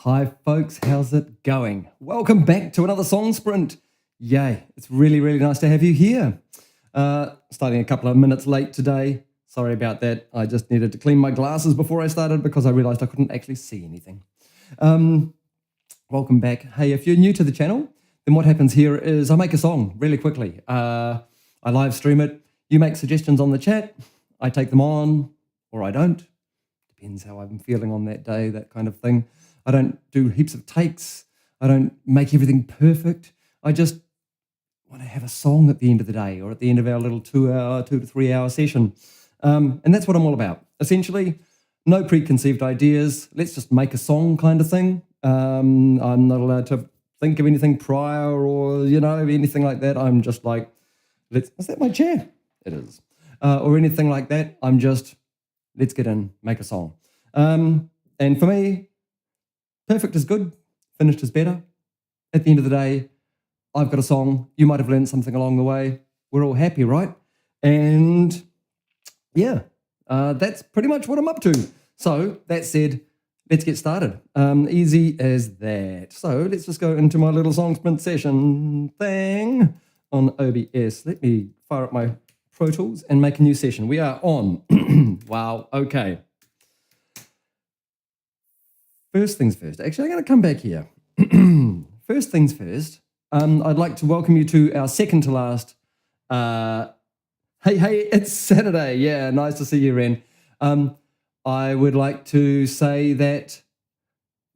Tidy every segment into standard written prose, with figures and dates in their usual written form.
Hi folks, how's it going? Welcome back to another song sprint. Yay, it's really, really nice to have you here. Starting a couple of minutes late today. Sorry about that. I just needed to clean my glasses before I started because I realized I couldn't actually see anything. Welcome back. Hey, if you're new to the channel, then what happens here is I make a song really quickly. I live stream it. You make suggestions on the chat. I take them on or I don't. Depends how I'm feeling on that day, that kind of thing. I don't do heaps of takes. I don't make everything perfect. I just want to have a song at the end of the day or at the end of our little 2 to 3 hour session. And that's what I'm all about. Essentially, no preconceived ideas. Let's just make a song kind of thing. I'm not allowed to think of anything prior or, anything like that. I'm just like, is that my chair? It is. Or anything like that. I'm just, let's get in, make a song. And for me, perfect is good, finished is better. At the end of the day, I've got a song. You might have learned something along the way. We're all happy, right? And yeah, that's pretty much what I'm up to. So that said, let's get started. Easy as that. So let's just go into my little song sprint session thing on OBS. Let me fire up my Pro Tools and make a new session. We are on. Wow, okay. First things first. Actually, I'm going to come back here. First things first. I'd like to welcome you to our second to last. Hey, it's Saturday. Yeah, nice to see you, Ren. I would like to say that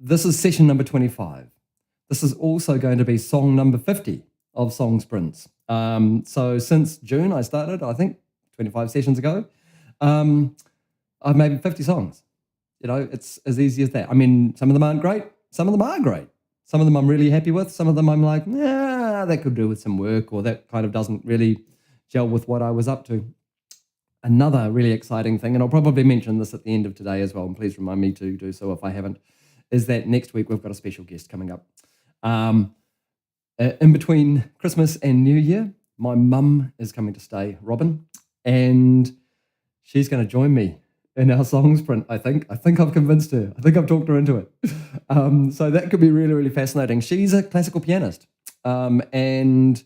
this is session number 25. This is also going to be song number 50 of Song Sprints. So since June I started, I think 25 sessions ago, I've made 50 songs. It's as easy as that. I mean, some of them aren't great. Some of them are great. Some of them I'm really happy with. Some of them I'm like, that could do with some work, or that kind of doesn't really gel with what I was up to. Another really exciting thing, and I'll probably mention this at the end of today as well, and please remind me to do so if I haven't, is that next week we've got a special guest coming up. In between Christmas and New Year, my mum is coming to stay, Robin, and she's going to join me in our song sprint, I think. I think I've convinced her. I think I've talked her into it. So that could be really, really fascinating. She's a classical pianist and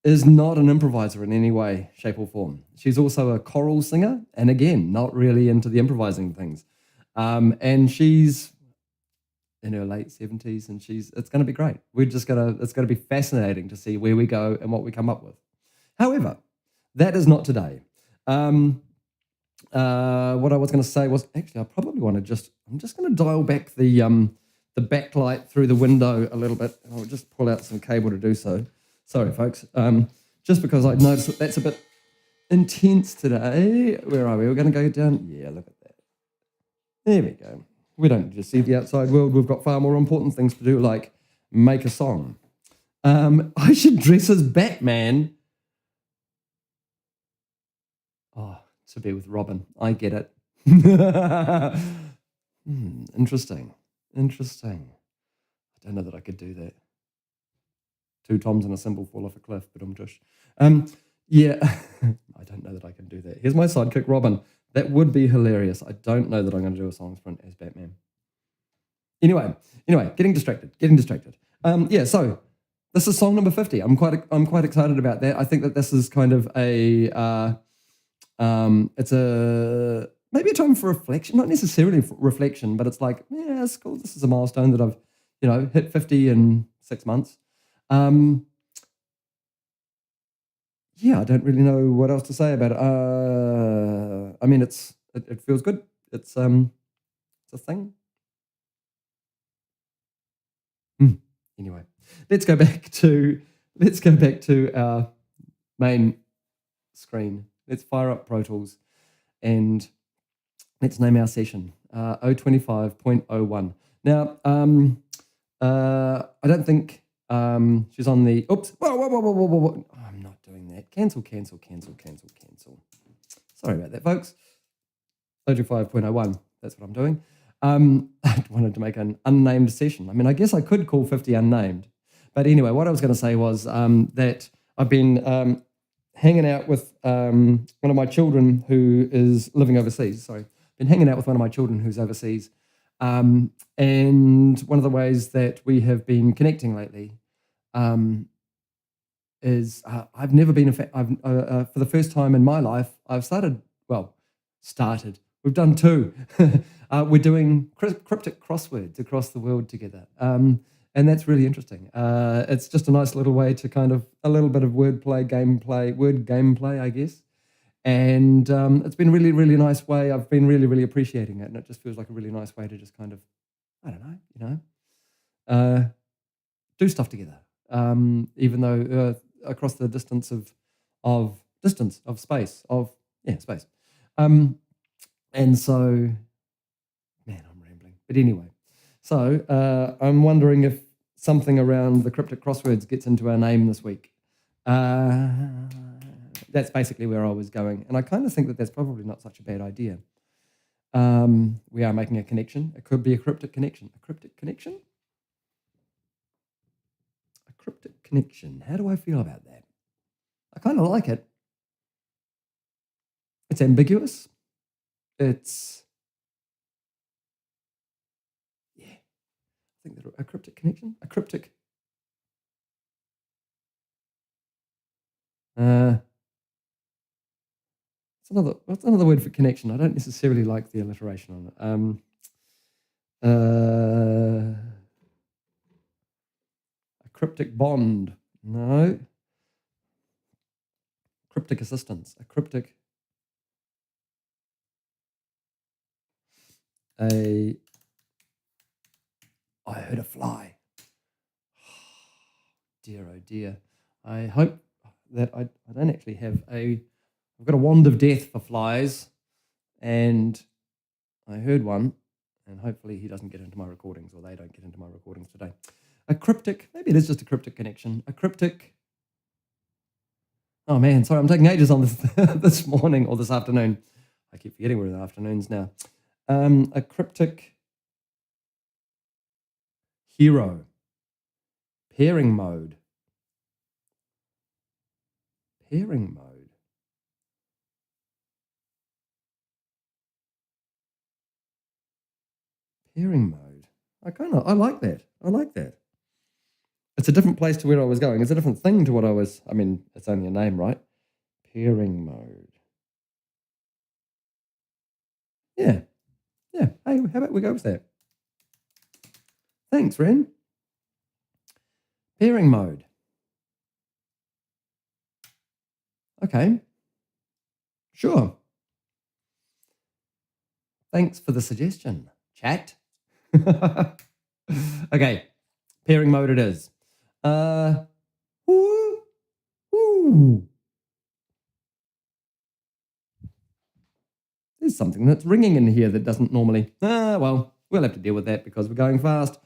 is not an improviser in any way, shape or form. She's also a choral singer, and again, not really into the improvising things. And she's in her late 70s, and it's going to be great. It's going to be fascinating to see where we go and what we come up with. However, that is not today. What I was going to say was, actually, I probably want to I'm just going to dial back the backlight through the window a little bit. I'll just pull out some cable to do so. Sorry, folks. Just because I noticed that's a bit intense today. Where are we? We're going to go down. Yeah, look at that. There we go. We don't just see the outside world. We've got far more important things to do, like make a song. I should dress as Batman. Oh, to be with Robin. I get it. Interesting. I don't know that I could do that. 2 toms and a cymbal fall off a cliff, but I'm just... yeah, I don't know that I can do that. Here's my sidekick, Robin. That would be hilarious. I don't know that I'm going to do a song sprint as Batman. Anyway, getting distracted. Yeah, so this is song number 50. I'm quite excited about that. I think that this is kind of it's maybe a time for reflection, not necessarily reflection, but it's like, yeah, it's cool. This is a milestone that I've, hit 50 in 6 months. Yeah, I don't really know what else to say about it. I mean, it feels good. It's a thing. Anyway, let's go back to our main screen. Let's fire up Pro Tools and let's name our session 025.01. Now, I don't think she's on the... Oops. Whoa. Oh, I'm not doing that. Cancel. Sorry about that, folks. 025.01. That's what I'm doing. I wanted to make an unnamed session. I mean, I guess I could call 50 unnamed. But anyway, what I was going to say was that I've been hanging out with one of my children who is living overseas. Sorry. Been hanging out with one of my children who's overseas And one of the ways that we have been connecting lately is I've never been for the first time in my life, I've started. We've done two. We're doing cryptic crosswords across the world together. And that's really interesting. It's just a nice little way to kind of a little bit of word gameplay, I guess. And it's been a really, really nice way. I've been really, really appreciating it. And it just feels like a really nice way to just kind of, I don't know, do stuff together. Even though across the distance of space. And so, man, I'm rambling. But anyway, so I'm wondering if something around the cryptic crosswords gets into our name this week. That's basically where I was going. And I kind of think that that's probably not such a bad idea. We are making a connection. It could be a cryptic connection. A cryptic connection? A cryptic connection. How do I feel about that? I kind of like it. It's ambiguous. It's, yeah, I think that a cryptic connection, a cryptic. What's another word for connection? I don't necessarily like the alliteration on it. A cryptic bond. No. Cryptic assistance. A cryptic. I heard a fly. Dear, oh dear. I hope that I don't actually have I've got a wand of death for flies, and I heard one, and hopefully he doesn't get into my recordings, or they don't get into my recordings today. A cryptic, maybe it is just a cryptic connection. A cryptic. Oh man, sorry, I'm taking ages on this this morning or this afternoon. I keep forgetting we're in the afternoons now. A cryptic hero. Pairing mode. Pairing mode. Pairing mode. I like that. I like that. It's a different place to where I was going. It's a different thing to what I was. I mean, it's only a name, right? Pairing mode. Yeah. Yeah. Hey, how about we go with that? Thanks, Ren. Pairing mode. Okay. Sure. Thanks for the suggestion, chat. Okay. Pairing mode it is. There's something that's ringing in here that doesn't normally. Well, we'll have to deal with that because we're going fast.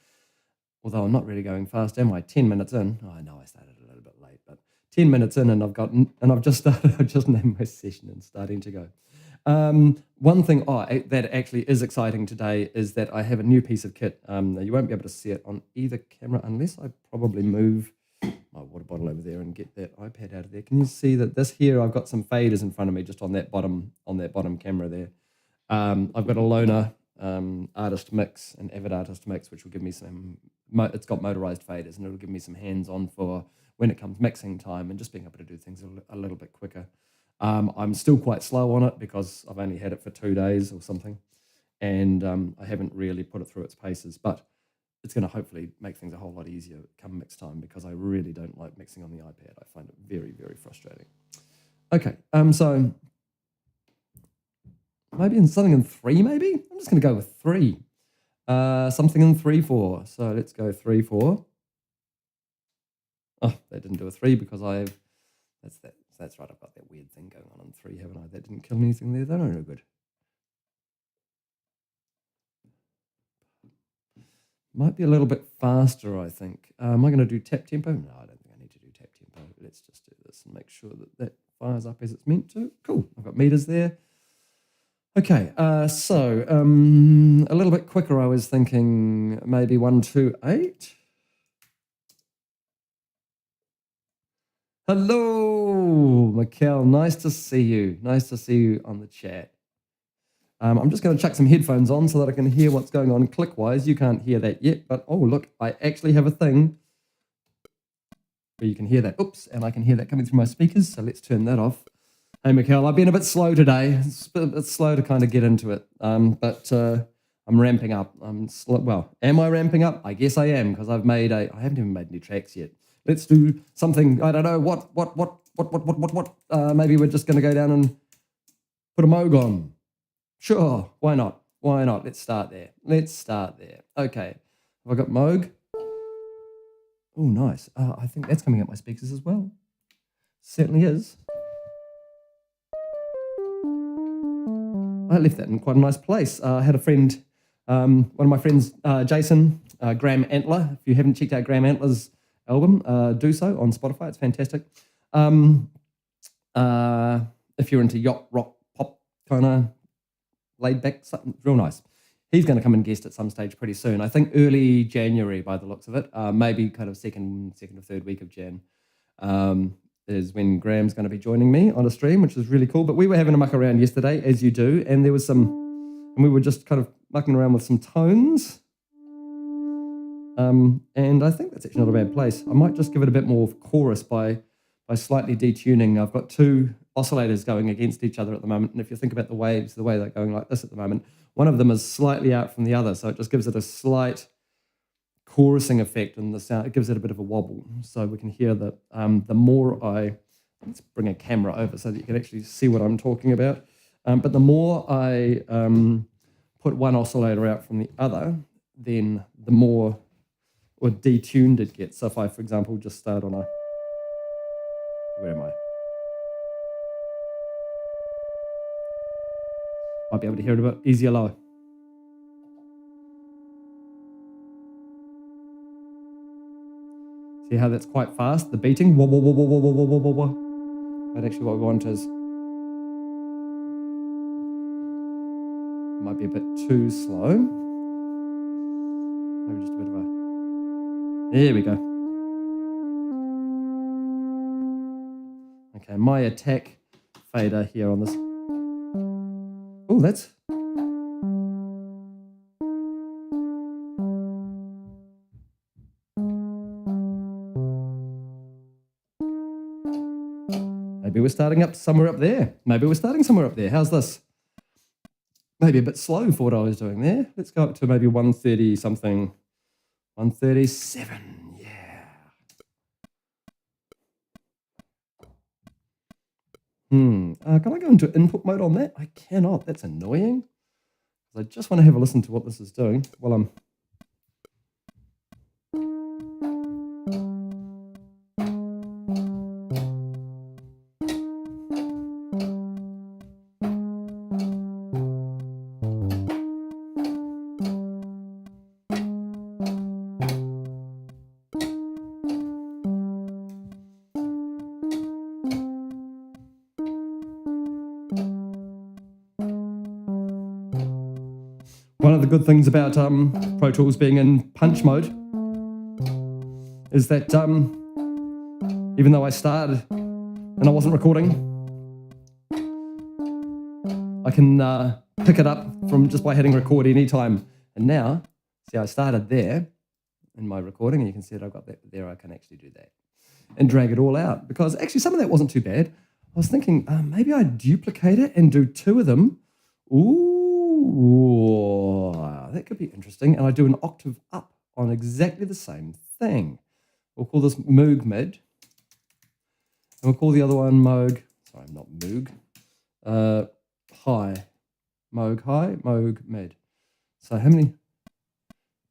Although I'm not really going fast, am I? 10 minutes in. Oh, I know I started a little bit late, but 10 minutes in and I've just started, I've just named my session and starting to go. One thing that actually is exciting today is that I have a new piece of kit. You won't be able to see it on either camera unless I probably move my water bottle over there and get that iPad out of there. Can you see that this here, I've got some faders in front of me just on that bottom camera there. I've got a Loner Artist Mix, an Avid Artist Mix, which will give me some, it's got motorized faders and it'll give me some hands-on for when it comes mixing time and just being able to do things a little bit quicker. I'm still quite slow on it because I've only had it for 2 days or something, and I haven't really put it through its paces, but it's going to hopefully make things a whole lot easier come mix time because I really don't like mixing on the iPad. I find it very, very frustrating. Okay, so maybe in something in 3, maybe? I'm just going to go with 3. Something in 3/4. So let's go 3/4. Oh, that didn't do a 3 because that's right, I've got that weird thing going on 3, haven't I? That didn't kill anything there. They're no good. Might be a little bit faster, I think. Am I going to do tap tempo? No, I don't think I need to do tap tempo. Let's just do this and make sure that fires up as it's meant to. Cool, I've got meters there. Okay, so a little bit quicker, I was thinking maybe 1, 2, 8. Hello, Mikkel. Nice to see you. Nice to see you on the chat. I'm just going to chuck some headphones on so that I can hear what's going on click-wise. You can't hear that yet, but oh, look, I actually have a thing where you can hear that. Oops, and I can hear that coming through my speakers, so let's turn that off. Hey, Mikhail, I've been a bit slow today. It's a bit slow to kind of get into it, but I'm ramping up. Well, am I ramping up? I guess I am, because I haven't even made any tracks yet. Let's do something, I don't know, what? Maybe we're just going to go down and put a Moog on. Sure, why not? Why not? Let's start there. Okay, have I got Moog? Oh, nice. I think that's coming up my speakers as well. Certainly is. I left that in quite a nice place. I had a friend, one of my friends, Jason, Graham Antler. If you haven't checked out Graham Antler's album, do so on Spotify. It's fantastic. If you're into yacht rock pop kind of laid back, something real nice. He's going to come and guest at some stage pretty soon. I think early January by the looks of it, maybe kind of second or third week of Jan. Is when Graham's going to be joining me on a stream, which is really cool. But we were having a muck around yesterday, as you do, and there was and we were just kind of mucking around with some tones. And I think that's actually not a bad place. I might just give it a bit more chorus by slightly detuning. I've got two oscillators going against each other at the moment, and if you think about the waves, the way they're going like this at the moment, one of them is slightly out from the other, so it just gives it a slight chorusing effect, and the sound, it gives it a bit of a wobble. So we can hear that the more let's bring a camera over so that you can actually see what I'm talking about. But the more I put one oscillator out from the other, then the more or detuned it gets. So if I, for example, just start on where am I? Might be able to hear it a bit easier low. See how that's quite fast? The beating, wah, wah, wah, wah, wah, wah, wah, wah, wah. But actually what we want is, might be a bit too slow. Maybe just a bit of there we go. Okay, my attack fader here on this. Oh, that's... Maybe we're starting up somewhere up there. Maybe we're starting somewhere up there. How's this? Maybe a bit slow for what I was doing there. Let's go up to maybe 130 something. 137, yeah. Can I go into input mode on that? I cannot. That's annoying. I just want to have a listen to what this is doing while I'm... One of the good things about Pro Tools being in punch mode is that even though I started and I wasn't recording, I can pick it up from just by hitting record anytime. And now, see, I started there in my recording, and you can see that I've got that there. I can actually do that and drag it all out, because actually some of that wasn't too bad. I was thinking maybe I duplicate it and do two of them. Ooh, that could be interesting. And I do an octave up on exactly the same thing. We'll call this Moog Mid. And we'll call the other one Moog, sorry, not Moog, High. Moog High, Moog Mid. So how many?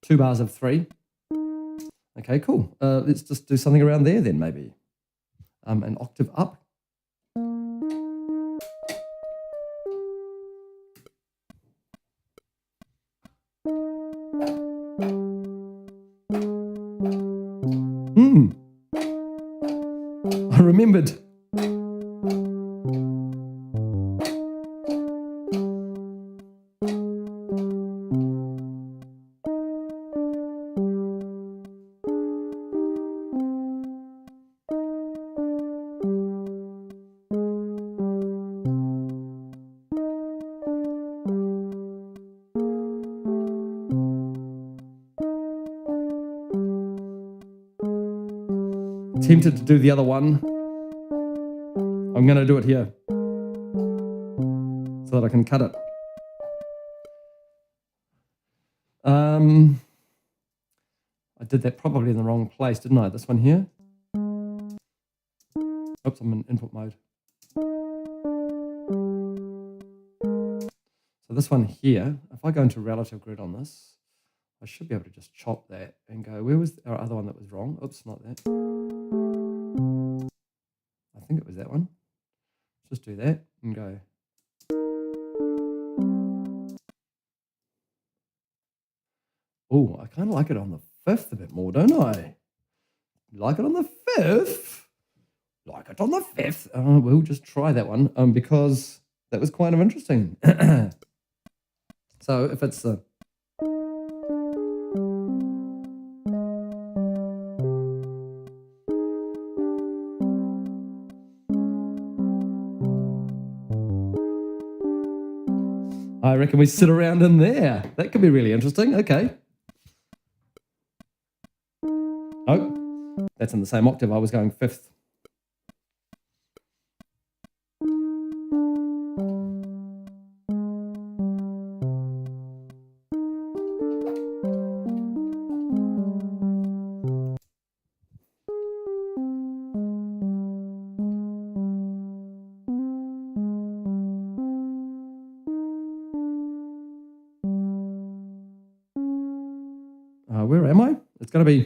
2 bars of 3. Okay, cool. Let's just do something around there then, maybe. An octave up. I remembered. tempted to do the other one. I'm going to do it here so that I can cut it. I did that probably in the wrong place, didn't I? This one here. Oops, I'm in input mode. So this one here, if I go into relative grid on this, I should be able to just chop that and go, where was our other one that was wrong? Oops, not that. I think it was that one. Just do that and go. Oh, I kind of like it on the 5th a bit more, don't I? Like it on the 5th? Like it on the 5th? We'll just try that one because that was kind of interesting. So if it's the... I reckon we sit around in there. That could be really interesting. Okay. Oh, that's in the same octave. I was going 5th. Where am I? It's going to be...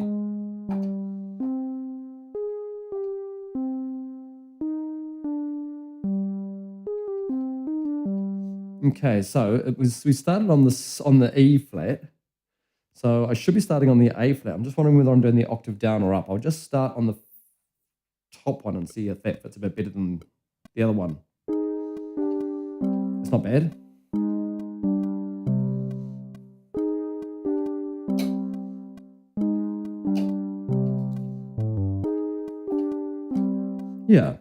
Okay, so we started on the E flat. So I should be starting on the A flat. I'm just wondering whether I'm doing the octave down or up. I'll just start on the top one and see if that fits a bit better than the other one. It's not bad. Yeah.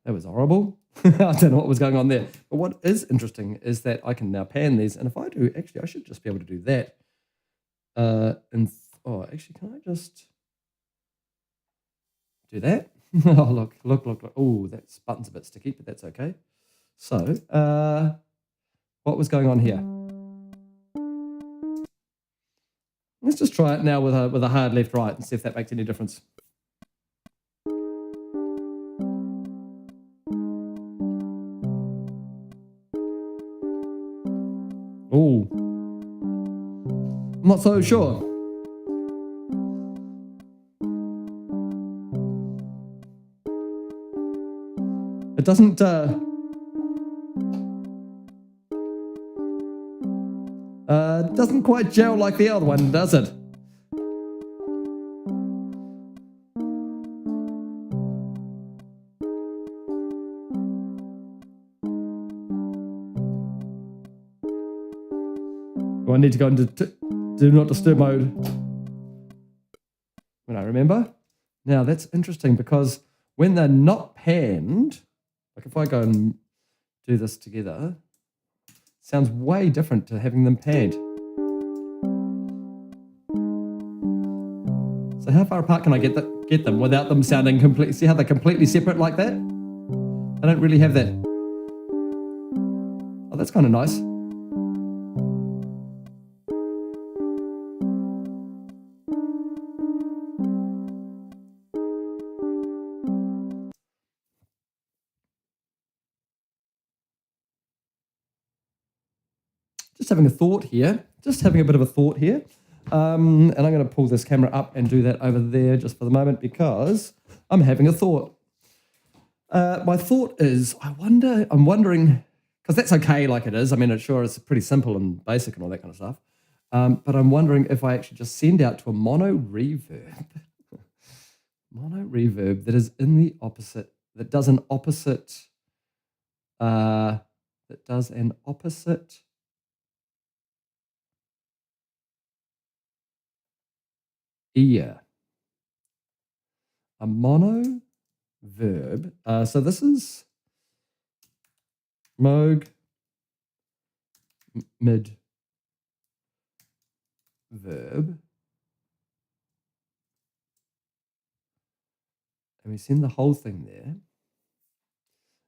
That was horrible. I don't know what was going on there. But what is interesting is that I can now pan these. And if I do, actually, I should just be able to do that. Actually, can I just do that? Oh, look. Oh, that button's a bit sticky, but that's okay. So, what was going on here? Let's just try it now with a hard left right and see if that makes any difference. Oh, I'm not so sure. It doesn't doesn't quite gel like the other one, does it? Do I need to go into do not disturb mode when I remember? Now that's interesting because when they're not panned, like if I go and do this together, it sounds way different to having them panned. So how far apart can I get them without them sounding completely? See how they're completely separate like that? I don't really have that. Oh, that's kind of nice. Just having a thought here. Just having a bit of a thought here. And I'm going to pull this camera up and do that over there just for the moment because I'm having a thought. My thought is, I'm wondering, because that's okay like it is. I mean, it's pretty simple and basic and all that kind of stuff. But I'm wondering if I actually just send out to a mono reverb. Mono reverb that is in the opposite, that does an opposite ear. A mono verb. So this is Moog mid verb. And we send the whole thing there.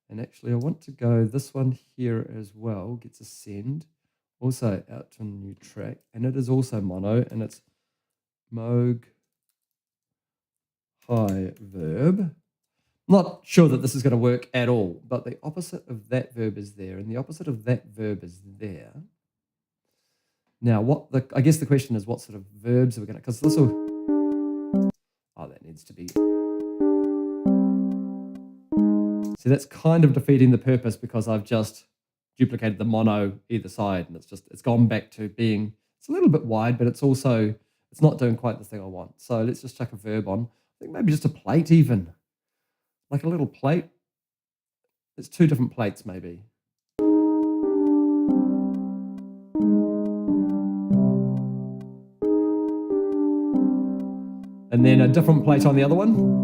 And actually, I want to go this one here as well, gets a send, also out to a new track. And it is also mono, and it's Moog high verb. Not sure that this is going to work at all, but the opposite of that verb is there, and the opposite of that verb is there. Now, I guess the question is, what sort of verbs are we going to, because this will, oh, that needs to be, see, that's kind of defeating the purpose because I've just duplicated the mono either side, and it's gone back to being, it's a little bit wide, but it's also, it's not doing quite the thing I want. So let's just chuck a verb on. I think maybe just a plate even. Like a little plate. It's two different plates maybe. And then a different plate on the other one.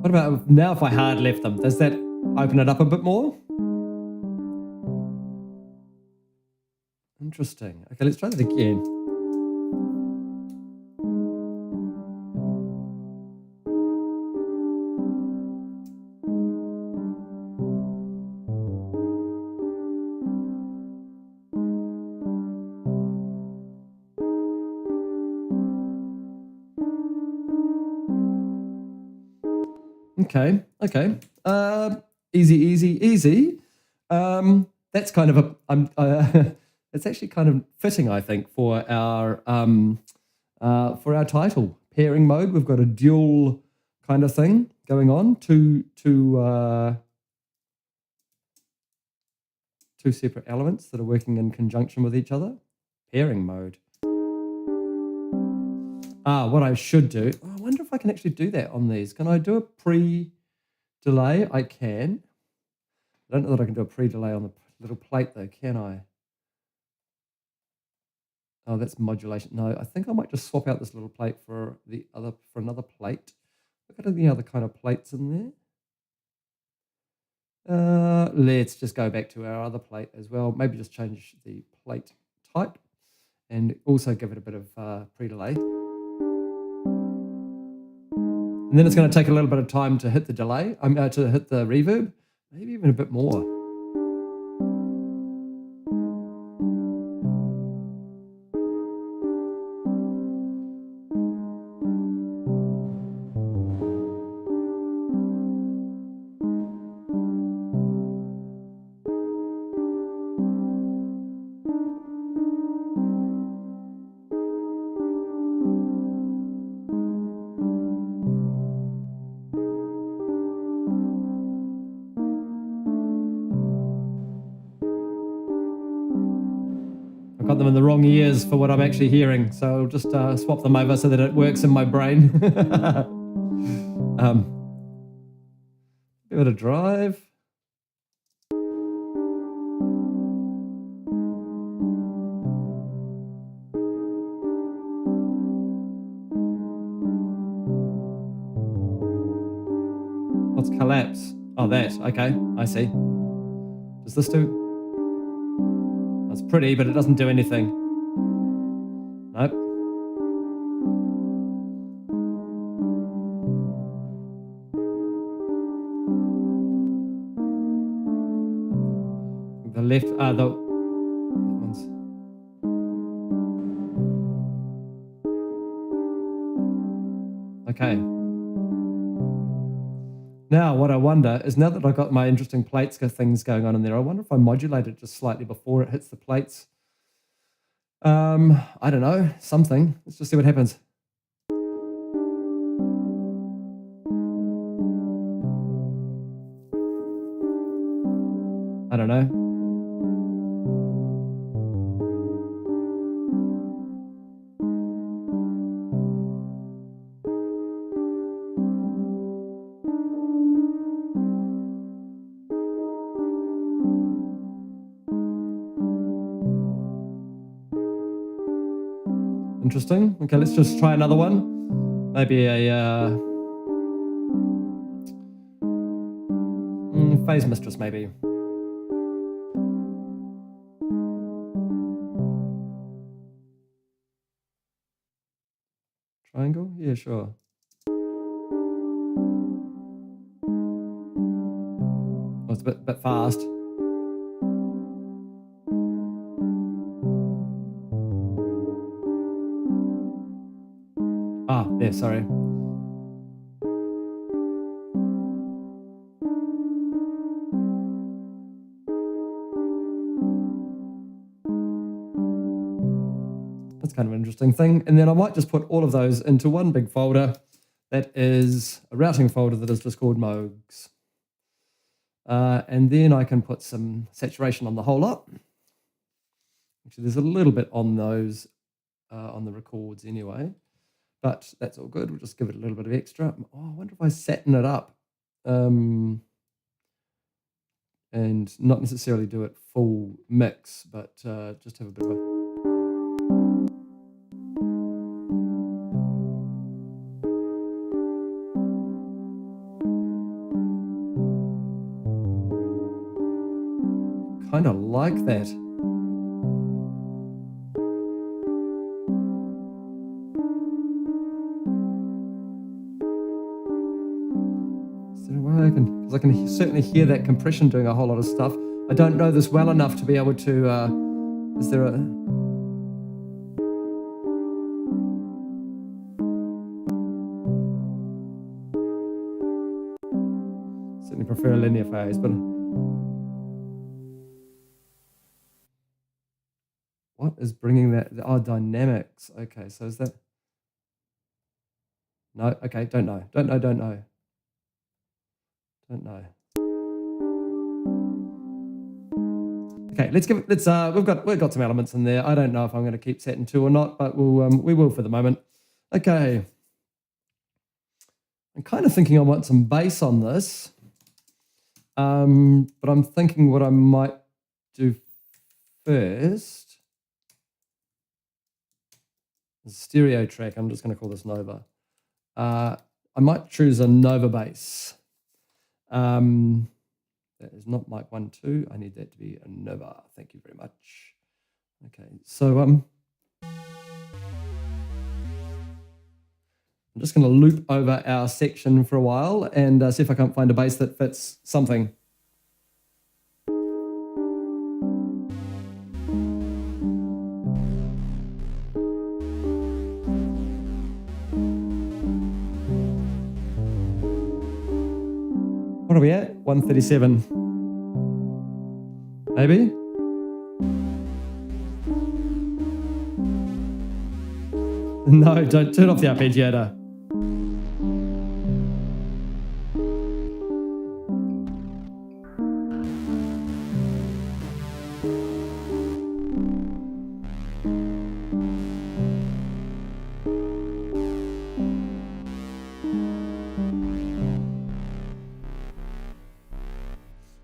What about now if I hard left them? Does that open it up a bit more? Interesting. Okay, let's try that again. Okay. Easy. That's kind of it's actually kind of fitting, I think, for our title, pairing mode. We've got a dual kind of thing going on, two separate elements that are working in conjunction with each other. Pairing mode. What I should do, I wonder if I can actually do that on these. Can I do a pre-delay? I can. I don't know that I can do a pre-delay on the little plate though, can I? Oh, that's modulation. No, I think I might just swap out this little plate for another plate. Look at any other kind of plates in there. Let's just go back to our other plate as well. Maybe just change the plate type and also give it a bit of pre-delay. And then it's going to take a little bit of time to hit the delay, to hit the reverb, maybe even a bit more. Got them in the wrong ears for what I'm actually hearing, so I'll just swap them over so that it works in my brain. Give it a drive. What's collapse? Oh, that. Okay, I see. Does this do? That's pretty, but it doesn't do anything. Nope. The left, that one's. Okay. Now, what I wonder is, now that I've got my interesting plates things going on in there, I wonder if I modulate it just slightly before it hits the plates. I don't know, something. Let's just see what happens. I don't know. Interesting. Okay, let's just try another one. Maybe a Phase Mistress, maybe. Triangle? Yeah, sure. Oh, it's a bit fast. Ah, there, sorry. That's kind of an interesting thing. And then I might just put all of those into one big folder that is a routing folder that is just called Moogs. And then I can put some saturation on the whole lot. Actually, there's a little bit on those, on the records anyway, but that's all good. We'll just give it a little bit of extra. Oh, I wonder if I satin it up and not necessarily do it full mix, but just have a bit of a... Kind of like that. Is there a way I can, because I can certainly hear that compression doing a whole lot of stuff. I don't know this well enough to be able to, is there a... Certainly prefer a linear phase, but... What is bringing that? Oh, dynamics. Okay, so is that... No, okay, don't know. Don't know. Don't know. Okay, we've got some elements in there. I don't know if I'm going to keep Satin 2 or not, but we will for the moment. Okay. I'm kind of thinking I want some bass on this. But I'm thinking what I might do first. The stereo track, I'm just going to call this Nova. I might choose a Nova bass. That is not mic 1, 2. I need that to be a Nova. Thank you very much. Okay, so I'm just going to loop over our section for a while and see if I can't find a bass that fits something. What are we at? 137. Maybe? No, don't turn off the arpeggiator.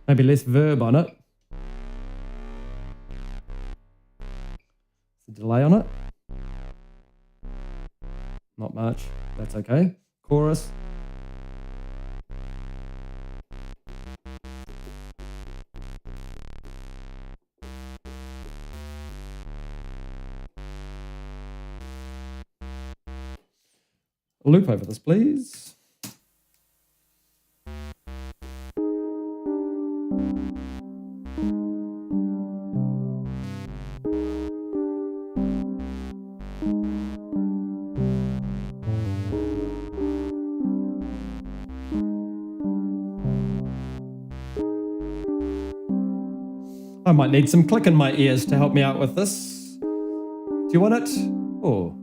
Maybe less verb on it. There's a delay on it. Not much. That's okay. Chorus. Loop over this, please. I might need some click in my ears to help me out with this. Do you want it? Oh.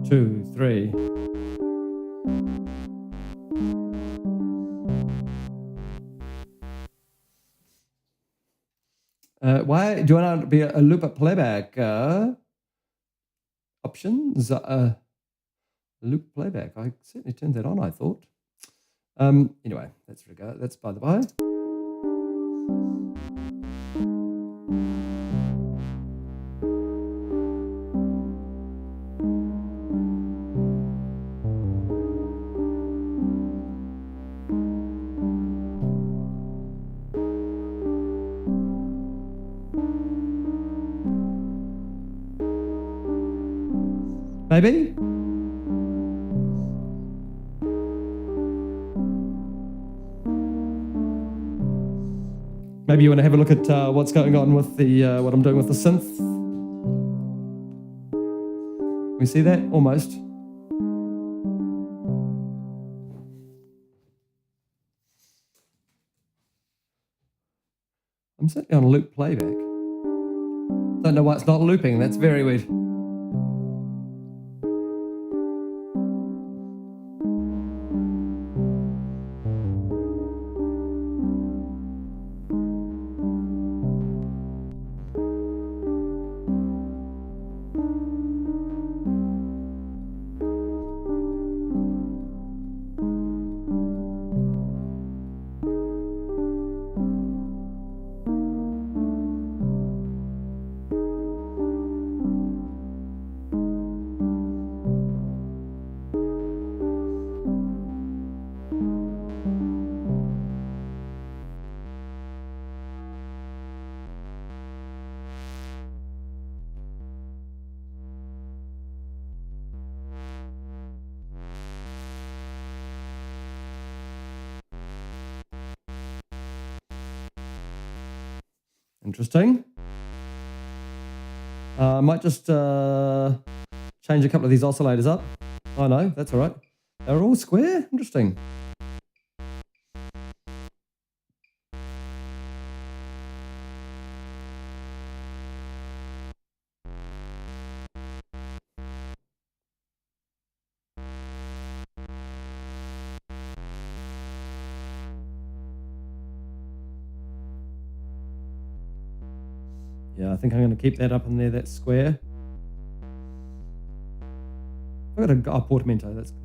Two, three. Why do you want to be a loop playback? Options. loop playback. I certainly turned that on, I thought. Anyway, that's by the by. Maybe? Maybe you want to have a look at what's going on with the what I'm doing with the synth. We see that? Almost. I'm certainly on loop playback. Don't know why it's not looping. That's very weird. Interesting. I might just change a couple of these oscillators up. Oh no, that's all right. They're all square? Interesting. Yeah, I think I'm going to keep that up in there, that square. I've got a portamento, that's good.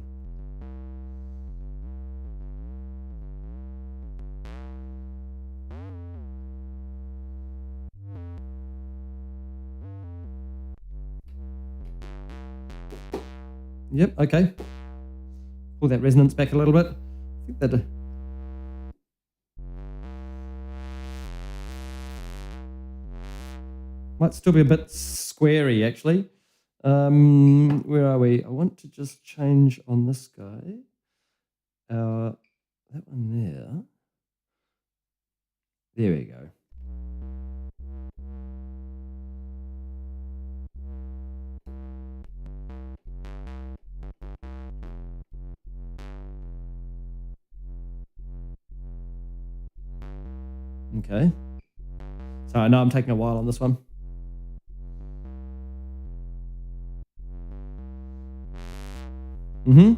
Yep, okay. Pull that resonance back a little bit. I think that... might still be a bit squarey, actually. Where are we? I want to just change on this guy. That one there. There we go. Okay. So I know I'm taking a while on this one. Mm-hmm.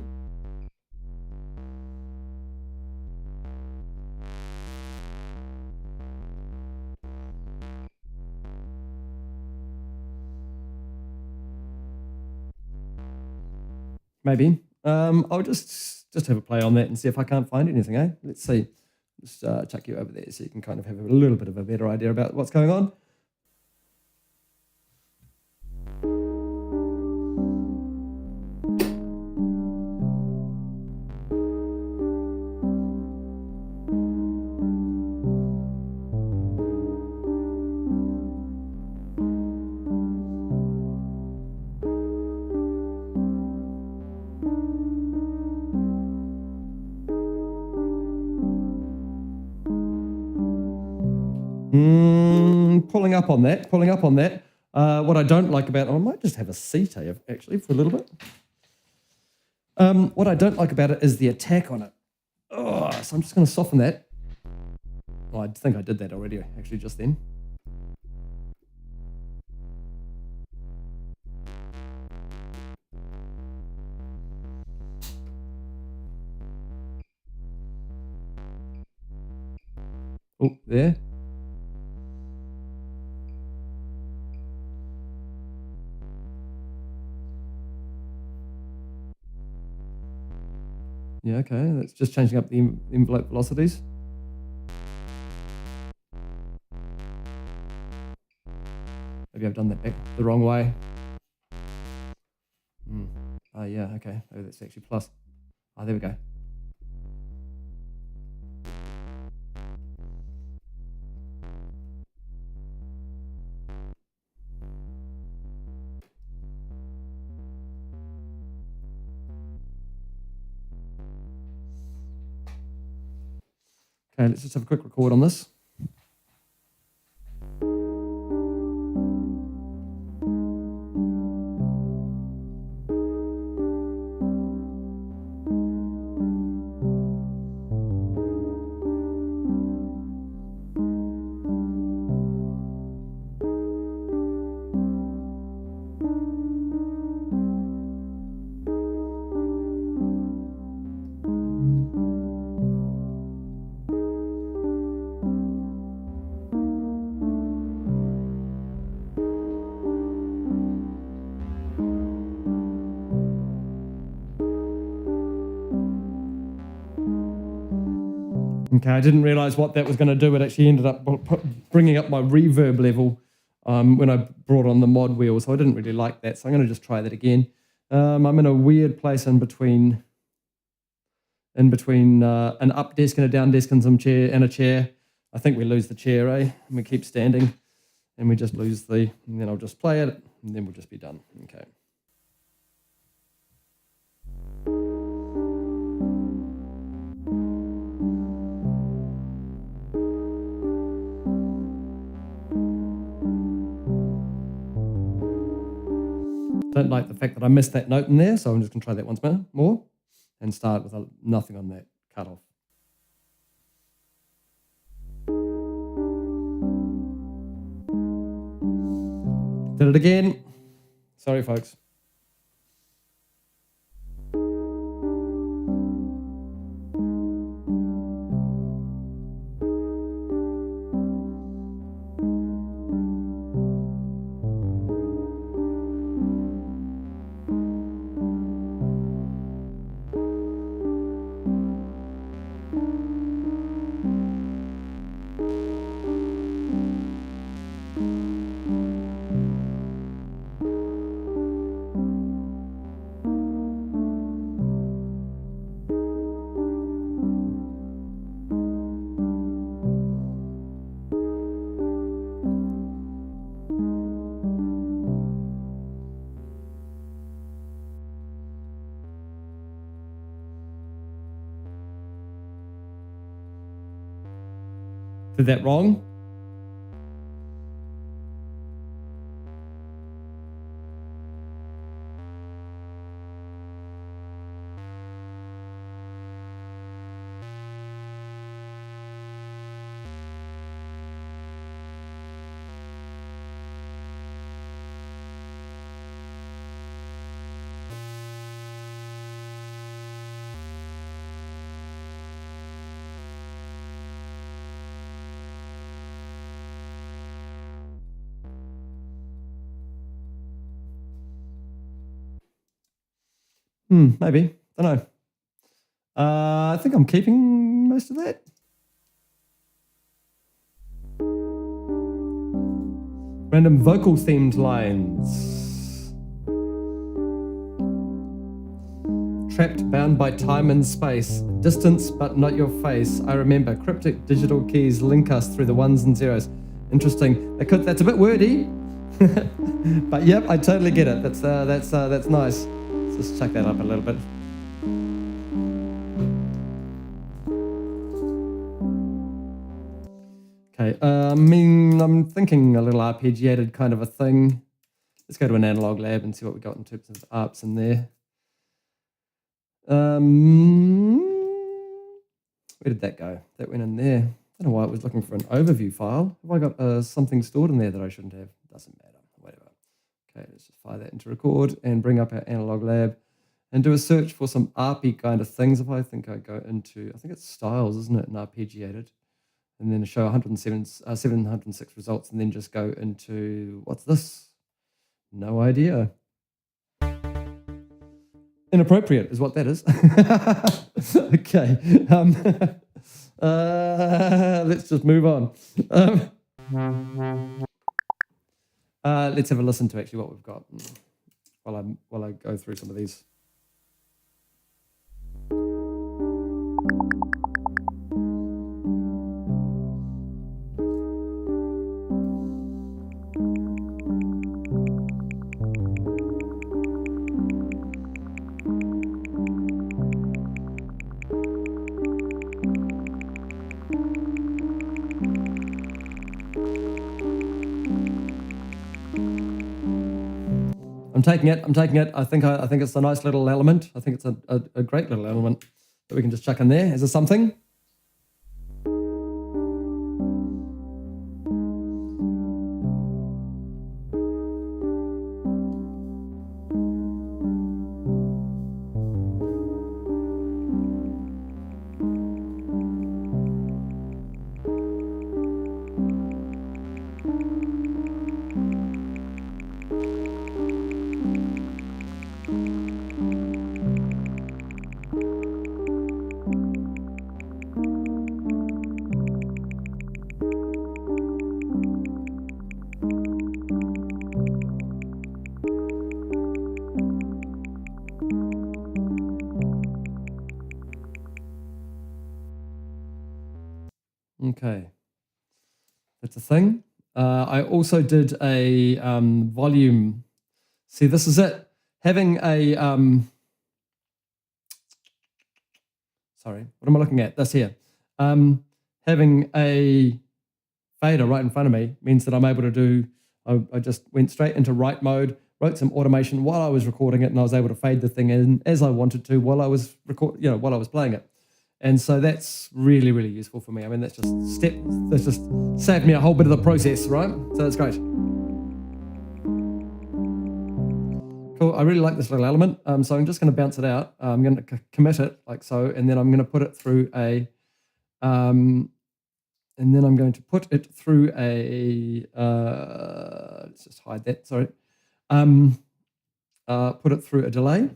Maybe. I'll just have a play on that and see if I can't find anything, eh? Let's see. Just chuck you over there so you can kind of have a little bit of a better idea about what's going on. Pulling up on that. What I don't like about it, I might just have a seat actually for a little bit. What I don't like about it is the attack on it. Oh, so I'm just going to soften that. Oh, I think I did that already, actually, just then. Oh, there. Yeah, okay, that's just changing up the envelope velocities. Maybe I've done that back the wrong way. Oh, yeah, okay. Oh, that's actually plus. Oh, there we go. Okay, let's just have a quick record on this. Okay, I didn't realize what that was going to do. It actually ended up bringing up my reverb level when I brought on the mod wheel, so I didn't really like that. So I'm going to just try that again. I'm in a weird place in between an up desk and a down desk and a chair. I think we lose the chair, eh? And we keep standing, and we just lose and then I'll just play it, and then we'll just be done. Okay. Don't like the fact that I missed that note in there, so I'm just going to try that once more and start with nothing on that cut off. Did it again. Sorry, folks. Did that wrong? Maybe. Don't know. I think I'm keeping most of that. Random vocal themed lines. Trapped, bound by time and space. Distance, but not your face. I remember cryptic digital keys link us through the ones and zeros. Interesting. That's a bit wordy, but yep, I totally get it. That's nice. Let's just check that up a little bit. Okay, I'm thinking a little arpeggiated kind of a thing. Let's go to an analog lab and see what we got in terms of arps in there. Where did that go? That went in there. I don't know why it was looking for an overview file. Have I got something stored in there that I shouldn't have? Doesn't matter, whatever. Okay, let's just fire that into record and bring up our analog lab and do a search for some arpy kind of things. If I think I go into, I think it's styles, isn't it, and arpeggiated, and then show 706 results, and then just go into, what's this? No idea. Inappropriate is what that is. Okay. Let's just move on. Let's have a listen to actually what we've got while I go through some of these. I'm taking it. I think it's a nice little element. I think it's a great little element that we can just chuck in there. Is there something? Okay, that's a thing. I also did a volume. See, this is it. Having a sorry, what am I looking at? This here. Having a fader right in front of me means that I'm able to do. I just went straight into write mode, wrote some automation while I was recording it, and I was able to fade the thing in as I wanted to while I was while I was playing it. And so that's really, really useful for me. I mean, that's just saved me a whole bit of the process, right? So that's great. Cool. I really like this little element. So I'm just going to bounce it out. I'm going to commit it like so, and then I'm going to put it through a, let's just hide that. Sorry. Put it through a delay.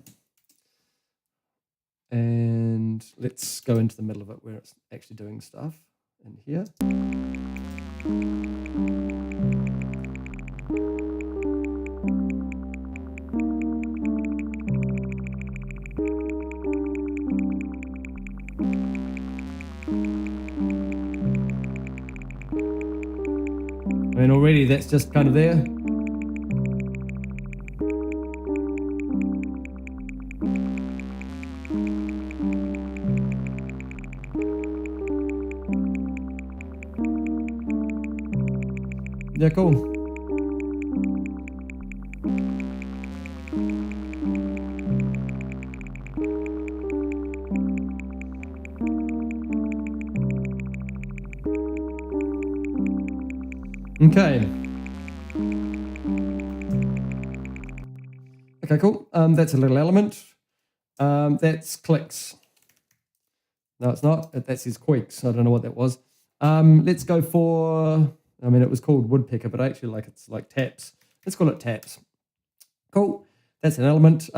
And let's go into the middle of it where it's actually doing stuff in here. I mean, already that's just kind of there. Yeah, cool. Okay. Okay, cool. That's a little element. That's clicks. No, it's not. That's his quakes. I don't know what that was. Let's go for, I mean, it was called woodpecker, but I actually like it's like taps. Let's call it taps. Cool. That's an element.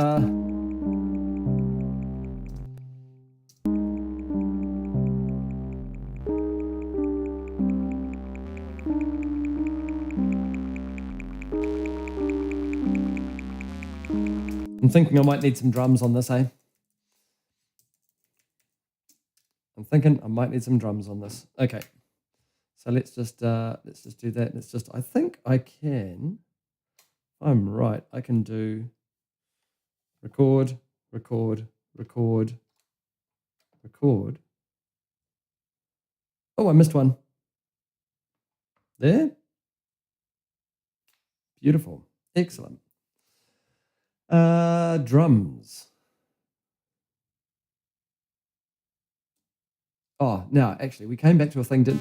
I'm thinking I might need some drums on this, eh? I'm thinking I might need some drums on this. Okay. So let's just do that. Let's just, I think I can, I'm right, I can do record, record, record, record. Oh, I missed one. There. Beautiful. Excellent. Drums. Oh, now actually we came back to a thing, didn't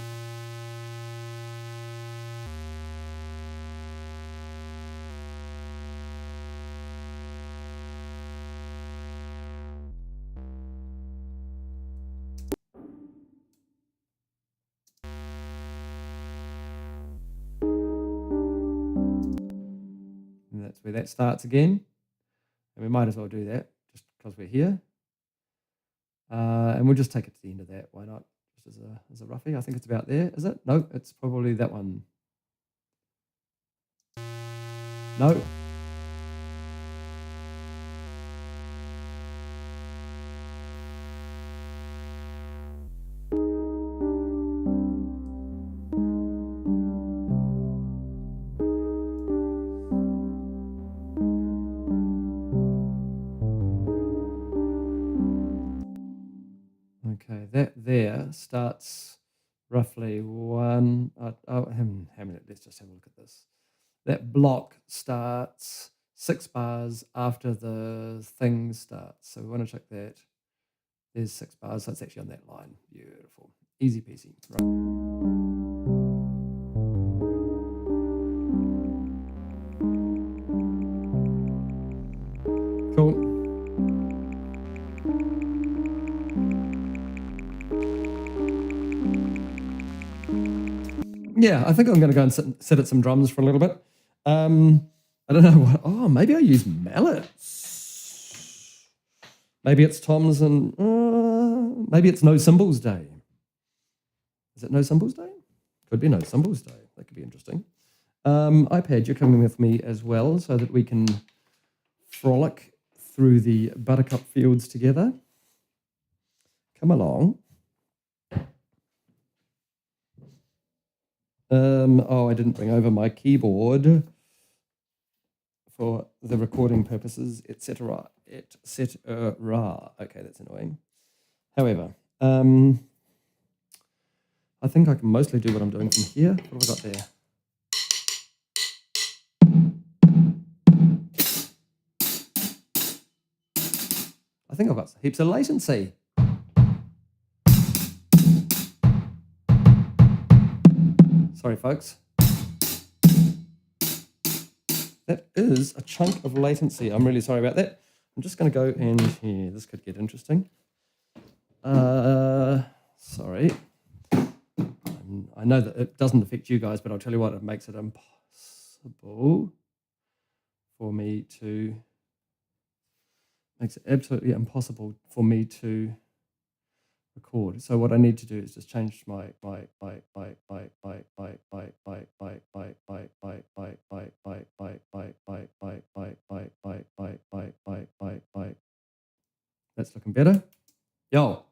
and that's where that starts again. And we might as well do that just because we're here. And we'll just take it to the end of that. Why not? Just as a roughie. I think it's about there. Is it? No, it's probably that one. No. Okay, that there starts roughly one. Let's just have a look at this. That block starts 6 bars after the thing starts. So we want to check that. There's 6 bars, so it's actually on that line. Beautiful. Easy peasy. Right. Cool. Yeah, I think I'm going to go and sit at some drums for a little bit. I don't know what. Oh, maybe I use mallets. Maybe it's Tom's and maybe it's No Cymbals Day. Is it No Cymbals Day? Could be No Cymbals Day. That could be interesting. iPad, you're coming with me as well so that we can frolic through the buttercup fields together. Come along. I didn't bring over my keyboard for the recording purposes, etc., etc. Okay, that's annoying. However, I think I can mostly do what I'm doing from here. What have I got there? I think I've got heaps of latency. Sorry, folks. That is a chunk of latency. I'm really sorry about that. I'm just going to go in here. This could get interesting. Sorry. I know that it doesn't affect you guys, but I'll tell you what, it makes it impossible for me to... Makes it absolutely impossible for me to record. So what I need to do is just change my That's looking better. Yo,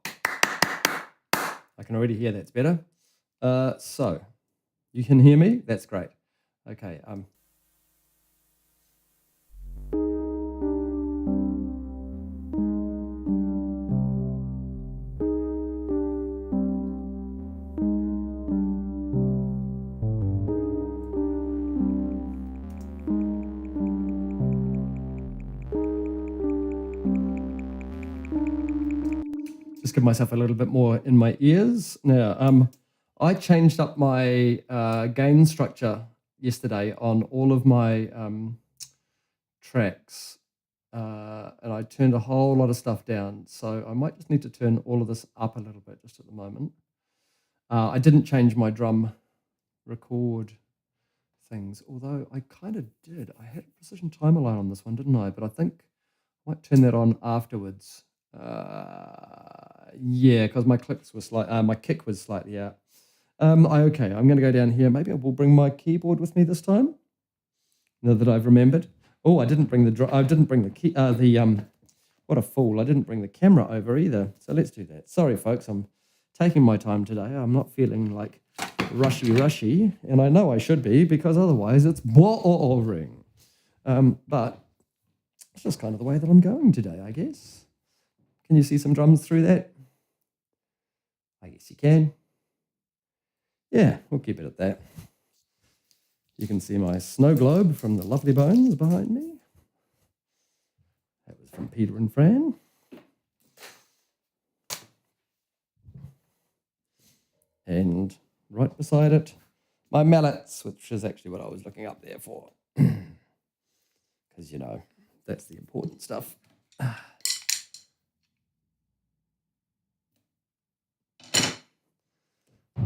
I can already hear that's better. So you can hear me. That's great. Okay. Just give myself a little bit more in my ears. Now, I changed up my gain structure yesterday on all of my tracks, and I turned a whole lot of stuff down. So I might just need to turn all of this up a little bit just at the moment. I didn't change my drum record things, although I kind of did. I had a precision timer line on this one, didn't I? But I think I might turn that on afterwards. Yeah, because my clicks were my kick was slightly out. Okay, I'm going to go down here. Maybe I will bring my keyboard with me this time. Now that I've remembered. Oh, I didn't bring the key. What a fool! I didn't bring the camera over either. So let's do that. Sorry, folks. I'm taking my time today. I'm not feeling like rushy, and I know I should be because otherwise it's boring. But it's just kind of the way that I'm going today, I guess. Can you see some drums through that? I guess you can. Yeah, we'll keep it at that. You can see my snow globe from the Lovely Bones behind me. That was from Peter and Fran. And right beside it, my mallets, which is actually what I was looking up there for. Because, you know, that's the important stuff.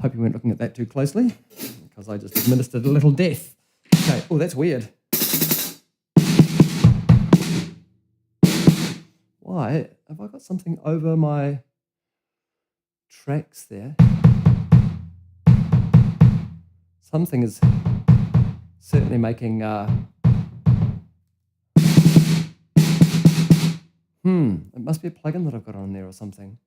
Hope you weren't looking at that too closely, because I just administered a little death. Okay, oh, that's weird. Why have I got something over my tracks there? Something is certainly making, it must be a plugin that I've got on there or something.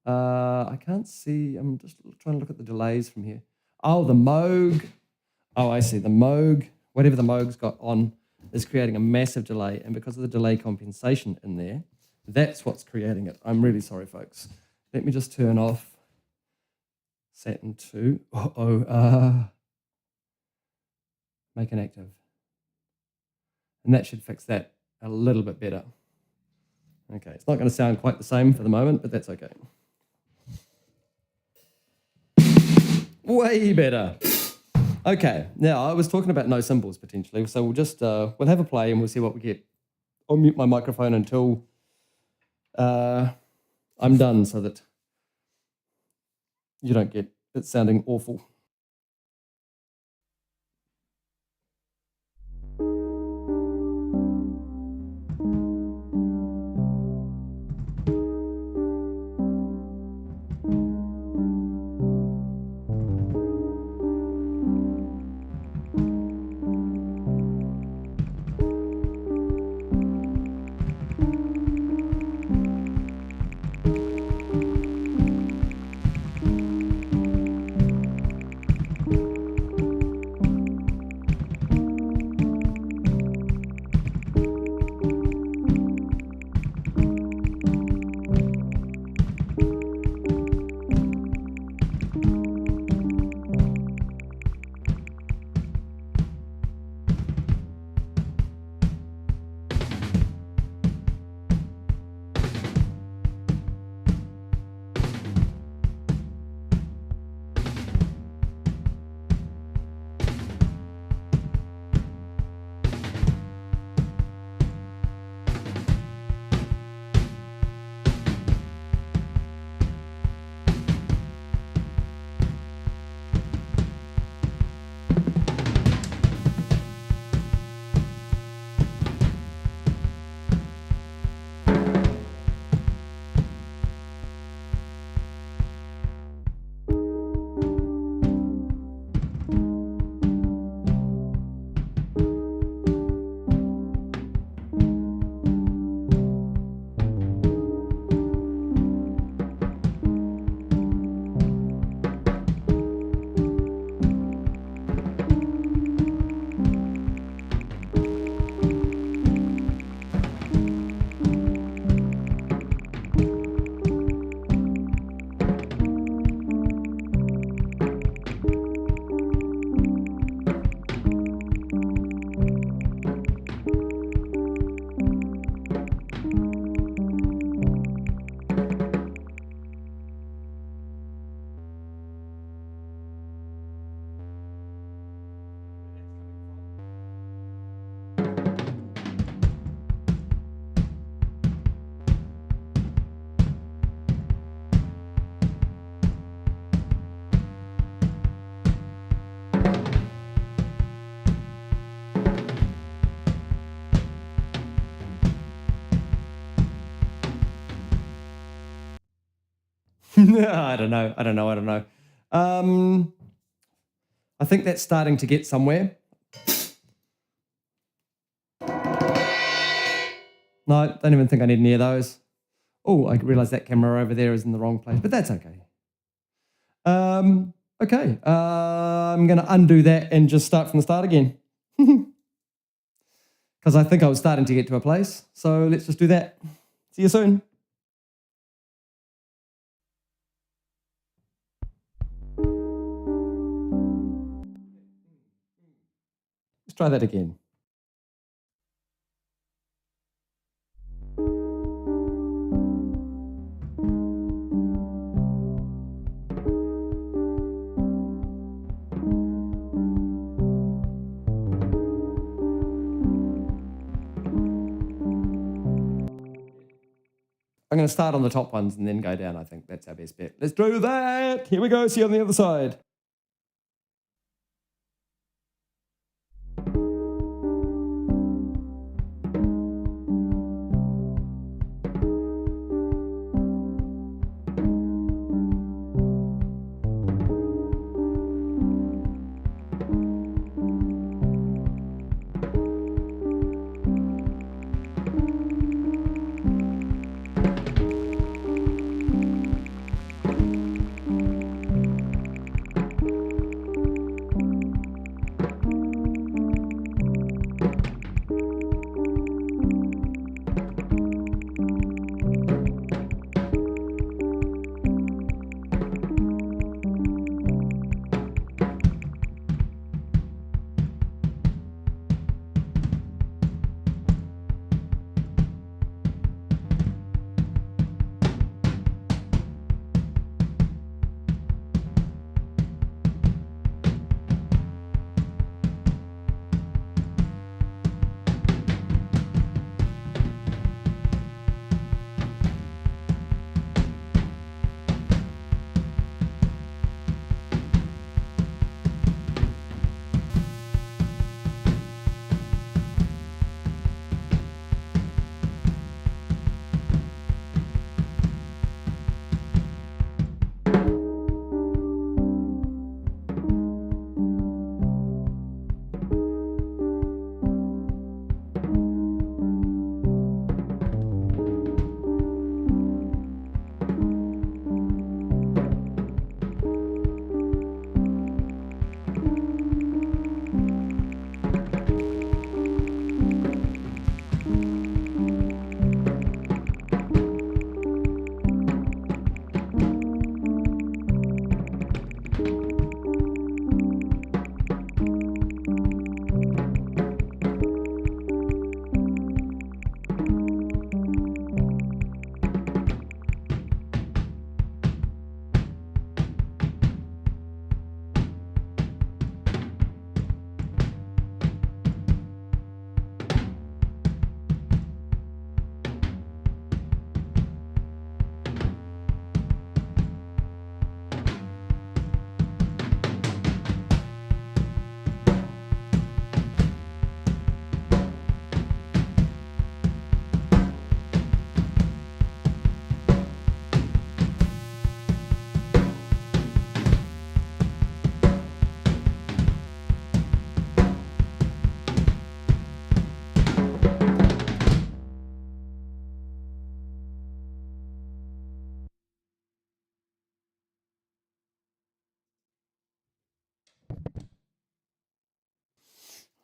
I can't see, I'm just trying to look at the delays from here. Oh, the Moog. Oh, I see, the Moog, whatever the Moog's got on is creating a massive delay, and because of the delay compensation in there, that's what's creating it. I'm really sorry, folks. Let me just turn off Saturn 2. Make an active. And that should fix that a little bit better. Okay, it's not going to sound quite the same for the moment, but that's okay. Way better. Okay, now I was talking about no cymbals potentially, so we'll just, we'll have a play and we'll see what we get. I'll mute my microphone until I'm done so that you don't get it sounding awful. I don't know. I think that's starting to get somewhere. No, don't even think I need any of those. Oh, I realize that camera over there is in the wrong place, but that's okay. Okay, I'm going to undo that and just start from the start again. Because I think I was starting to get to a place. So let's just do that. See you soon. Let's try that again. I'm going to start on the top ones and then go down. I think that's our best bet. Let's do that. Here we go. See you on the other side.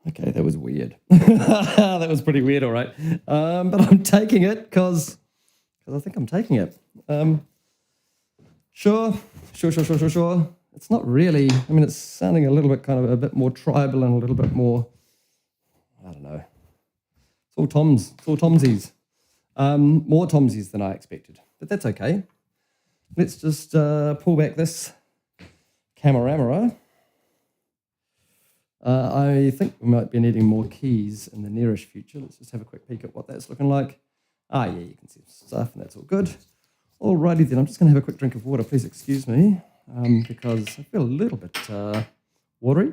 Okay, that was weird. That was pretty weird, all right. But I'm taking it because I think I'm taking it. Sure. It's not really, I mean, it's sounding a little bit kind of a bit more tribal and a little bit more, I don't know. It's all toms, it's all tomsies. More tomsies than I expected, but that's okay. Let's just pull back this camera. I think we might be needing more keys in the nearish future. Let's just have a quick peek at what that's looking like. Ah, yeah, you can see stuff, and that's all good. Alrighty then, I'm just going to have a quick drink of water. Please excuse me, because I feel a little bit watery.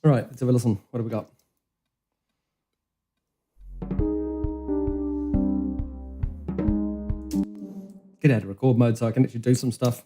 All right, let's have a listen. What have we got? Get out of record mode so I can actually do some stuff.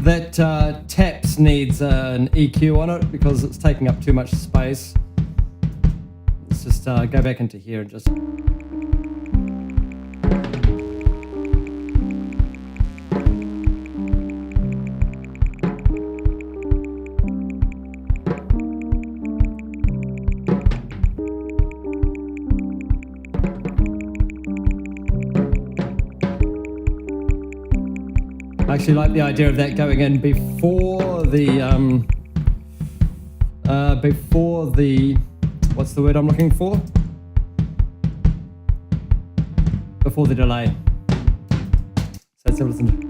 That taps needs an EQ on it because it's taking up too much space. Let's just go back into here and just... I actually like the idea of that going in before the, what's the word I'm looking for? Before the delay. So let's have a listen.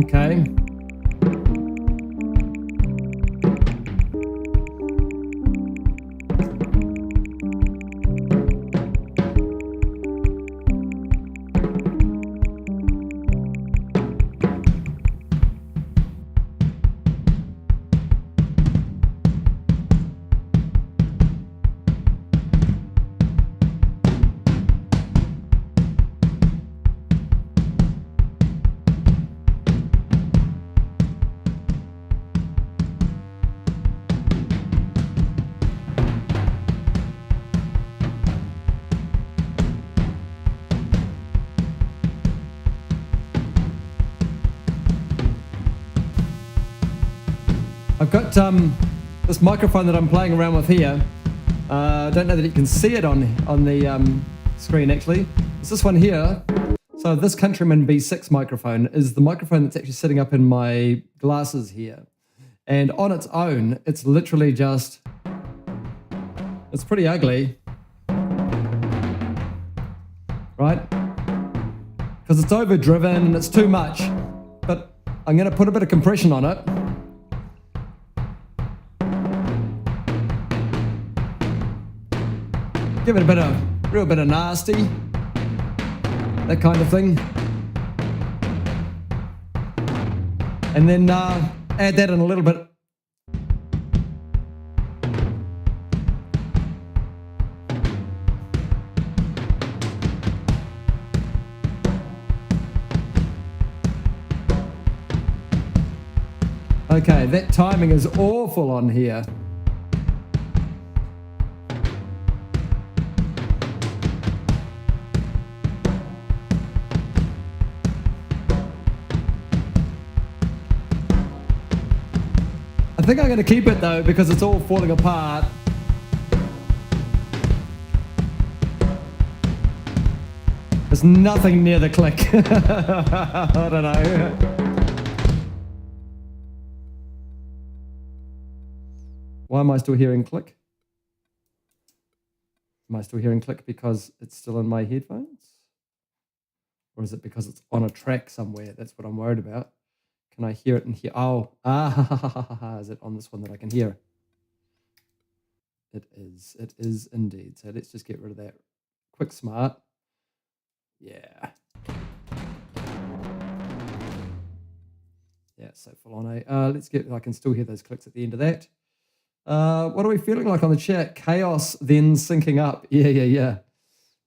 Okay. I've got this microphone that I'm playing around with here. I don't know that you can see it on the screen actually. It's this one here. So this Countryman B6 microphone is the microphone that's actually sitting up in my glasses here. And on its own, it's literally just, it's pretty ugly. Right? Because it's overdriven and it's too much. But I'm going to put a bit of compression on it. Give it a bit of, real bit of nasty, that kind of thing. And then add that in a little bit. Okay, that timing is awful on here. I think I'm going to keep it though because it's all falling apart. It's It's nothing near the click. I don't know. Why am I still hearing click? Am I still hearing click because it's still in my headphones? Or is it because it's on a track somewhere? That's what I'm worried about. Can I hear it in here? Oh, is it on this one that I can hear? It is indeed. So let's just get rid of that. Quick smart. Yeah. Yeah, so full on. Let's get, I can still hear those clicks at the end of that. What are we feeling like on the chat? Chaos, then syncing up. Yeah.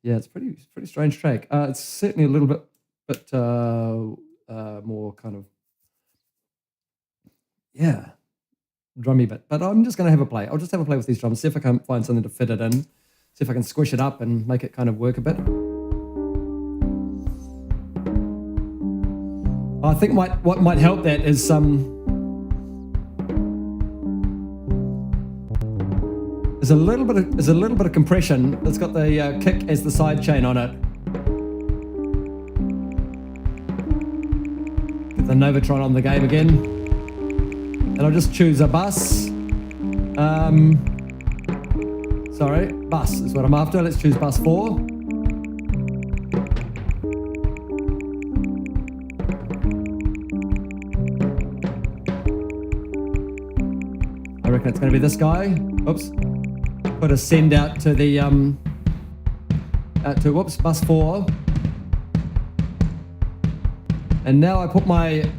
Yeah, it's pretty strange track. It's certainly a little bit more kind of, yeah, drummy bit. But I'm just going to have a play. I'll just have a play with these drums, see if I can find something to fit it in, see if I can squish it up and make it kind of work a bit. I think what might help that is there's a little bit of compression that's got the kick as the side chain on it. Get the Novatron on the game again, and I'll just choose a bus. Sorry, bus is what I'm after. Let's choose bus 4. I reckon it's going to be this guy. Oops. Put a send out to the bus 4. And now I put my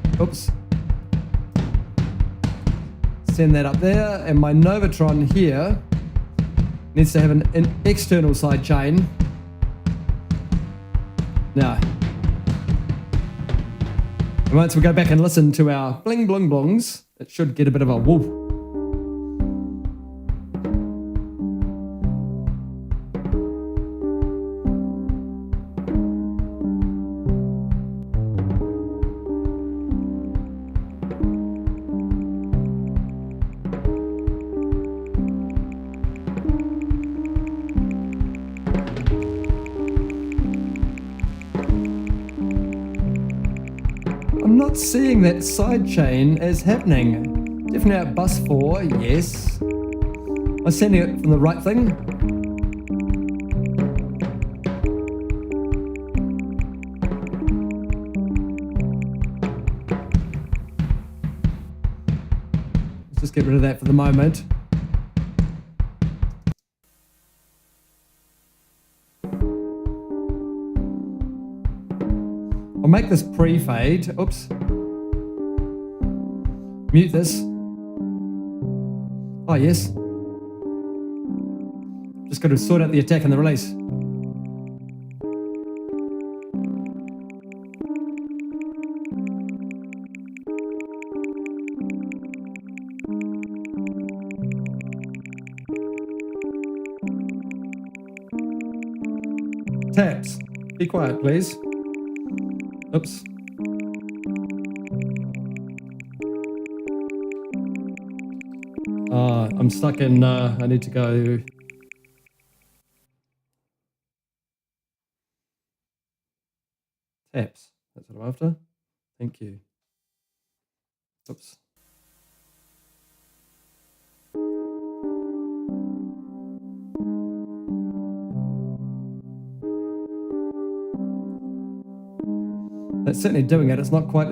send that up there, and my Novatron here needs to have an external side chain. Now, and once we go back and listen to our bling blong blongs, it should get a bit of a whoop. Seeing that side chain as happening. Definitely at bus 4, yes. I'm sending it from the right thing. Let's just get rid of that for the moment. I'll make this pre-fade. Oops. Mute this. Oh, yes. Just got to sort out the attack and the release. Taps. Be quiet, please. Oops. I'm stuck in, I need to go. Taps. That's what I'm after. Thank you. Oops. That's certainly doing it. It's not quite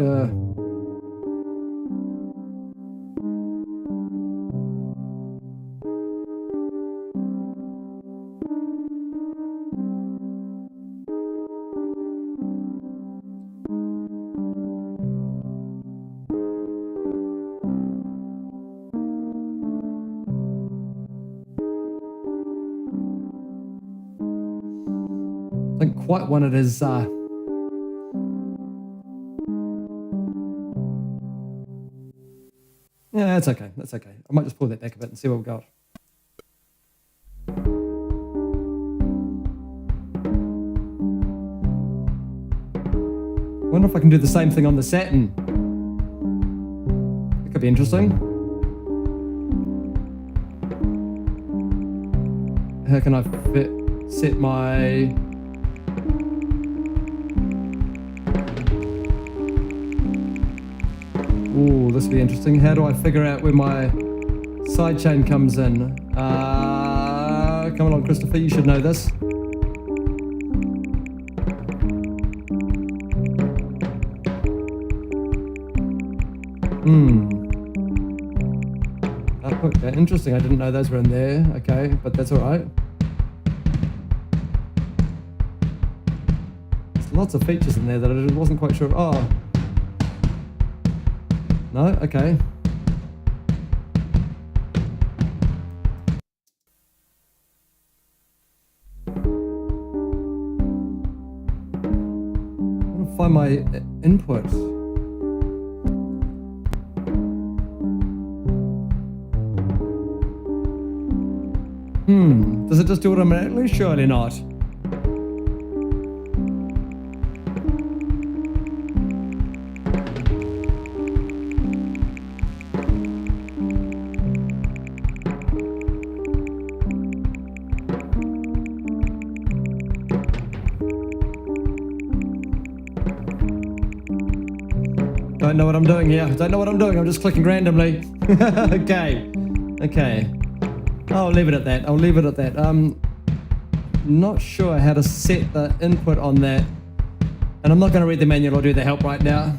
I think quite one it is yeah, that's okay. That's okay. I might just pull that back a bit and see what we've got. I wonder if I can do the same thing on the Saturn. It could be interesting. How can I set my Oh, this will be interesting. How do I figure out where my sidechain comes in? Come along, Christopher, you should know this. Okay, interesting. I didn't know those were in there. Okay, but that's all right. There's lots of features in there that I wasn't quite sure. Oh. No? Okay. I want to find my input. Does it just do it automatically? Surely not. Don't know what I'm doing here. Don't know what I'm doing. I'm just clicking randomly. Okay. Okay. I'll leave it at that. I'll leave it at that. Not sure how to set the input on that. And I'm not going to read the manual or do the help right now.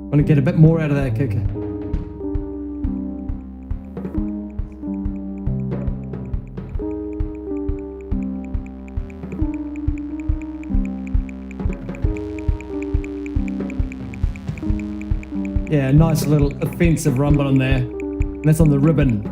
I want to get a bit more out of that kicker. Yeah, nice little offensive rumble in there. And that's on the ribbon.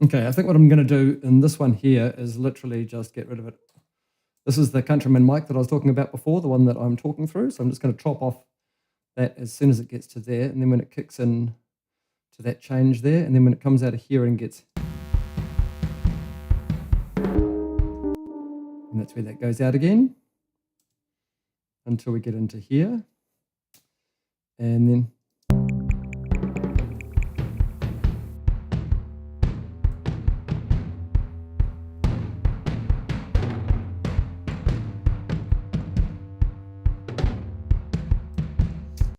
Okay, I think what I'm going to do in this one here is literally just get rid of it. This is the Countryman mic that I was talking about before, the one that I'm talking through. So I'm just going to chop off that as soon as it gets to there. And then when it kicks in to that change there, and then when it comes out of here and gets... And that's where that goes out again until we get into here. And then...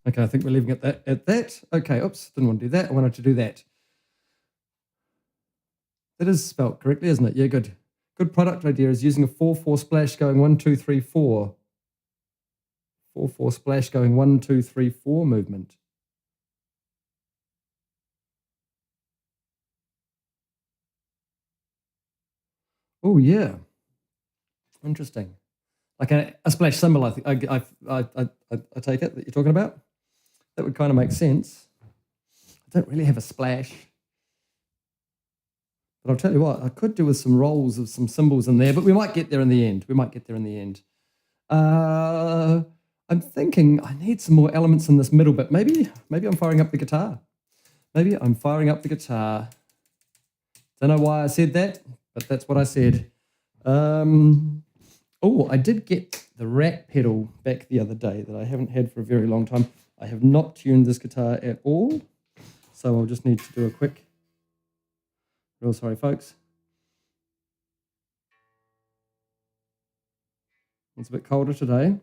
Okay, I think we're leaving it at that. Okay, oops, didn't want to do that. I wanted to do that. That is spelt correctly, isn't it? Yeah, good. Good product idea is using a 4/4 splash going 1, 2, 3, 4. 4/4 splash going 1, 2, 3, 4 movement. Oh yeah, interesting. Like a splash cymbal. I think I take it that you're talking about. That would kind of make sense. I don't really have a splash. But I'll tell you what, I could do with some rolls of some cymbals in there, but we might get there in the end. We might get there in the end. I'm thinking I need some more elements in this middle bit. Maybe I'm firing up the guitar. Maybe I'm firing up the guitar. Don't know why I said that, but that's what I said. Oh, I did get the Rat pedal back the other day that I haven't had for a very long time. I have not tuned this guitar at all, so I'll just need to do a quick... Real sorry, folks. It's a bit colder today.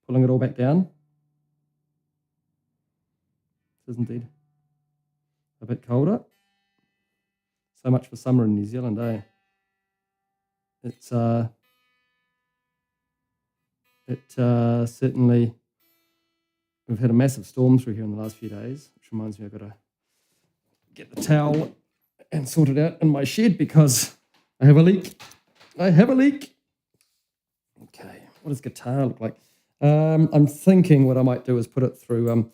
Pulling it all back down. It is indeed a bit colder. So much for summer in New Zealand, eh? It's It certainly, we've had a massive storm through here in the last few days, which reminds me I've got to get the towel and sort it out in my shed because I have a leak. I have a leak. Okay, what does guitar look like? I'm thinking what I might do is put it through, I'll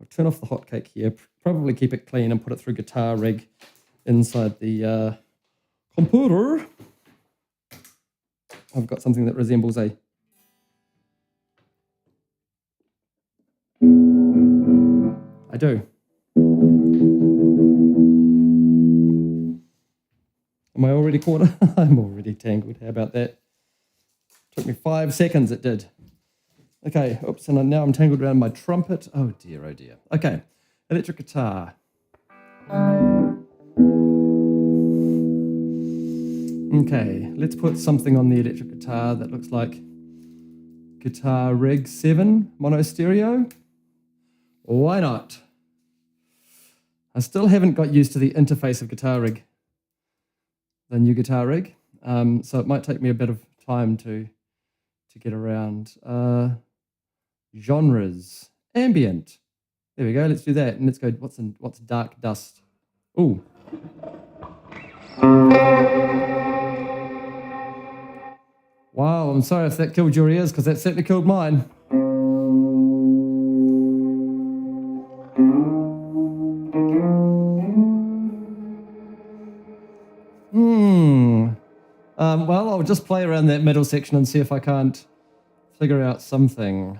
turn off the hotcake here, probably keep it clean and put it through Guitar Rig inside the computer. I've got something that resembles a... I do. Am I already caught? I'm already tangled. How about that? Took me 5 seconds, it did. Okay, oops, and now I'm tangled around my trumpet. Oh dear, oh dear. Okay, electric guitar. Okay, let's put something on the electric guitar that looks like Guitar Rig 7 mono stereo. Why not? I still haven't got used to the interface of Guitar Rig, the new Guitar Rig, so it might take me a bit of time to get around. Genres, ambient. There we go. Let's do that, and let's go. What's dark dust? Ooh. Wow, I'm sorry if that killed your ears, because that certainly killed mine. Well, I'll just play around that middle section and see if I can't figure out something.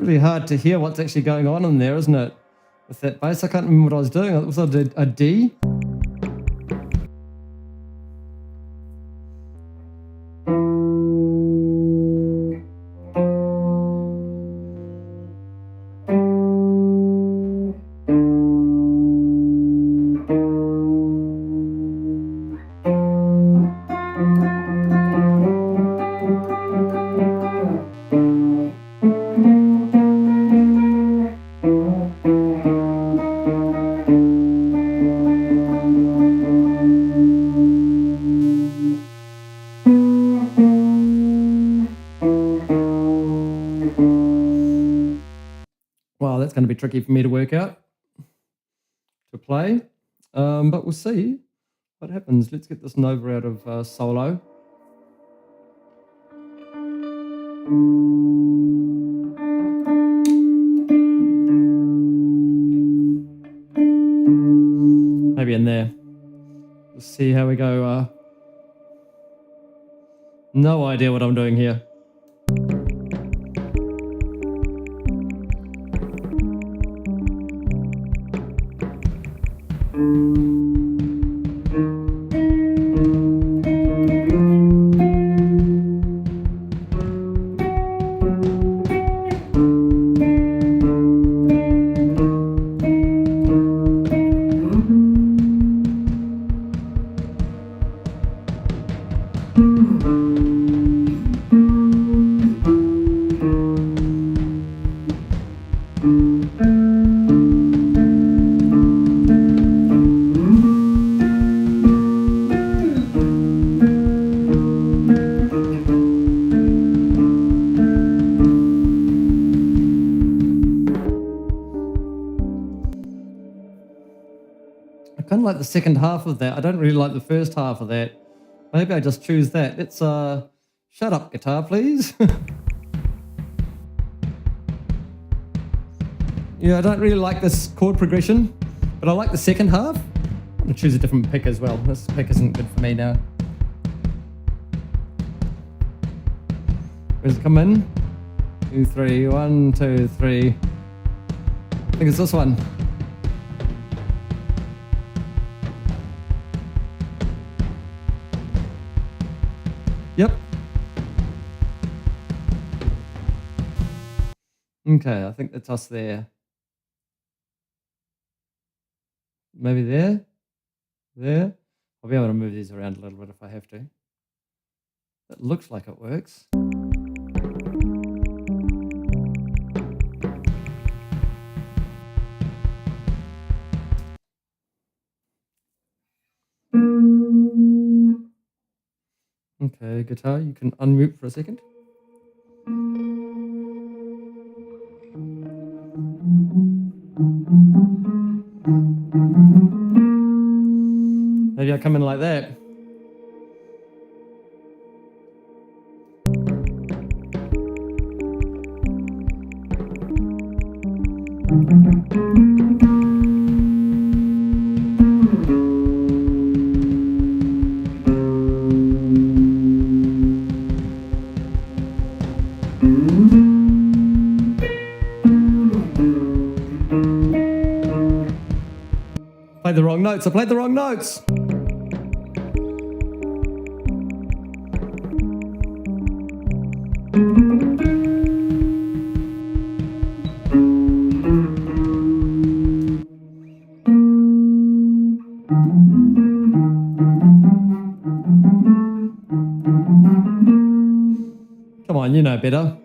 Really hard to hear what's actually going on in there, isn't it? With that bass, I can't remember what I was doing. Was it a D? Wow, that's going to be tricky for me to work out, to play, but we'll see what happens. Let's get this Nova out of solo. Maybe in there. We'll see how we go. No idea what I'm doing here. I kind of like the second half of that. I don't really like the first half of that. Maybe I just choose that. Let's shut up, guitar, please. Yeah, I don't really like this chord progression, but I like the second half. I'm gonna choose a different pick as well. This pick isn't good for me now. Where's it come in? 2, 3, 1, 2, 3. I think it's this one. Yep. Okay, I think that's us there. Maybe there? There? I'll be able to move these around a little bit if I have to. It looks like it works. Okay, guitar, you can unmute for a second. Maybe I come in like that. Played the wrong notes. I played the wrong notes. Come on, you know better.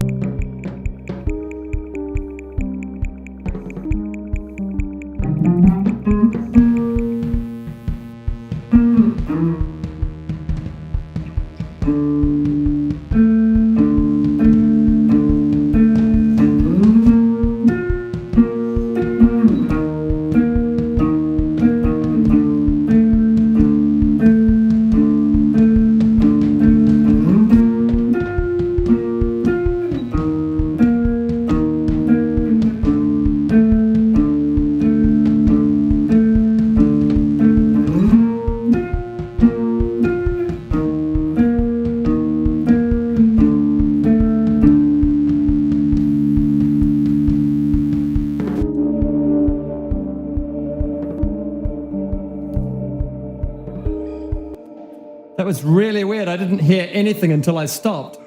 That was really weird. I didn't hear anything until I stopped.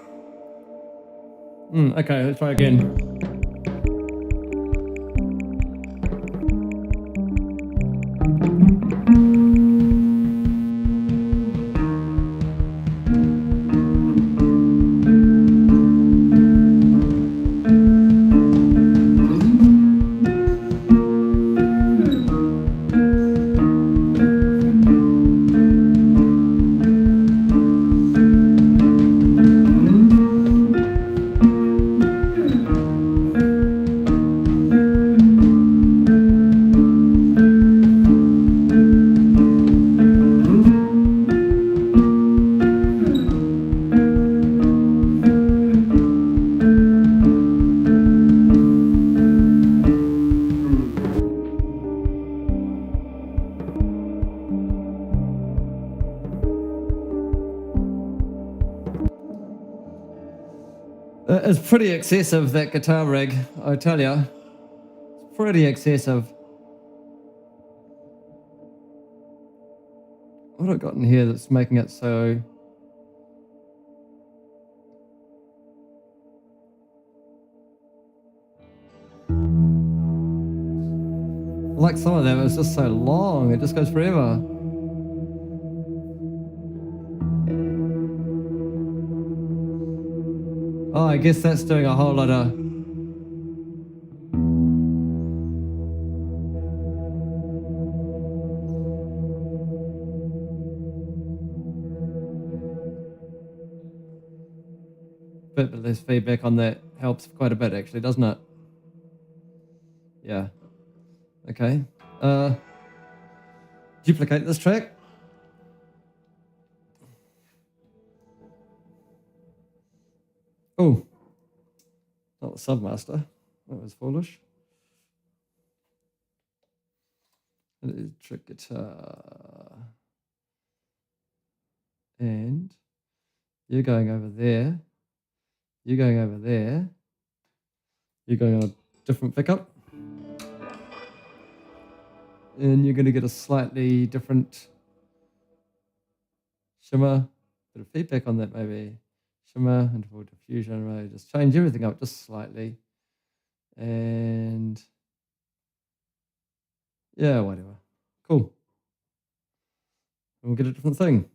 Okay, let's try again. It's pretty excessive, that guitar rig, I tell you. It's pretty excessive. What have I got in here that's making it so... Like some of them, it's just so long, it just goes forever. Oh, I guess that's doing a whole lot of... Bit less feedback on that helps quite a bit, actually, doesn't it? Yeah. Okay. Duplicate this track. Oh, not the Submaster. That was foolish. electric guitar. And you're going over there. You're going over there. You're going on a different pickup. And you're going to get a slightly different shimmer. Bit of feedback on that maybe. Shimmer, interval diffusion, maybe just change everything up just slightly. And yeah, whatever. Cool. And we'll get a different thing.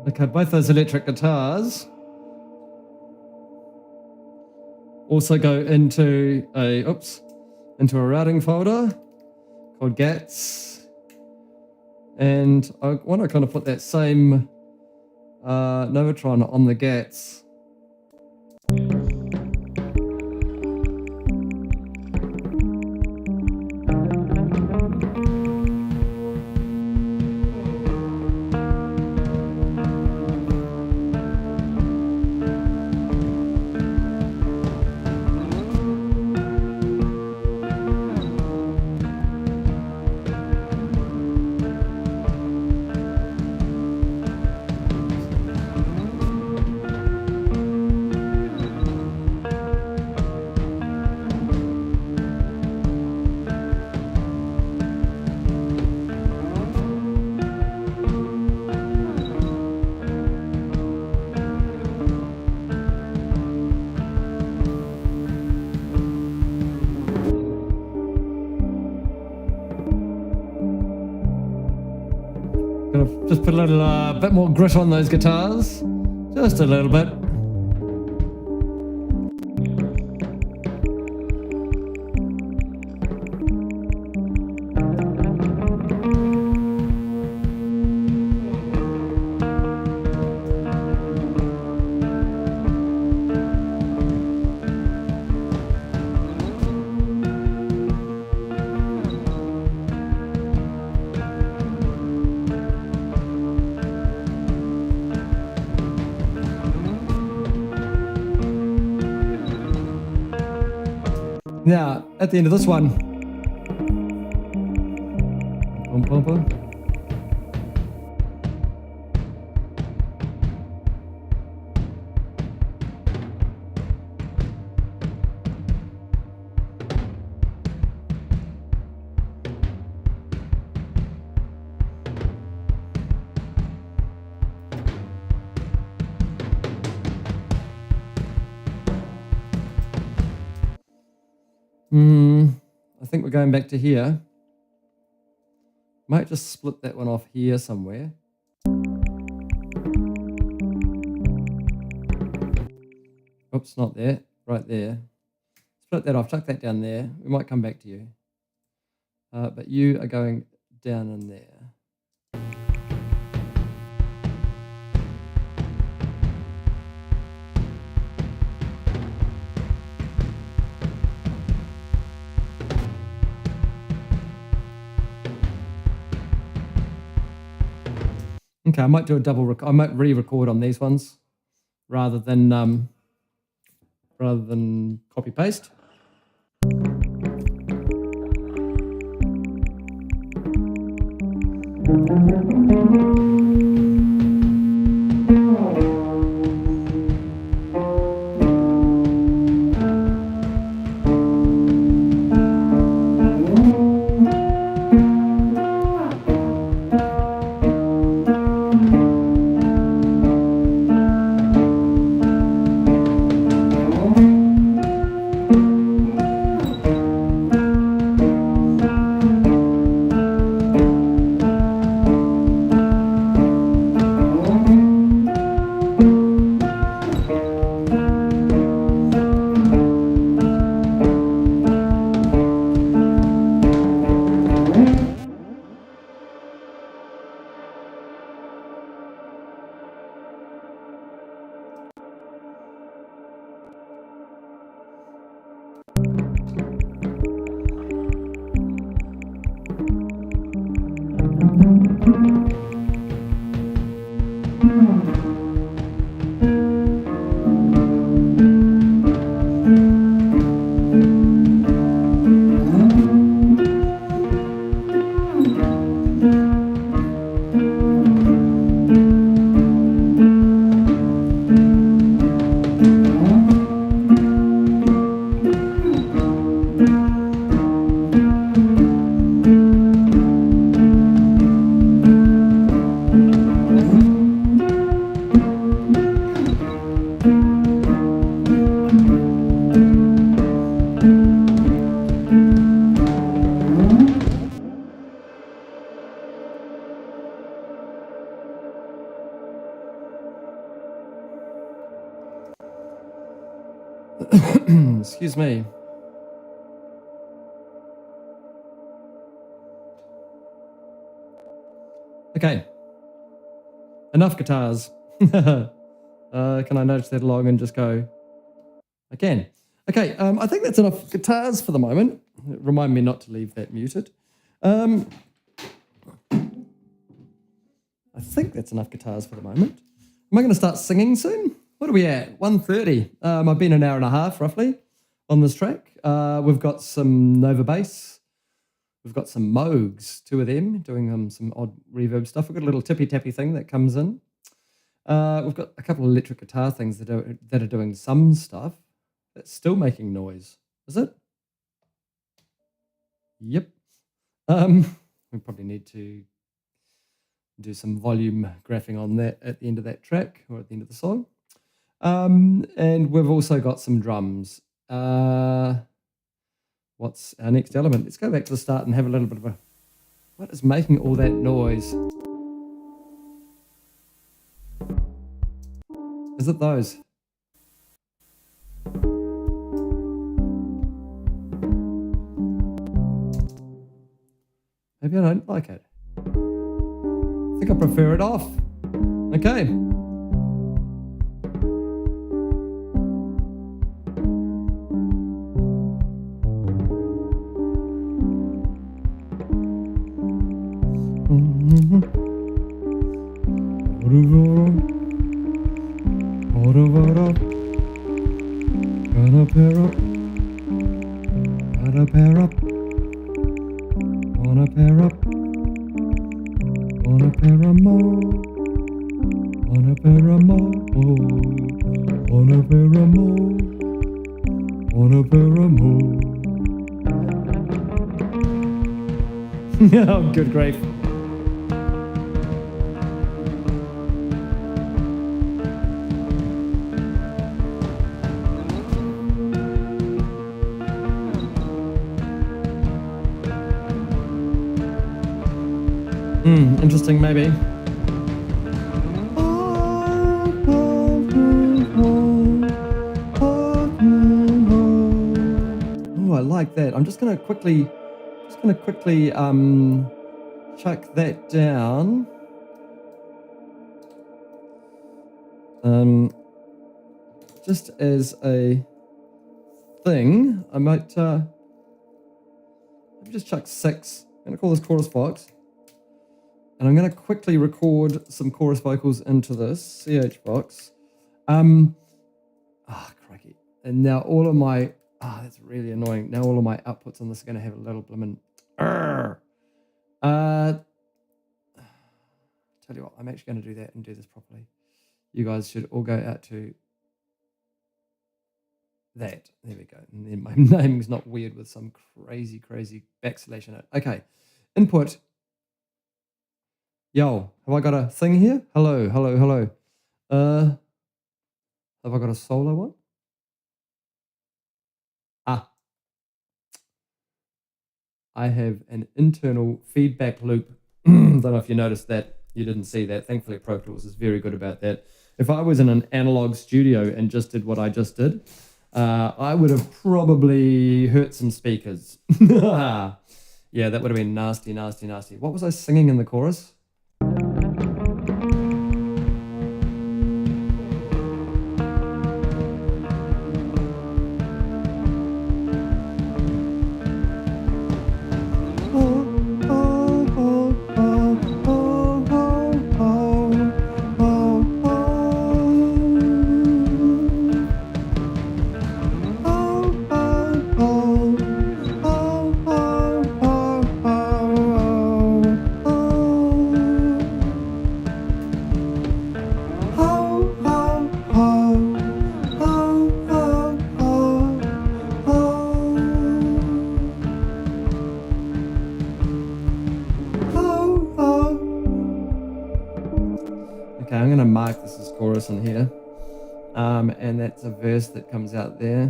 Okay, both those electric guitars also go into a routing folder called GATS, and I want to kind of put that same Novotron on the GATS. Gonna just put a little bit more grit on those guitars, just a little bit. Now, at the end of this one, bum, bum, bum. I think we're going back to here. Might just split that one off here somewhere. Oops, not there, right there. Split that off, tuck that down there. We might come back to you. But you are going down in there. Okay, I might do a double. I might re-record on these ones rather than copy paste. Excuse me. Okay. Enough guitars. Can I nudge that along and just go? I can. Okay, I think that's enough guitars for the moment. Remind me not to leave that muted. I think that's enough guitars for the moment. Am I going to start singing soon? What are we at? 1:30. I've been an hour and a half, roughly, on this track. We've got some Nova bass. We've got some Moogs, two of them, doing some odd reverb stuff. We've got a little tippy-tappy thing that comes in. We've got a couple of electric guitar things that are doing some stuff. That's still making noise. Is it? Yep. We probably need to do some volume graphing on that at the end of that track or at the end of the song. And we've also got some drums. What's our next element? Let's go back to the start and have a little bit of a... What is making all that noise? Is it those? Maybe I don't like it. I think I prefer it off. Okay. Gonna pair up. Gotta pair up. Wanna pair up. Wanna pair a more. Wanna pair a more. Wanna pair a more. Wanna pair a more. Oh, good grief. Interesting, maybe. Oh, I like that. I'm just gonna quickly chuck that down. Just as a thing, I might just chuck 6. I'm gonna call this chorus box. And I'm going to quickly record some chorus vocals into this CH box. Crikey. And now all of my, that's really annoying. Now all of my outputs on this are going to have a little blimmin', tell you what, I'm actually going to do that and do this properly. You guys should all go out to that. There we go. And then my name's not weird with some crazy backslash in it. Okay. Input. Yo, have I got a thing here? Hello. Have I got a solo one? I have an internal feedback loop. Don't know if you noticed that. You didn't see that. Thankfully, Pro Tools is very good about that. If I was in an analog studio and just did what I just did, I would have probably hurt some speakers. Yeah, that would have been nasty. What was I singing in the chorus? Okay, I'm going to mark this as chorus in here. And that's a verse that comes out there.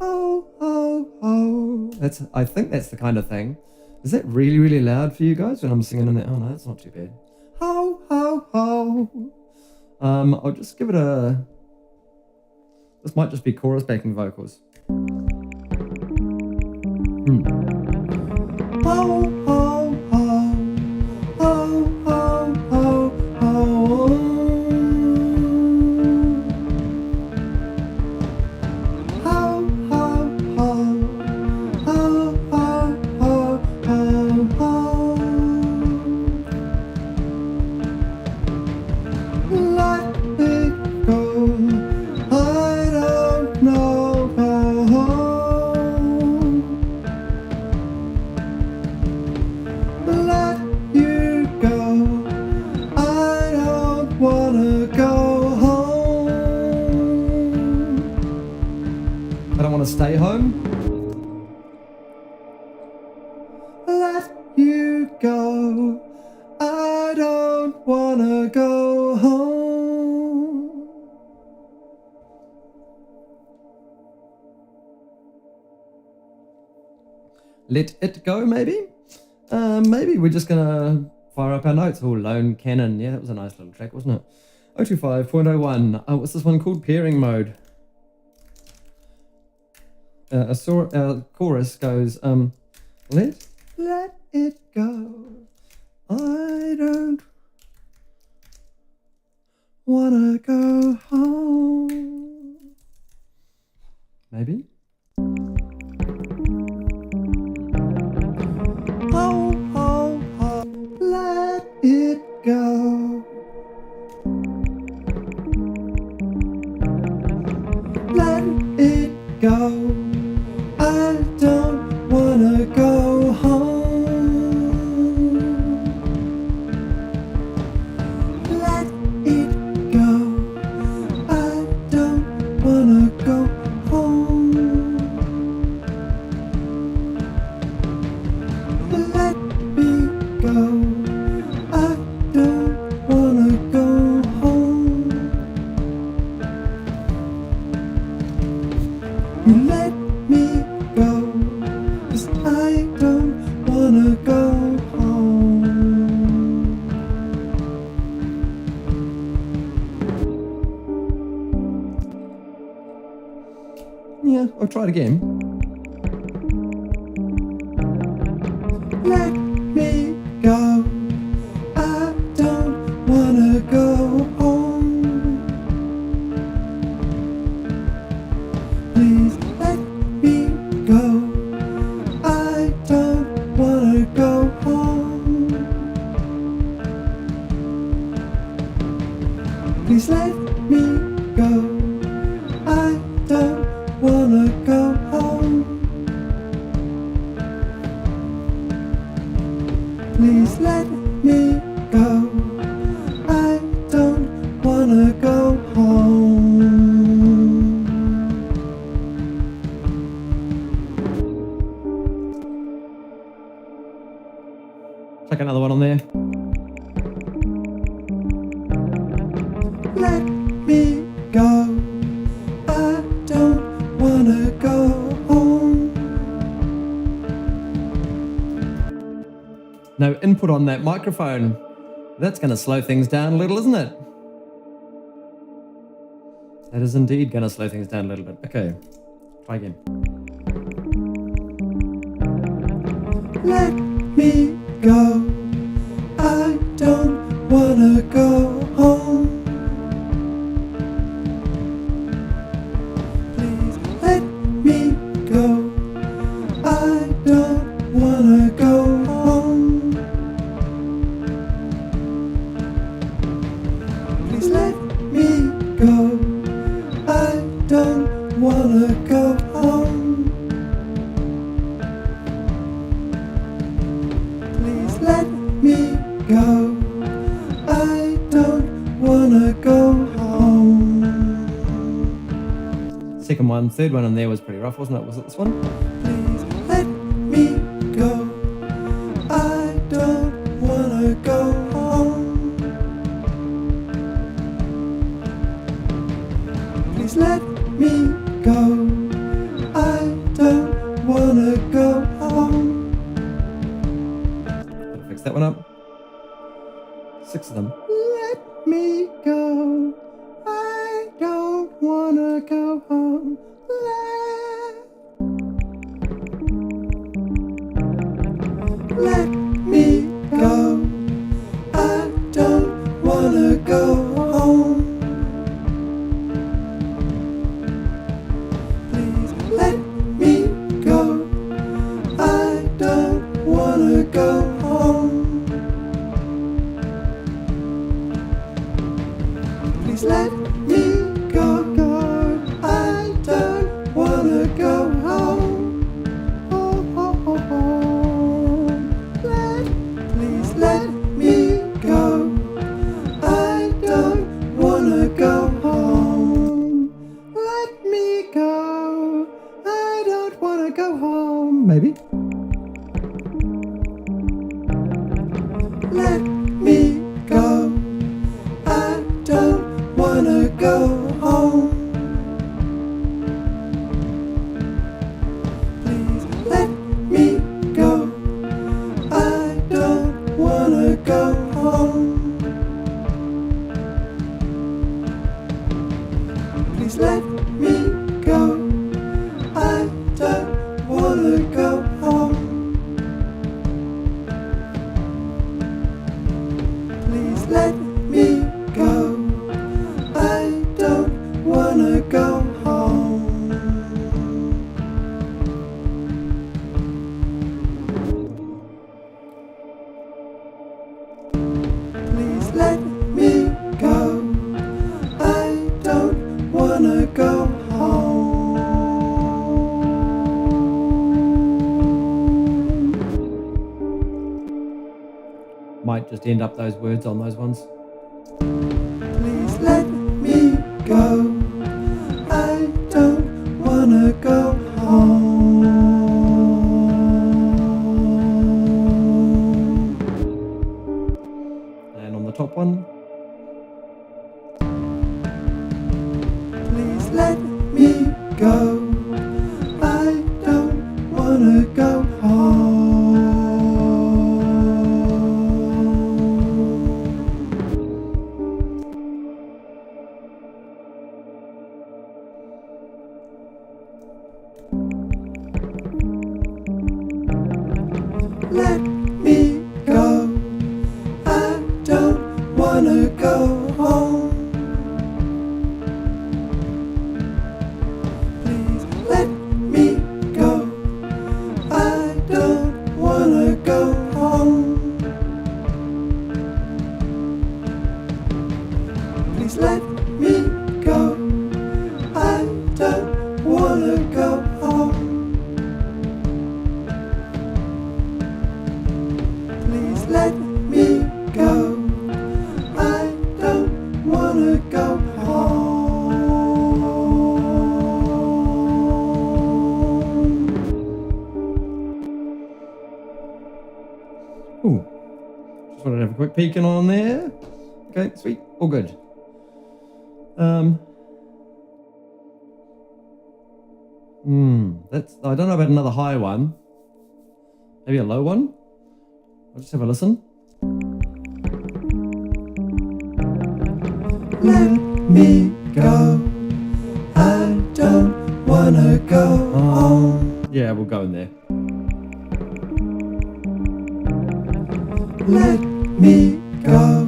Oh, oh, oh. I think that's the kind of thing. Is that really, really loud for you guys when I'm singing in that? Oh no, that's not too bad. Ho, ho, ho. I'll just give it a... This might just be chorus backing vocals. Ho, ho, ho. Ho, ho, ho, ho. Stay home. Let you go. I don't wanna go home. Let it go, maybe? Maybe we're just gonna fire up our notes. Oh, Lone Cannon. Yeah, that was a nice little track, wasn't it? 025.01. What's this one called? Pairing mode. A chorus goes, let it go. I don't wanna go home. Maybe. Oh, oh, oh, let it go. Let it go. I don't wanna go home. Let it go. I don't wanna go home. Let me go. I don't wanna go home. Let me go, 'cause I don't wanna go home. Yeah, I'll try it again. Let me go, I don't wanna go home. Please let me go. I don't wanna go home. Please let me go. I don't wanna go home. Please let me go. I don't wanna go home. Check another one on there. Let me go. I don't wanna go home. No input on that microphone. That's going to slow things down a little, isn't it? That is indeed going to slow things down a little bit. Okay, try again. Let me go. I don't wanna go home. Please let me go. I don't wanna go home. Please let me go. I don't wanna go home. Please let me go. I don't wanna go home. Second one, third one in there was pretty rough, wasn't it? Was it this one? Please let me go. I don't wanna go home. mix that one up. 6 of them. Let me go. I don't wanna go home. Let me go. I don't wanna go home. Please let me go. I don't wanna go home. Please let me go. I don't wanna go home. Please let me go. I don't wanna go home. Let me go. I don't wanna go home. Maybe. Let me go. I don't wanna go home. Please let me go. I don't wanna go home. Please let me go. I don't wanna go home. Please let me go. I don't wanna go home. Please let me go. I don't wanna go home. Might just end up those words on those ones. Please let me go. I don't wanna go home. And on the top one. Please let me go. I don't wanna go home. Let me go. I don't wanna go home. Please let me go. I don't wanna go home. Please let me go. I don't wanna go home. Please let me go. I don't wanna go home. Ooh, just wanted to have a quick peek in on there. Okay, sweet, all good. That's, I don't know about another high one. Maybe a low one. I'll just have a listen. Let me go. I don't wanna go home. Yeah, we'll go in there. Let me go.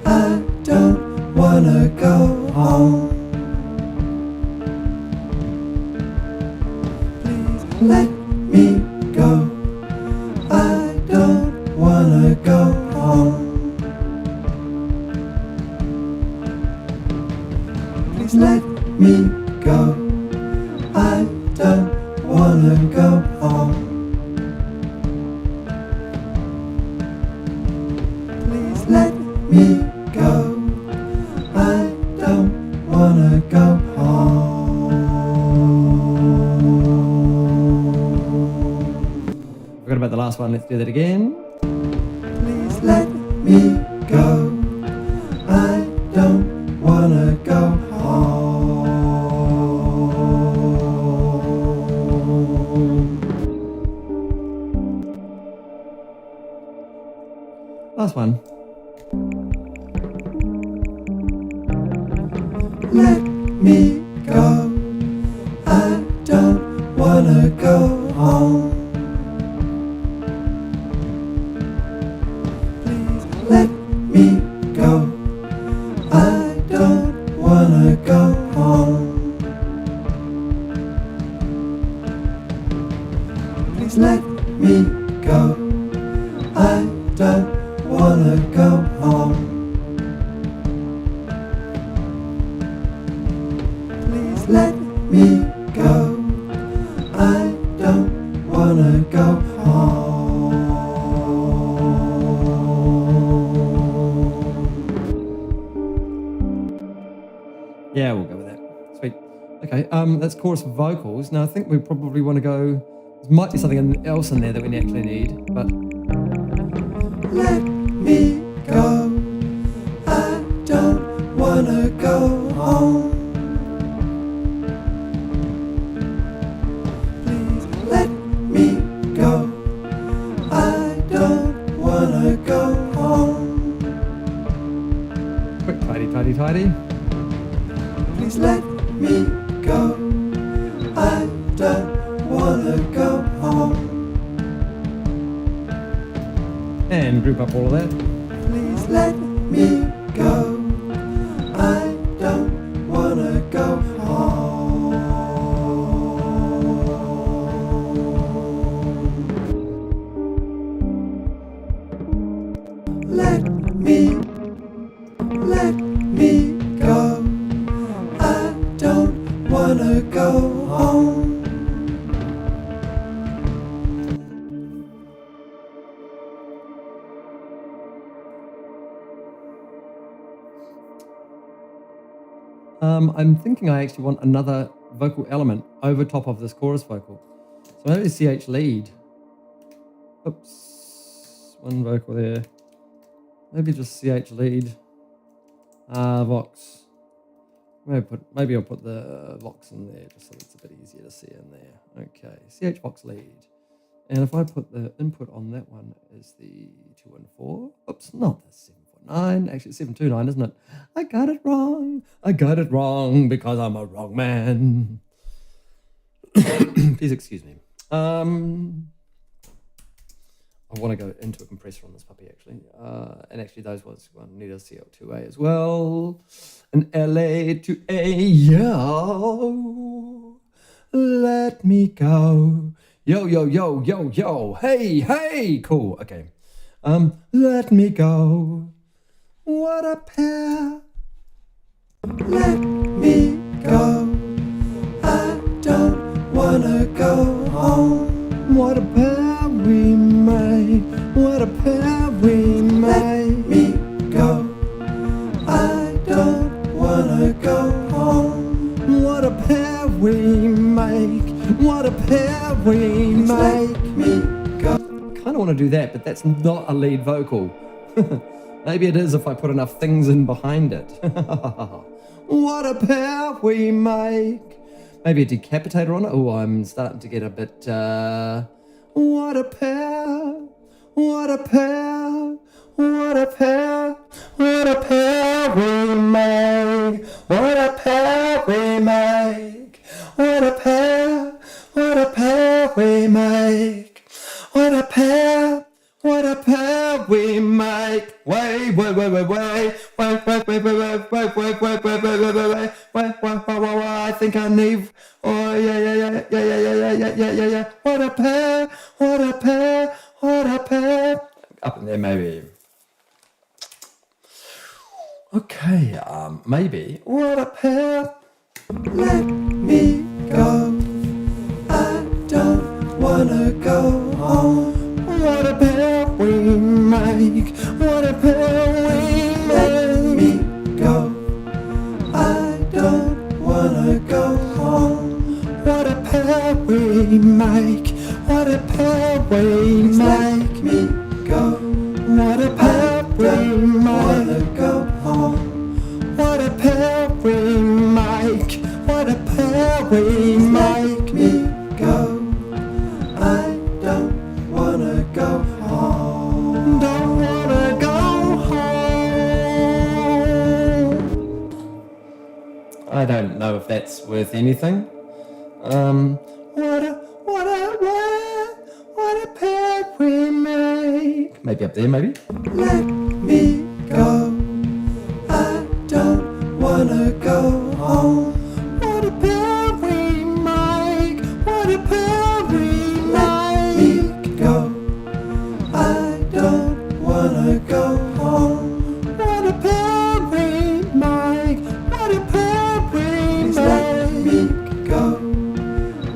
I don't wanna go home. Please let me go. I don't wanna go home. Please let me go. I don't wanna go home. Please let me go. I don't wanna go home. Forgot about the last one. Let's do that again. Please let me go. I don't wanna go home. Last one. Let me go. I don't wanna go home. Please let me go. I don't wanna go home. Please let me go. I don't wanna go home. Please let me go. I don't wanna go home. Yeah, we'll go with that. Sweet. Okay, that's chorus vocals. Now I think we probably want to go. There might be something else in there that we actually need, but Let me go. I don't wanna go home. Please let me go. I don't wanna go home. quick, tidy. Please let me go. I don't wanna go home. And group up all of that. Please let me go. I don't wanna go home. Let me go. I don't wanna go home. I'm thinking I actually want another vocal element over top of this chorus vocal. So maybe CH lead. Oops, one vocal there. Maybe just CH lead. Vox. Maybe I'll put the Vox in there just so it's a bit easier to see in there. Okay, CH Vox lead. And if I put the input on that one is the 214. Oops, not the 749. Actually, it's 729, isn't it? I got it wrong because I'm a wrong man. Please excuse me. I want to go into a compressor on this puppy, actually. And actually, those ones need a CL2A as well. An LA to A, yo. Let me go. Yo. Hey. Cool. Okay. Let me go. What a pair. Let me go. I don't wanna go home. What a pair we made. What a pair we Let made. me go. I don't wanna go home. What a pair we make. What a pair we Let make. me go. Kind of want to do that, but that's not a lead vocal. Maybe it is if I put enough things in behind it. What a pair we make. Maybe a decapitator on it. Oh, I'm starting to get a bit. What a pair. What a pair. What a pair. What a pair we make. What a pair we make. What a pair. What a pair we make. What a pair. What a pair we make. Wait. I think I need. Oh, yeah. What a pair. What a pair. What a pair. Up in there, maybe. Okay, maybe. What a pair. Let me go. I don't wanna go home. What a pair we make. What a pair we Let make. me go. I don't wanna go home. What a pair we make. What a pair we Let make. me go. What a pair we Don't wanna make. go home. What a pair we make. What a pair we Let make. me go. I don't wanna go home. Don't wanna go I don't know if that's worth anything. What a pair we make. Maybe up there, maybe. Let me go. I don't wanna go home. What a pair we make. What a pair we Let me go. I don't wanna go home. What a pair we make. What a pair we Please let me make. go.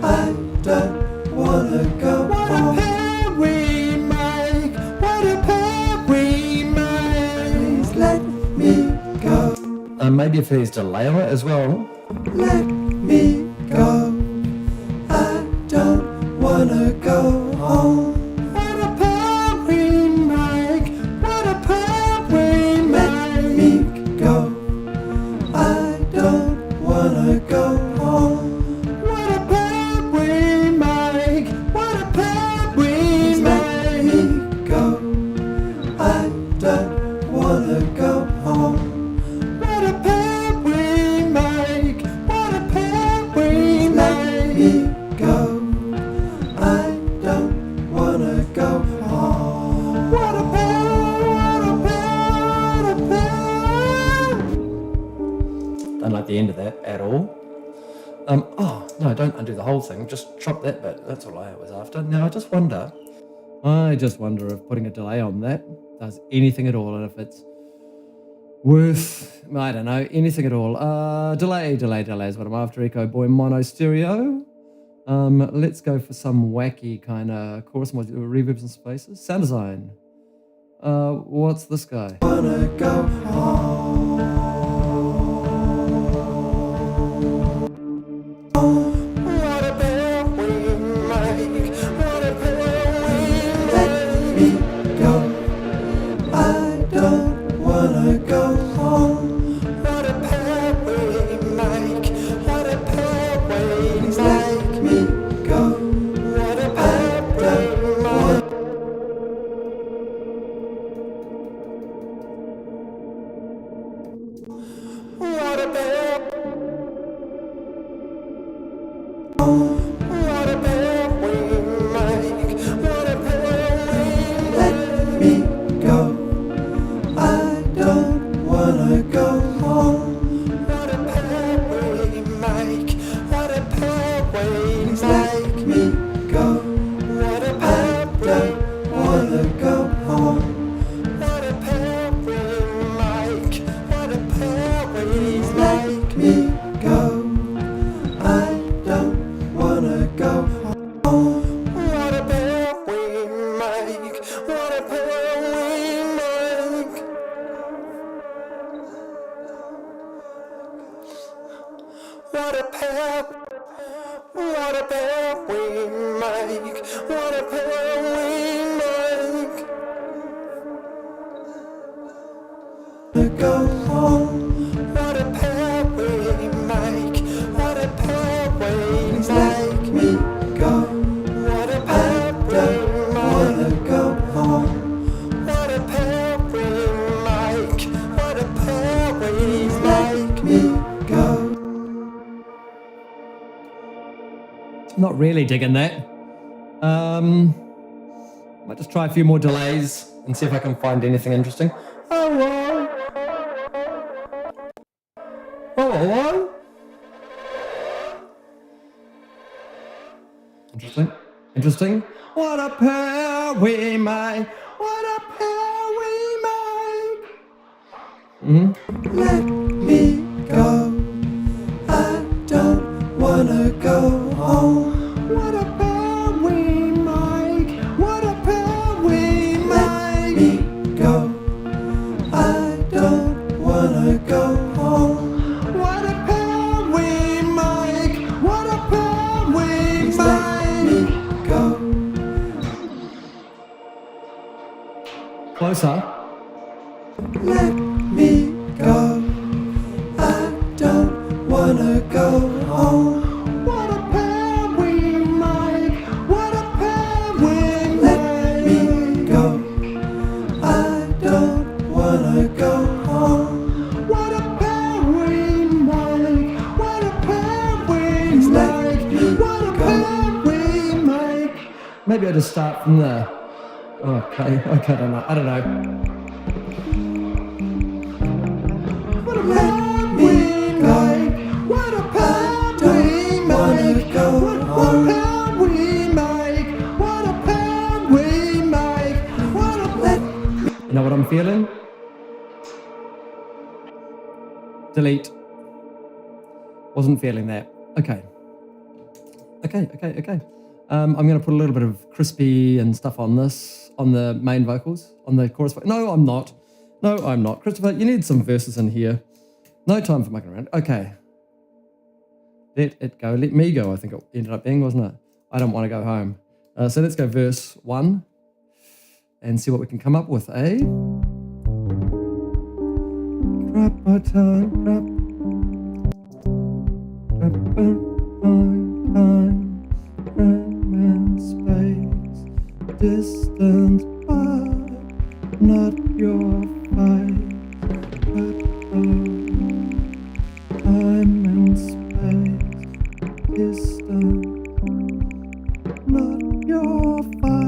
I don't wanna go What a home. pair we make. What a pair we make. Please let me go. Maybe if there's delay on it as well. Let me go. I don't wanna go home. What a pair we make. What a pair we Let me make. go. I don't wanna go home. What a pair we make. What a pair we Please let me make. go. I don't wanna go home. What a pair we make. What a pair we Let me make. go. I don't wanna go home. What a pair. What a pair. What a pair. Don't like the end of that at all. Oh no, don't undo the whole thing. Just drop that bit. That's all I was after. Now I just wonder if putting a delay on that does anything at all, and if it's worth, I don't know, anything at all. Delay is what I'm after. Echo Boy Mono Stereo. Let's go for some wacky kind of chorus mod reverbs and spaces. Sound design. What's this guy? Wanna go home. What a pair we make. What a pair we Let me go. I don't wanna go home. What a pair we make. What a pair we Please let me go. What a I pair don't wanna. What a pair. What a pair we make. What a pair we Let me go. I don't wanna go home. What a pair we make. What a pair we Please let me go. What a I pair don't wanna go home. What a pair we make. What a pair we Please let me go. I don't wanna go home. What a pair we make. What a pair we make. What a pair. What a pair we make. What a pair we make. To go home. What a pair we make. What a pair we Please let me go. What a I pair we don't wanna make. go home. What a pair we make. What a pair we Please let make. me go. Not really digging that. Might just try a few more delays and see if I can find anything interesting. Hello. Hello. Interesting. What a pair we make. What a pair we make. Let me go. I don't wanna go home. What a pair we make. What a pair we Let me make. go. I don't wanna go home. What a pair we make. What a pair we Please let me make. go. Closer. Let me go. I don't wanna go home. What a pair we make. What a pair we Let me make. go. I don't wanna go home. What a pair we make. maybe I just start from the. Okay, I don't know. I don't know. Let me go. What a pound Don't we wanna make. go What a home. pound we make. What a pound we make. What a Let You know what I'm feeling? Delete. Wasn't feeling that. Okay. Okay. I'm going to put a little bit of crispy and stuff on this, on the main vocals, on the chorus. No, I'm not. Christopher, you need some verses in here. No time for mucking around. Okay. Let it go. Let me go, I think it ended up being, wasn't it? I don't want to go home. So let's go verse 1 and see what we can come up with, eh? Trap by time, trap by time, and space, distance but not your face. Time and space, distance, not your face.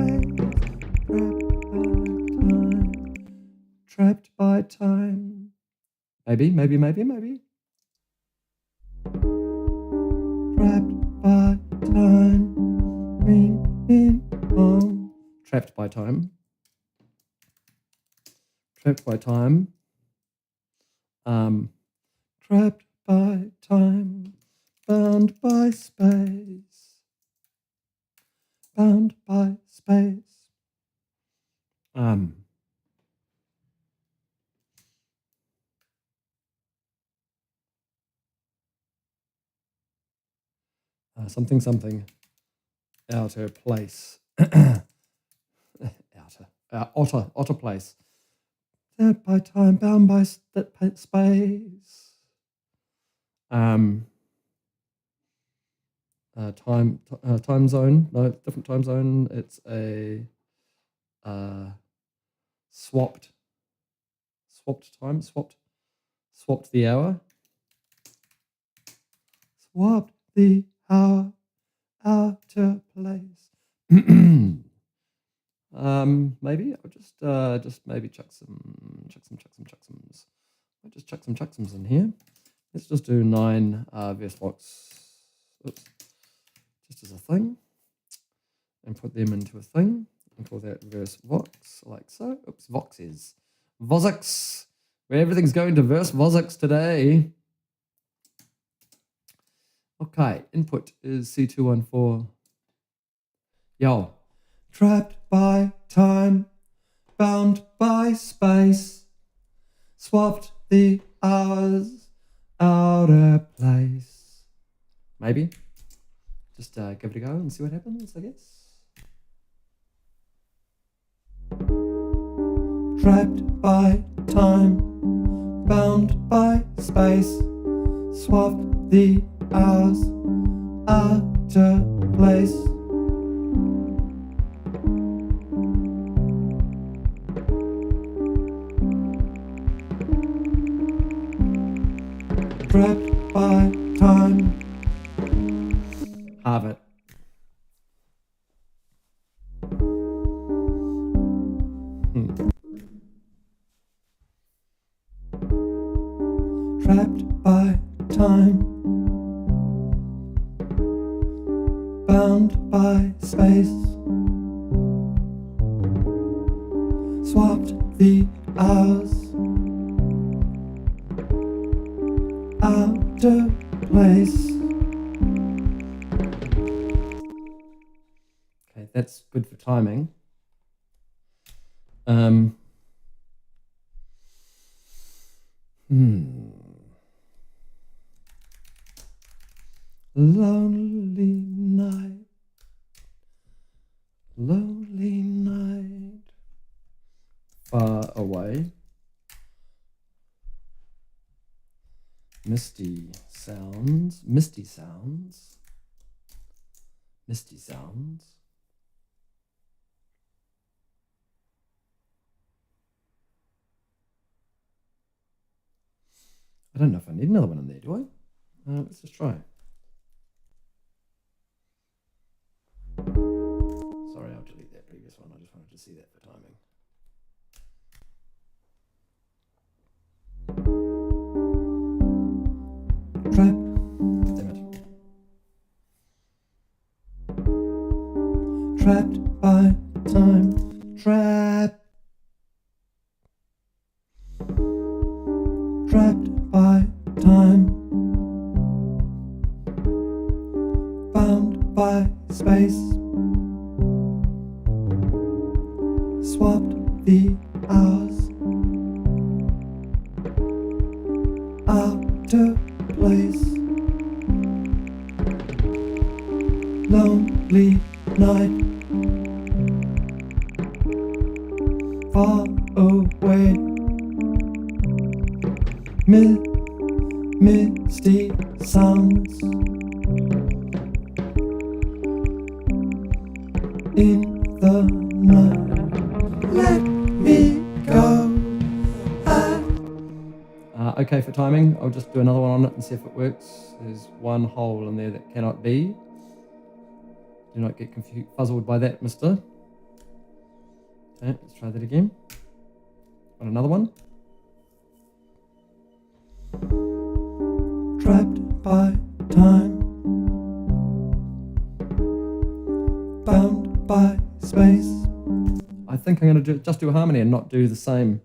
Trapped by time. Maybe. Trapped by time. Trapped by time. Trapped by time. Trapped by time. Bound by space. Bound by space. Something outer place. Otter place. Trapped by time, bound by space. Time zone. No, different time zone. It's a swapped time. Swapped the hour. Swapped the hour. Outer place. Maybe I'll just maybe chuck some. I'll just chuck some in here. Let's just do 9 verse blocks. Oops. Just as a thing, and put them into a thing, and call that verse vox, like so. Oops, voxes, vozix. Where everything's going to verse vozix today. Okay, input is C214. Yo. Trapped by time, bound by space, swapped the hours, outer place. Maybe. Just give it a go and see what happens, I guess. Trapped by time, bound by space, swapped the hours, outer place. Trapped by time. Have it. Trapped by time, bound by space, swapped the hours, outer place. Okay, that's good for timing. Lonely night, far away, misty sounds. I don't know if I need another one in there, do I? Let's just try. Sorry, I'll to see that for timing. Trapped. Damn it. Trapped by time. Trapped. Trapped by time. Bound by space. Swapped the hours. Out of place. Lonely night. Far away. Misty sounds. In the night. Let me go. Okay, for timing, I'll just do another one on it and see if it works. There's one hole in there that cannot be. Do not get fuzzled by that, mister. Okay, let's try that again. On another one. Trapped by time. Bound by space. I think I'm going to just do a harmony and not do the same.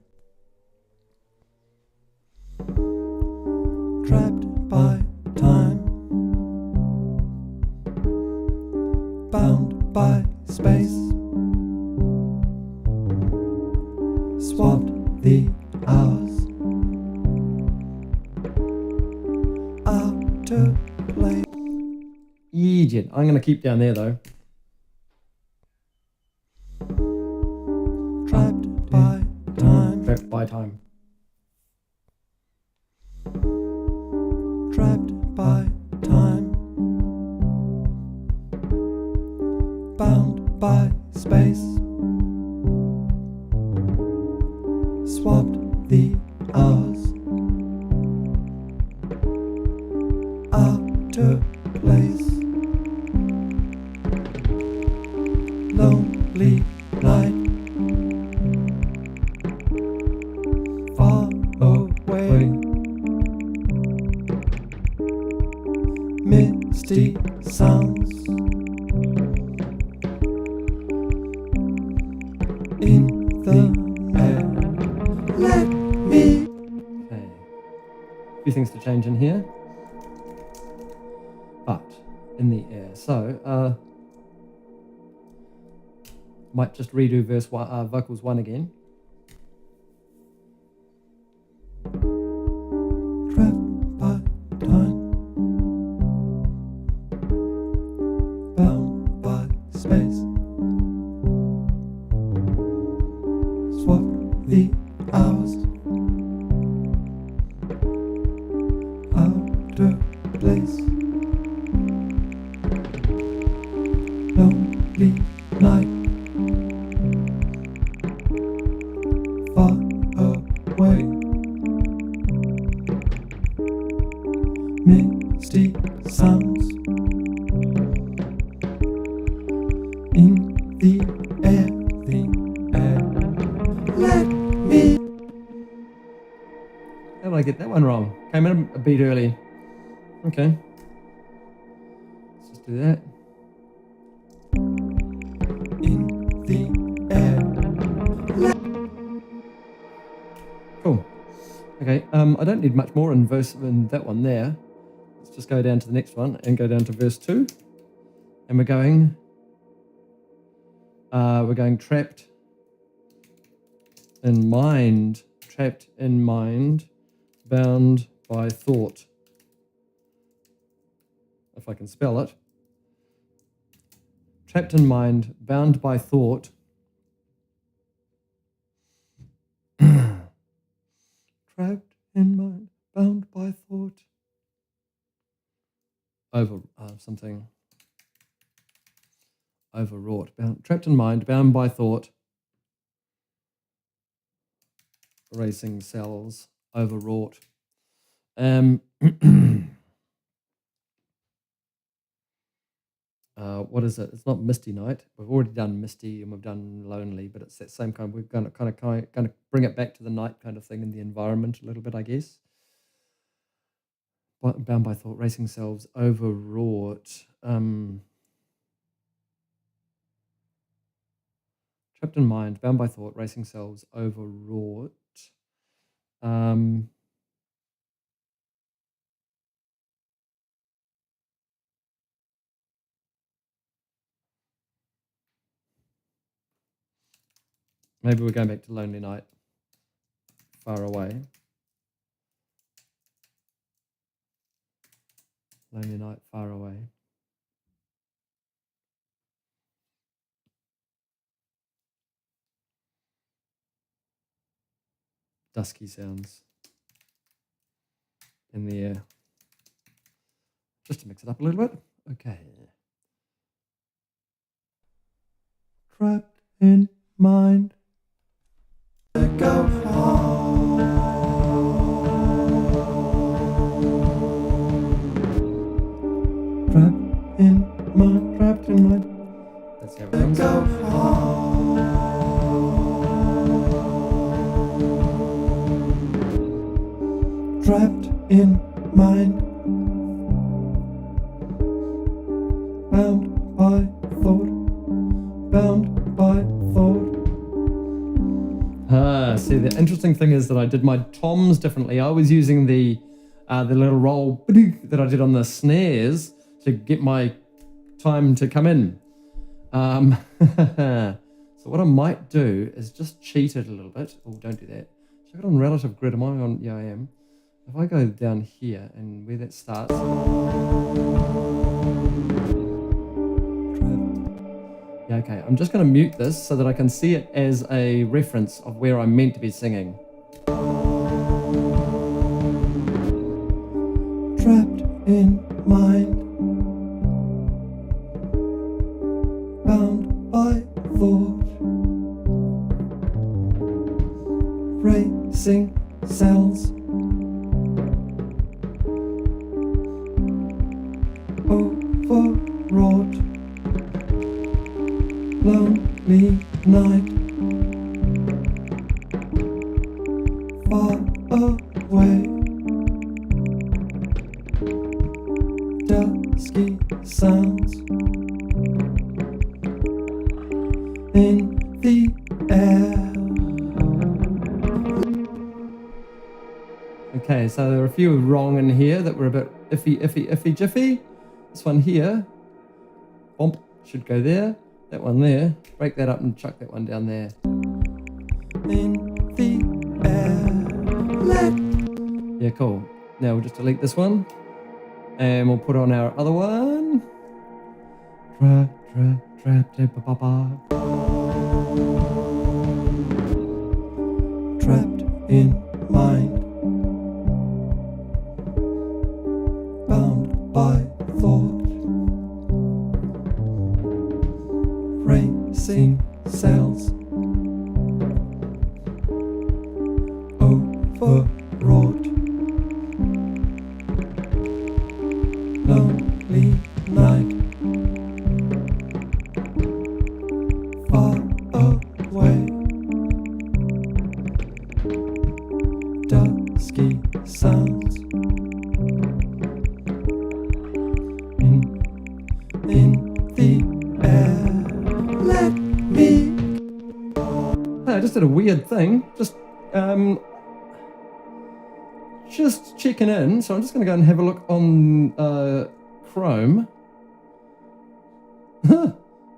Trapped by time. Bound by space. Swapped the hours. Out of place. Idiot. I'm going to keep down there though. Trapped by time. Trapped by time. Trapped by time. Bound by space. Swapped the hours. Out of place. Lonely night. Far away. Misty sounds. In the air. Let me. Okay. A few things to change in here. But in the air. So, might just redo verse one, vocals 1 again. Trapped by time. Bound by space. Swap the hours. Out of place. Lonely night. Far away. Misty sounds. In the air, let me. How did I get that one wrong? Came in a beat early. Okay. Let's just do that. In the air. Cool. Okay, I don't need much more in that one there. Let's just go down to the next one and go down to verse 2. And we're going trapped in mind, bound by thought. If I can spell it. Trapped in mind, bound by thought. Trapped in mind, bound by thought. Something. Overwrought. Trapped in mind, bound by thought. Racing cells. Overwrought. what is it? It's not Misty Night. We've already done Misty and we've done Lonely, but it's that same kind. We're going to bring it back to the night kind of thing in the environment a little bit, I guess. Bound by Thought, Racing Selves, Overwrought. Trapped in Mind, Bound by Thought, Racing Selves, Overwrought. Maybe we're going back to Lonely Night, Far Away. Lonely Night, Far Away. Dusky sounds in the air. Just to mix it up a little bit. Okay. Trapped in Mind. Go home. Trapped in Mind. Trapped in Mind. That's how it comes. Go home. Trapped in mind. Bound by thought. Bound by thought. See, the interesting thing is that I did my toms differently. I was using the little roll that I did on the snares to get my time to come in. So what I might do is just cheat it a little bit. Oh, don't do that. Check it on relative grid. Am I on? Yeah, I am. If I go down here and where that starts. Yeah, okay. I'm just going to mute this so that I can see it as a reference of where I'm meant to be singing. Trapped in mind. Bound by thought. Racing cells. Overwrought. Lonely night. Far away. Dusky sounds in the air. Okay, so there are a few wrong in here that were a bit iffy, jiffy. This one here, bump, should go there. That one there, break that up and chuck that one down there. In the air. Let Yeah, cool. Now we'll just delete this one. And we'll put on our other one. trapped in mind. Bound by thought. Racing cells. Overwrought. Lonely night. Far away. Dusky sounds. In the air. Let me. I just did a weird thing. Just checking in. So I'm just going to go and have a look on Chrome.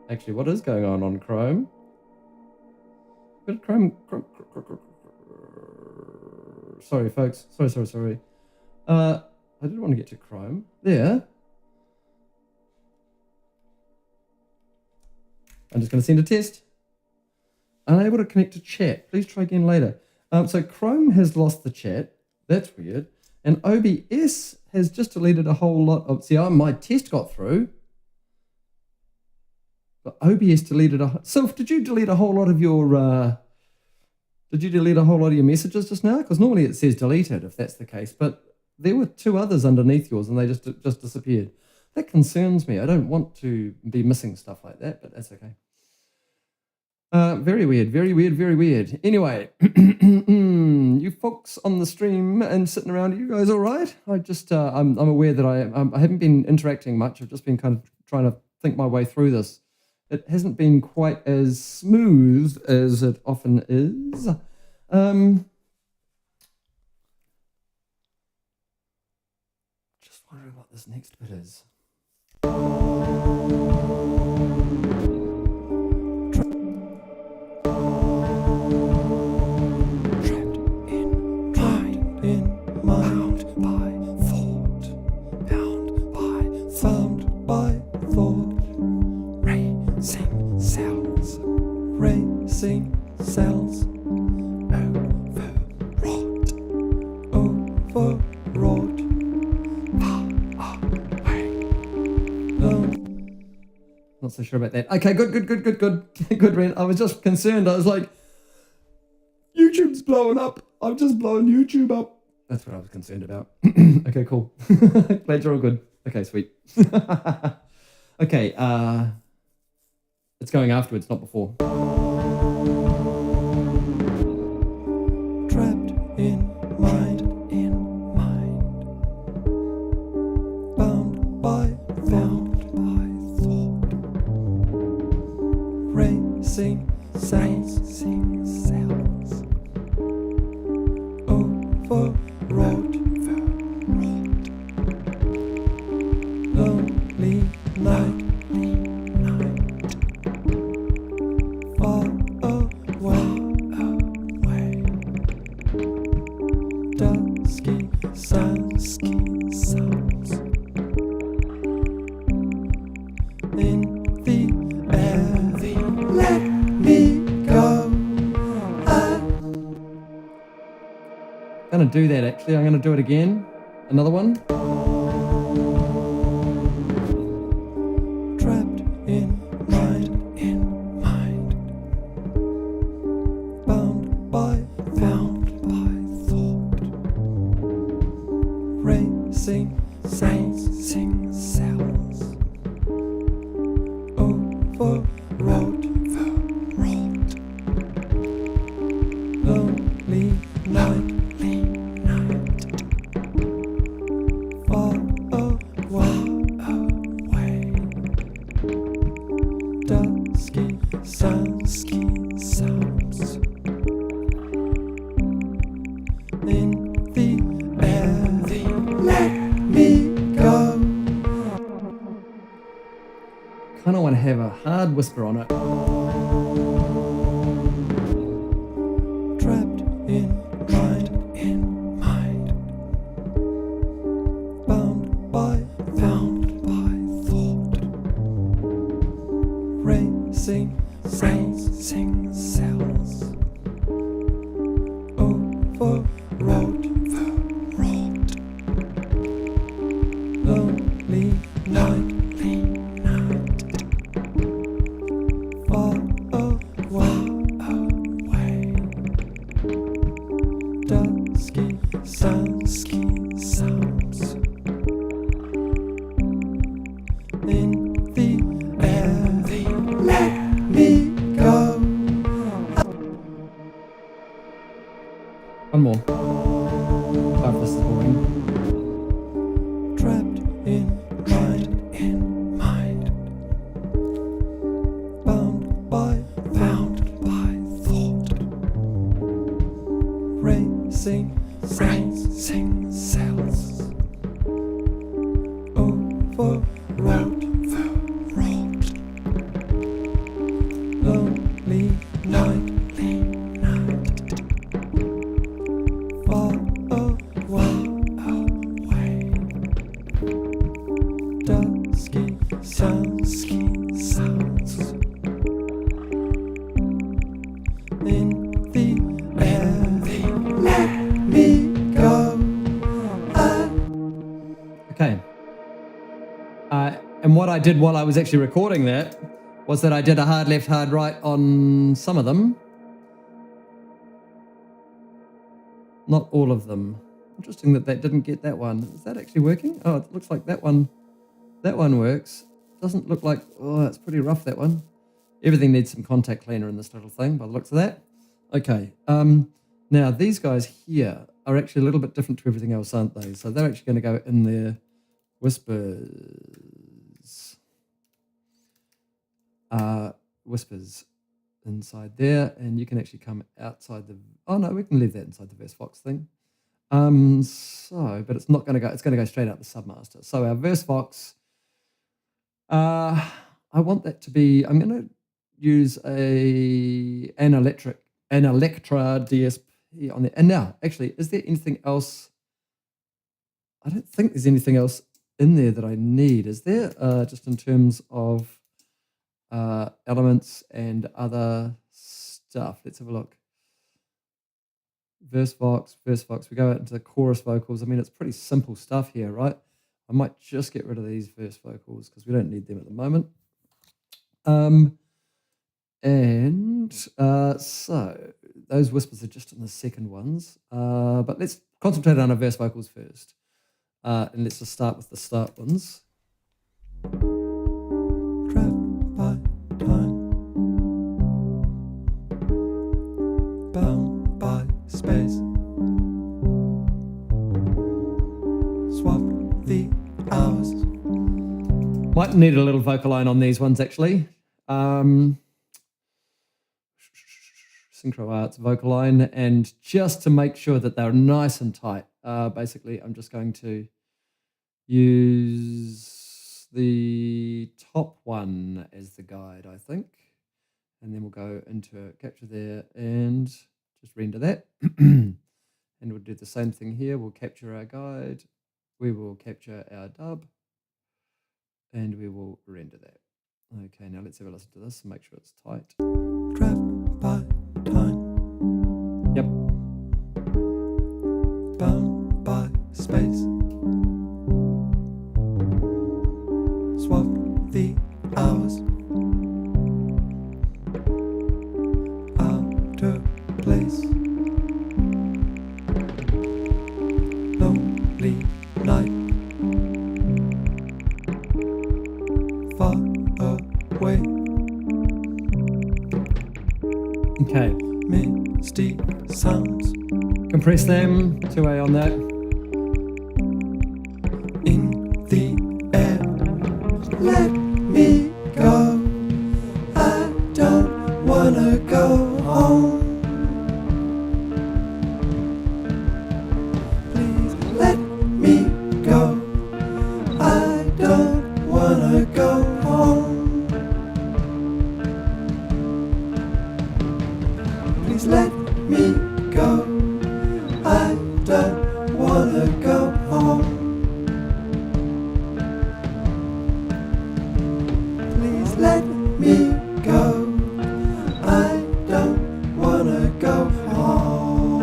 Actually, what is going on Chrome? But Chrome. Sorry, folks. Sorry. I did want to get to Chrome. There. I'm just going to send a test. Unable to connect to chat. Please try again later. So Chrome has lost the chat. That's weird. And OBS has just deleted a whole lot of... See, my test got through. But OBS deleted a... Sylph, did you delete a whole lot of your... Did you delete a whole lot of your messages just now? Because normally it says deleted if that's the case. But there were two others underneath yours and they just disappeared. That concerns me. I don't want to be missing stuff like that, but that's okay. Very weird, very weird, very weird. Anyway, you folks on the stream and sitting around, are you guys all right? I'm aware that I haven't been interacting much. I've just been kind of trying to think my way through this. It hasn't been quite as smooth as it often is. Just wondering what this next bit is. Cells overwrought. Not so sure about that. Okay, good, Ren. I was just concerned. I was like, YouTube's blowing up. I'm just blowing YouTube up. That's what I was concerned about. Okay, cool. Glad you're all good. Okay, sweet. Okay, it's going afterwards, not before. Trapped in mind, bound by thought, racing cells, overwrought, lonely night, far away, dusky sounds, in the air, let me go. I'm gonna do that actually. I'm gonna do it again. Another one. Trapped in mind, bound by thought, racing cells, overwrought, lonely night, far away, dusky sounds, in the air, let me go. Kind of want to have a hard whisper on it. Trapped in mind, bound by thought, racing cells, overwrought, lonely night, far away, dusky sounds, in the air, let me go. One more. Sorry if this is boring. Trapped in mind, bound by thought, racing cells, overwrought, lonely night, far away, dusky sounds, in the air, let me go. Okay. And what I did while I was actually recording that was that I did a hard left, hard right on some of them. Not all of them. Interesting that didn't get that one. Is that actually working? Oh, it looks like that one that one works. Doesn't look like, oh, it's pretty rough, that one. Everything needs some contact cleaner in this little thing by the looks of that. Okay, now these guys here are actually a little bit different to everything else, aren't they? So they're actually going to go in there. Whispers. Whispers inside there, and you can actually come outside the, oh no, we can leave that inside the VerseVox thing. But it's not going to go, it's going to go straight out the Submaster. So our VerseVox, I want that to be, I'm going to use an Electra DSP on there. And now, actually, is there anything else? I don't think there's anything else in there that I need. Is there? Just in terms of elements and other stuff. Let's have a look. VerseVox. We go out into the chorus vocals. I mean, it's pretty simple stuff here, right? I might just get rid of these verse vocals because we don't need them at the moment. So those whispers are just in the second ones. But let's concentrate on our verse vocals first. And let's just start with the start ones. Trapped by time, bound by space, swap the hours. Might need a little vocal line on these ones, actually. Synchro Arts vocal line, and just to make sure that they're nice and tight, basically I'm just going to use the top one as the guide, I think, and then we'll go into capture there and just render that. And we'll do the same thing here. We'll capture our guide, we will capture our dub, and we will render that. Okay, now let's have a listen to this and make sure it's tight. Trapped by time, Yep. bound by space, swap the hours, out of place, lonely night, far away, Okay. misty sounds Compress them, 2A on that. in the air. Let me go, I don't wanna go home. Please let me go, I don't wanna go home. Please let me go, I don't wanna go home. Please let me go, I don't wanna go home.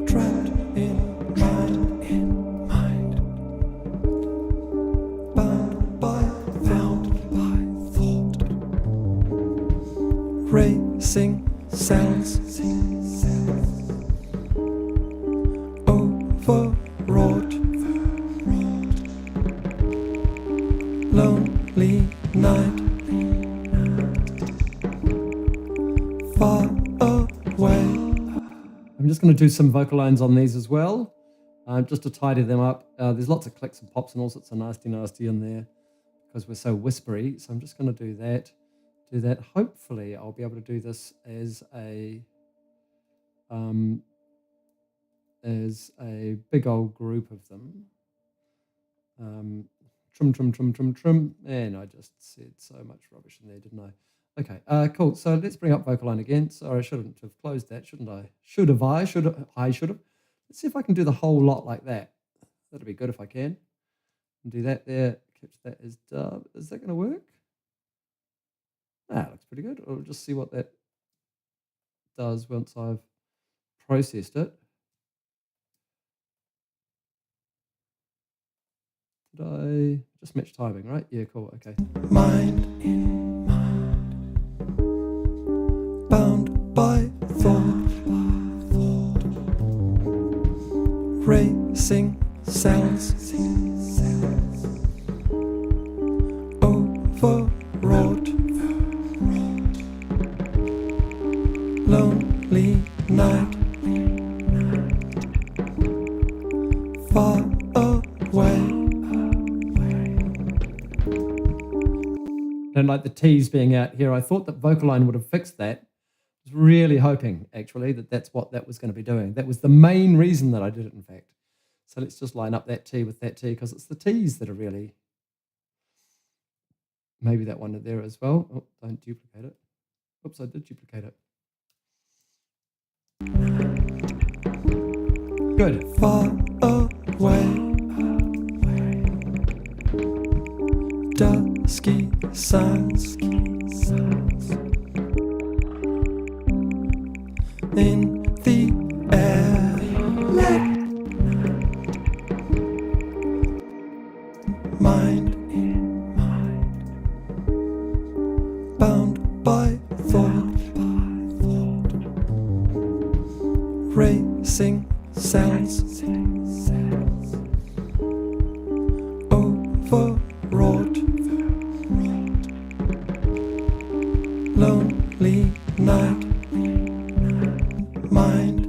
Trapped in mind, bound by thought, racing cells, overwrought, lonely night, far away. I'm just going to do some vocal lines on these as well, just to tidy them up. There's lots of clicks and pops and all sorts of nasty in there because we're so whispery. So I'm just going to do that. Hopefully I'll be able to do this as a big old group of them. Trim. And I just said so much rubbish in there, didn't I? Okay, cool. So let's bring up vocal line again. Sorry, I shouldn't have closed that, shouldn't I? Should have. Let's see if I can do the whole lot like that. That'd be good if I can. And do that there. Catch that as dub. Is that going to work? That looks pretty good. We'll just see what that does once I've processed it. Did I just match timing, right? Yeah, cool. Okay. Mind, bound by thought, lonely night, far away. Don't like the T's being out here. I thought that Vocaline would have fixed that. I was really hoping, actually, that that's what that was going to be doing. That was the main reason that I did it, in fact. So let's just line up that T with that T, because it's the T's that are really... Maybe that one there as well. Oh, don't duplicate it. Oops, I did duplicate it. Good. Far away, dusky sands in the air. Mind bound by thought, racing sounds, overwrought, lonely night, mind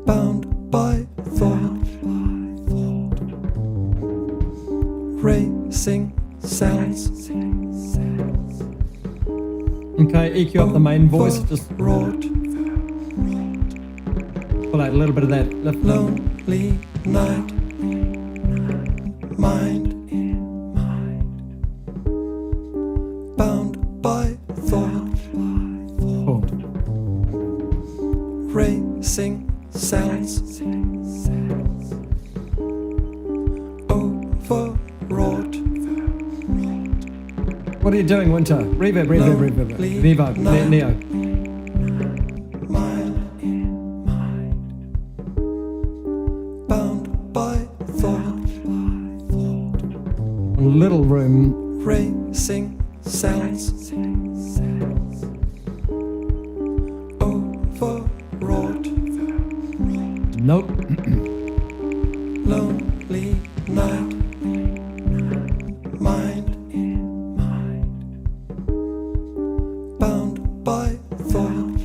bound by thought, racing sounds. Okay, EQ up the main voice. Just Overwrought, pull out a little bit of that lift. lonely night, mind bound by thought, Cool. racing sounds, overwrought, What are you doing, Winter? Reverb, reverb, reverb. Vivo, Neo. mind bound by thought, Little room. racing sounds, overwrought, Nope. lonely night, mind bound by thought,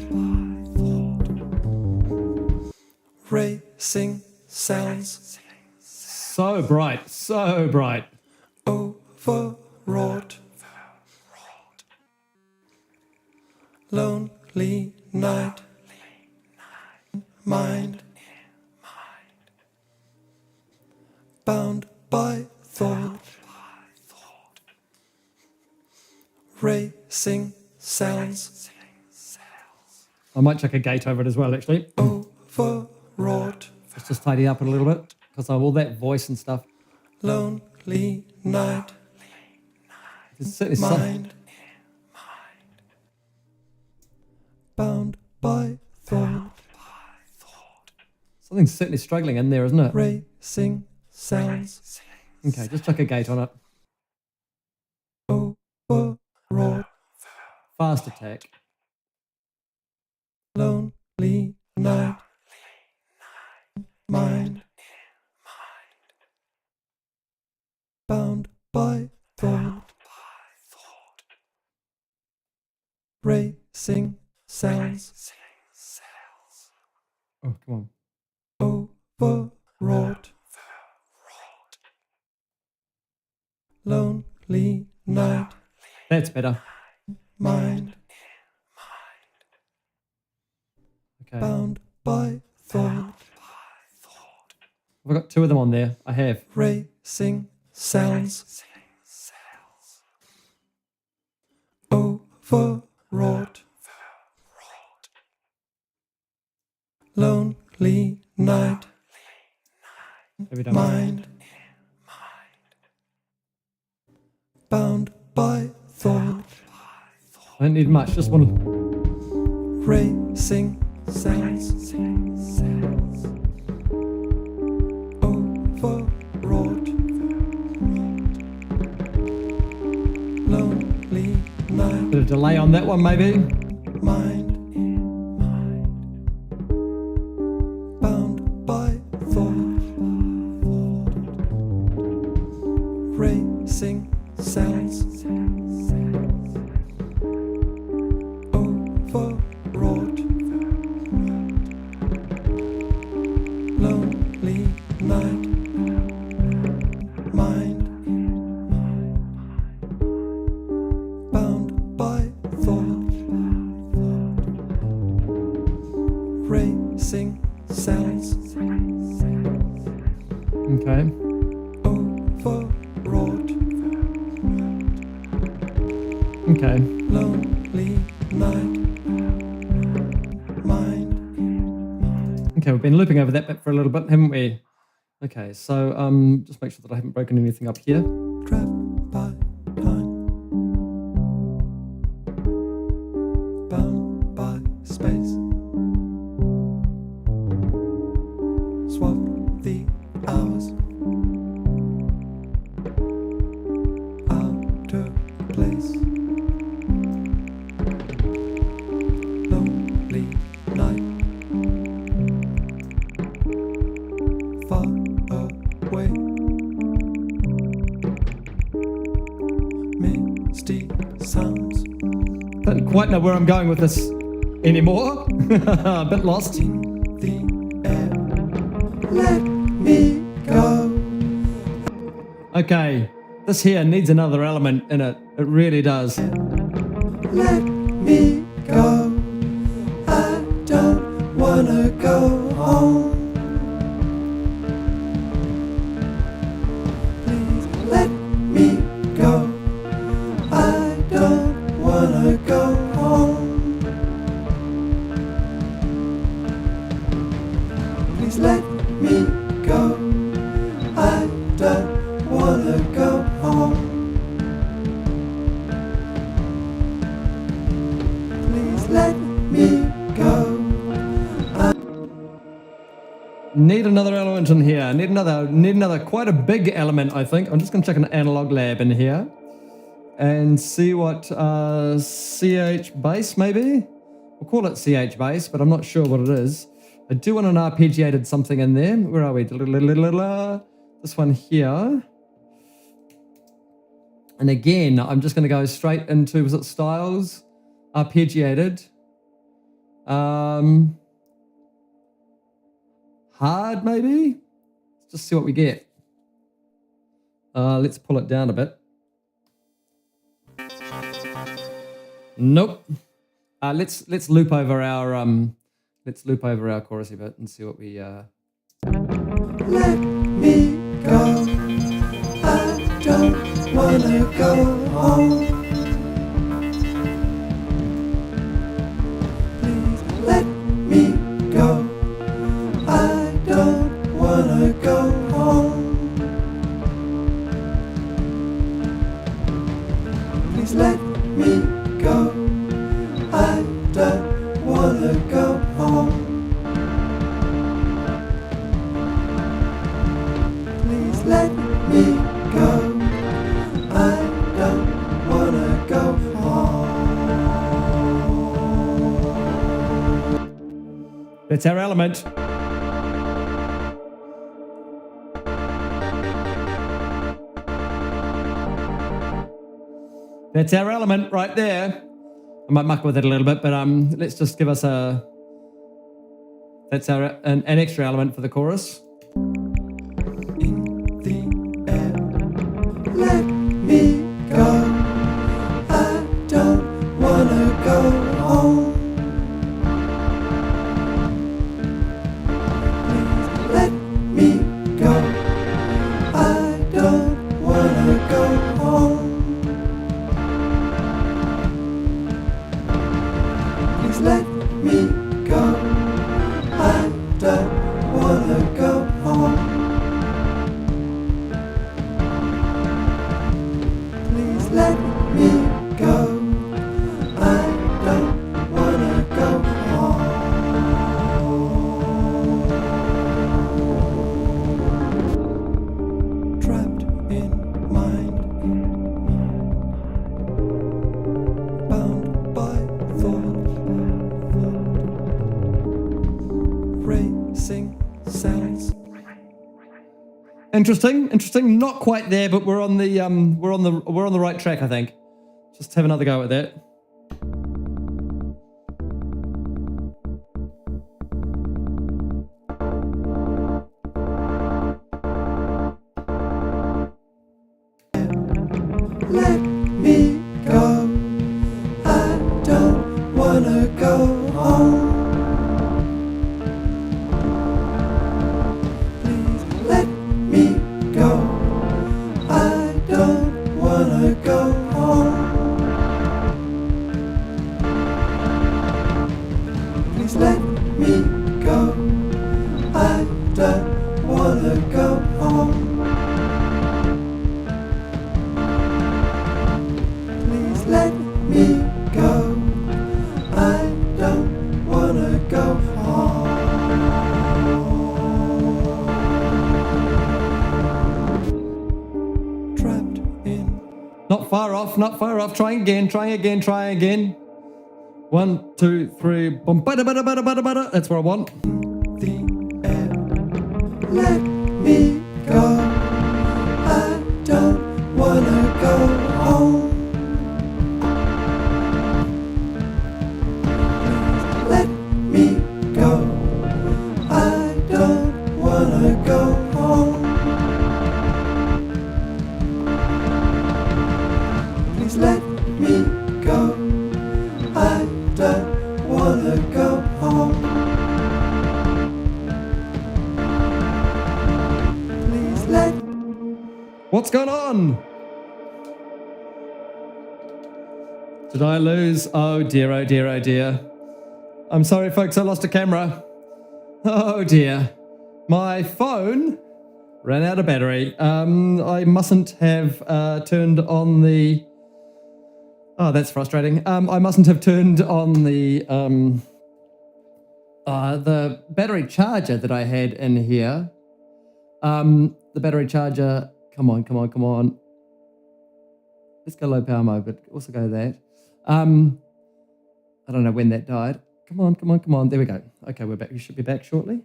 racing sounds, So bright, so bright. overwrought, lonely night, mind bound by thought, racing sounds, I might chuck a gate over it as well, actually. overwrought, Let's just tidy up it a little bit, because all that voice and stuff. lonely night, It's some, mind bound by thought, something's certainly struggling in there, isn't it? racing sounds, Okay, just chuck a gate on it. overwrought, Fast attack. lonely night, mind bound by thought, racing sounds, Oh, come on. overwrought, lonely night, That's better. mind Okay. bound by thought, I've got two of them on there. I have. racing sounds, overwrought, lonely night, Have you done it? mind bound by thought, I don't need much, just one. racing sounds, overwrought, lonely night, Bit of delay on that one, maybe. mind bound by thought, racing sounds, Okay. lonely night. Mind. Okay, we've been looping over that bit for a little bit, haven't we? Okay, so just make sure that I haven't broken anything up here. Trapped by time. Bound by space. Swap the hours. Out of place. Lonely night. Far away. Misty sounds Don't quite know where I'm going with this anymore. A bit lost. in the air. Let me go. Okay, this here needs another element in it. It really does. Let me go. I don't wanna go home. Please let me go. I don't wanna go home. Please let me go. I don't wanna go home. Please let me go. Need another element in here. Need another quite a big element, I think. I'm just gonna check an analog lab in here and see what CH bass maybe. We'll call it CH bass, but I'm not sure what it is. I do want an arpeggiated something in there. Where are we? This one here. And again, I'm just gonna go straight into, was it styles? Arpeggiated. Hard maybe? Let's just see what we get. Let's pull it down a bit. Nope. Let's loop over our chorusy bit and see what we Let me go. I don't wanna go home. Please let me go. I don't wanna go home. Please let me go. I don't wanna go home. Please let me go. I don't wanna go home. That's our element. That's our element right there. I might muck with it a little bit, but let's just give us that's an extra element for the chorus. In the air. Let me go. I don't wanna go home. Please let me go. I don't wanna go home. Please let me go. I don't wanna go home. Please let me go. I don't wanna go home. Trapped in mind. Bound by thought. Racing sounds. Interesting. Not quite there, but we're on the right track, I think. Just have another go at that. Let me go. I don't wanna go home. Please let me go. I don't wanna go home. up, fire off, trying again, trying again, trying again. 1, 2, 3, boom, bada, bada, bada, bada, bada. That's what I want. The air. Let me go. I don't wanna go home. Let me go. I don't wanna go home. Please let me go. I don't wanna go home. Please let. What's going on? Did I lose? Oh dear, oh dear, oh dear. I'm sorry, folks, I lost a camera. Oh dear. My phone ran out of battery. I mustn't have turned on the... Oh, that's frustrating. I mustn't have turned on the battery charger that I had in here. The battery charger... Come on, come on, come on. Let's go low power mode, but also go that. I don't know when that died. Come on, come on, come on. There we go. Okay, we're back. We should be back shortly.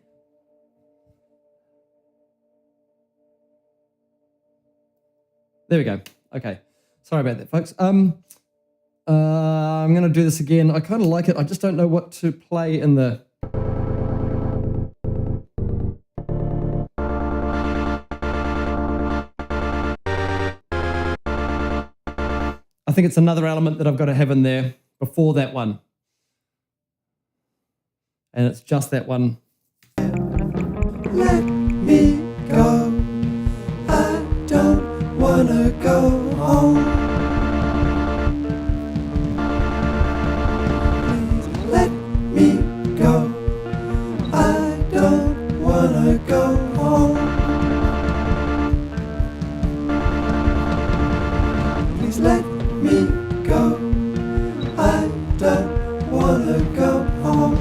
There we go. Okay. Sorry about that, folks. I'm going to do this again. I kind of like it. I just don't know what to play in the... I think it's another element that I've got to have in there before that one. And it's just that one. Let me go. I don't wanna go home. Please let me go. I don't wanna go home. Please let me go. I don't wanna go home.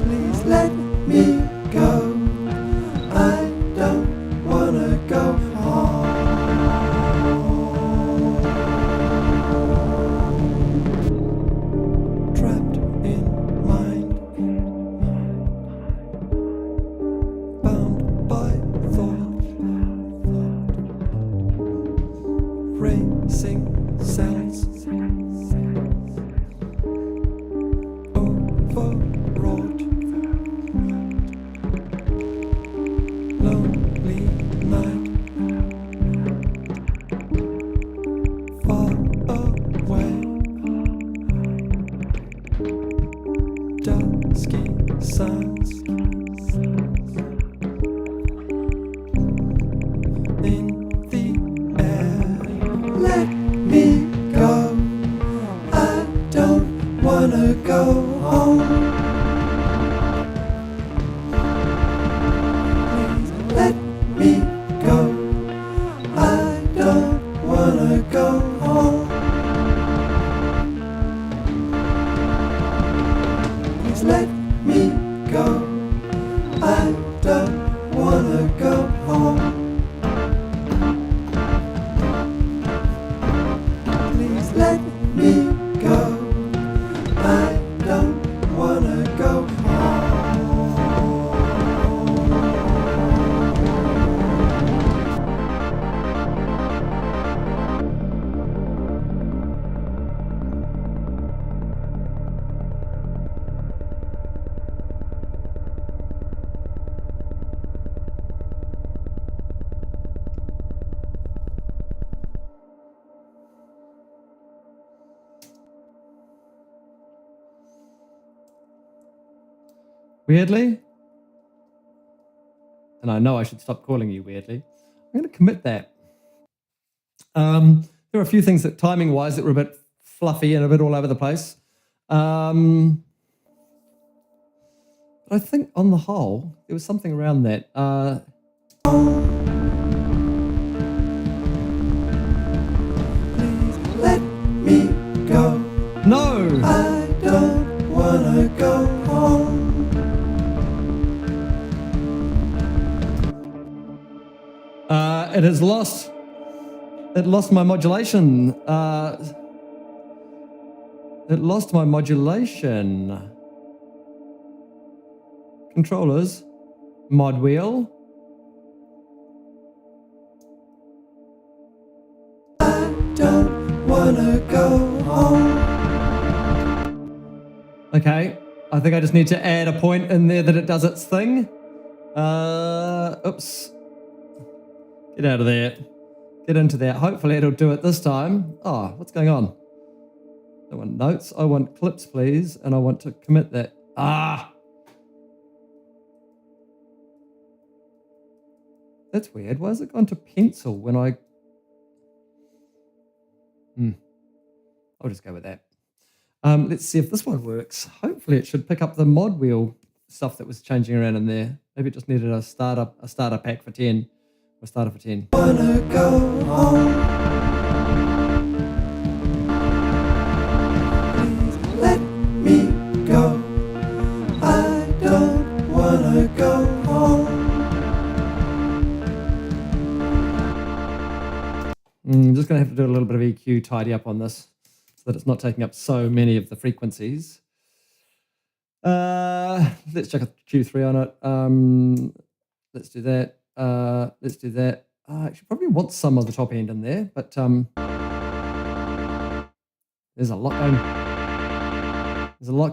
Please let me go. I don't wanna go home. Trapped in mind, bound by thought, racing sounds, overwrought, lonely night, far away, dusky sounds, in the air. Let me go. I don't wanna go home. Please let me go. I don't wanna go home. Please let me go. I don't wanna go home. Please let me go. I don't wanna go home. Weirdly, and I know I should stop calling you weirdly, I'm going to commit that. There are a few things that timing-wise that were a bit fluffy and a bit all over the place. But I think on the whole, there was something around that. Please let me go. No! I don't wanna go home. It lost. It lost my modulation. It lost my modulation. Controllers. Mod wheel. Don't wanna go home. Okay, I think I just need to add a point in there that it does its thing. Oops. Get out of there. Get into there. Hopefully it'll do it this time. Oh, what's going on? I want notes. I want clips, please. And I want to commit that. Ah! That's weird. Why has it gone to pencil when I... I'll just go with that. Let's see if this one works. Hopefully it should pick up the mod wheel stuff that was changing around in there. Maybe it just needed a starter pack for 10. Or starter for 10. Wanna go home. Please let me go. I don't wanna go home. I'm just going to have to do a little bit of EQ, tidy up on this so that it's not taking up so many of the frequencies. Let's check a Q3 on it. Let's do that. Let's do that. I actually probably want some of the top end in there, but there's a lot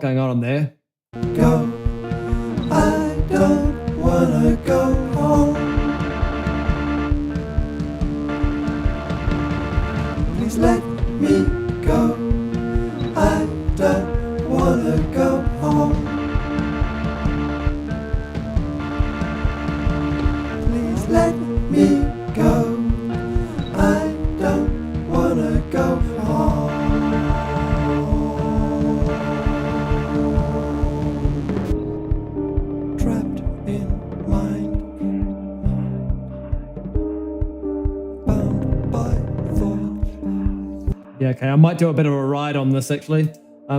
going on there. Go. I don't wanna go home. Please let me go. I don't wanna go home. Please let me go. I don't wanna go home. Trapped in mind, bound by thought. Yeah, okay, I might do a bit of a ride on this actually.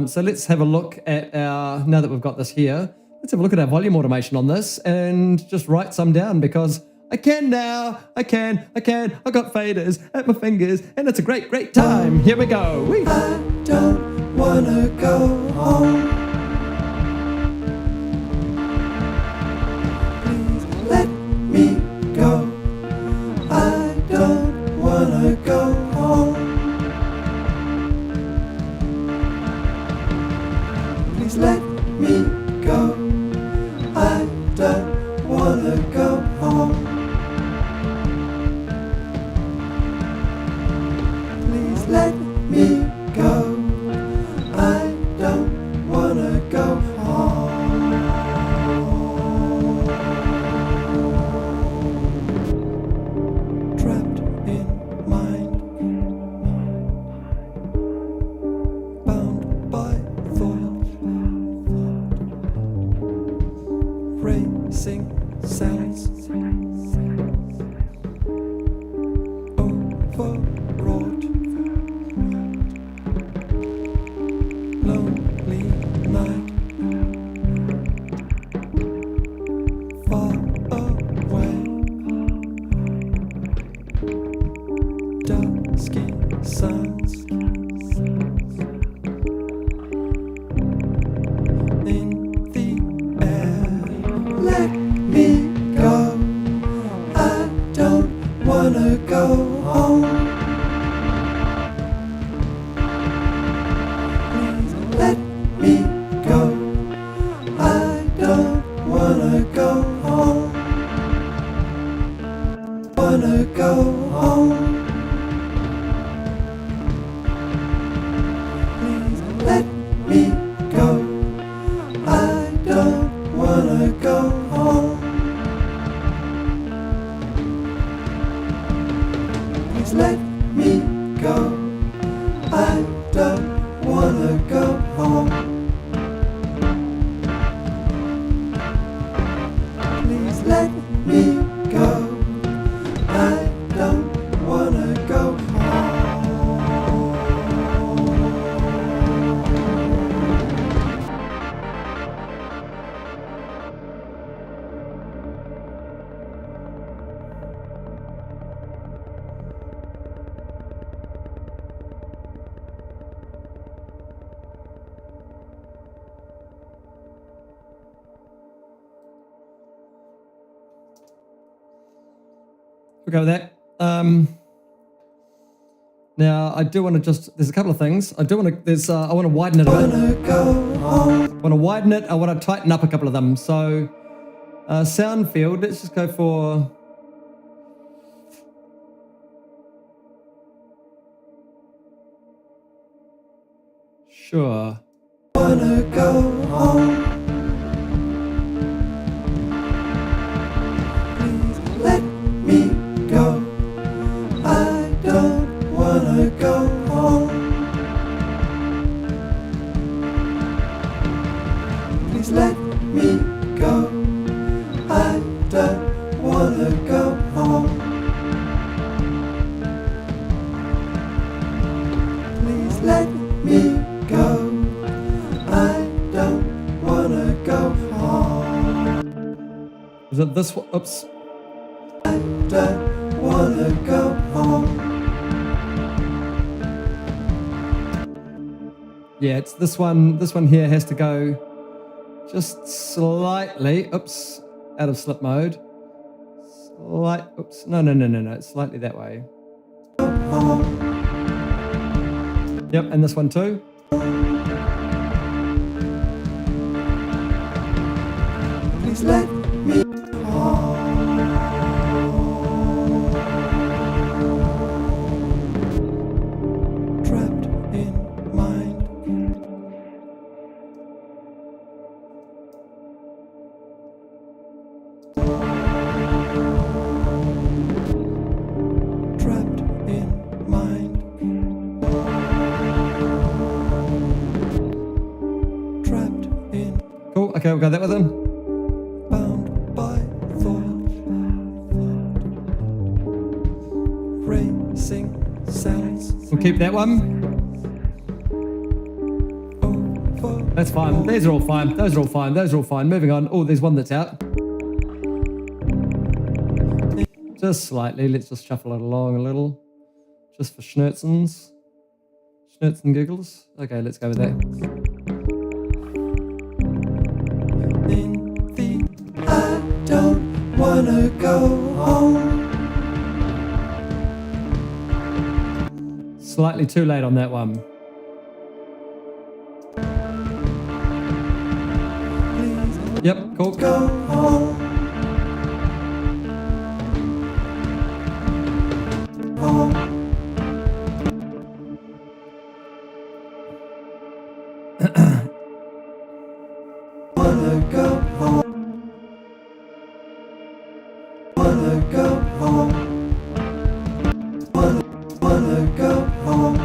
So let's have a look at our, now that we've got this here, let's have a look at our volume automation on this and just write some down because I can now, I can, I've got faders at my fingers and it's a great, great time. Here we go. Whee. I don't wanna go home. Please let me go. I don't wanna go home. Please let me go. I don't wanna go home. Please let me go. I don't wanna go home. Trapped in mind, bound by thought, racing cells, overwrought, lonely night, far away, dusky suns in the air. Let me go. I don't wanna go home. Please let me go. I don't wanna go home. Wanna go home. Please let me go. I don't wanna go home. Please let me go. I don't wanna go home. Please let me go. I don't wanna go home. We'll go with that. Now I do want to there's a couple of things. I want to widen it a bit. Wanna go home. I want to widen it. I want to tighten up a couple of them. So sound field, let's just go for... Sure. Wanna go home. Please let me go. I don't wanna go home. Please let me go. I don't wanna go home. Please let me go. I don't wanna go home. Is it this one? Oops. I don't wanna go home. Yeah, it's this one. This one here has to go just slightly. Oops. Out of slip mode. Oops. No. It's slightly that way. Yep, and this one too. Please let me trapped in mind. Trapped in mind. Trapped in Cool. Okay, we'll go that with him. bound by thought. Racing sounds We'll keep that one. over. That's fine. These are all fine. Those are all fine. Those are all fine. Moving on. Oh, there's one that's out. Just slightly. Let's just shuffle it along a little. Just for schnurtzens. Schnurtzen giggles. Okay, let's go with that. In the I don't wanna go home. Slightly too late on that one. Please Yep, cool. go home. Home. Wanna go home. Wanna go home. Wanna go home.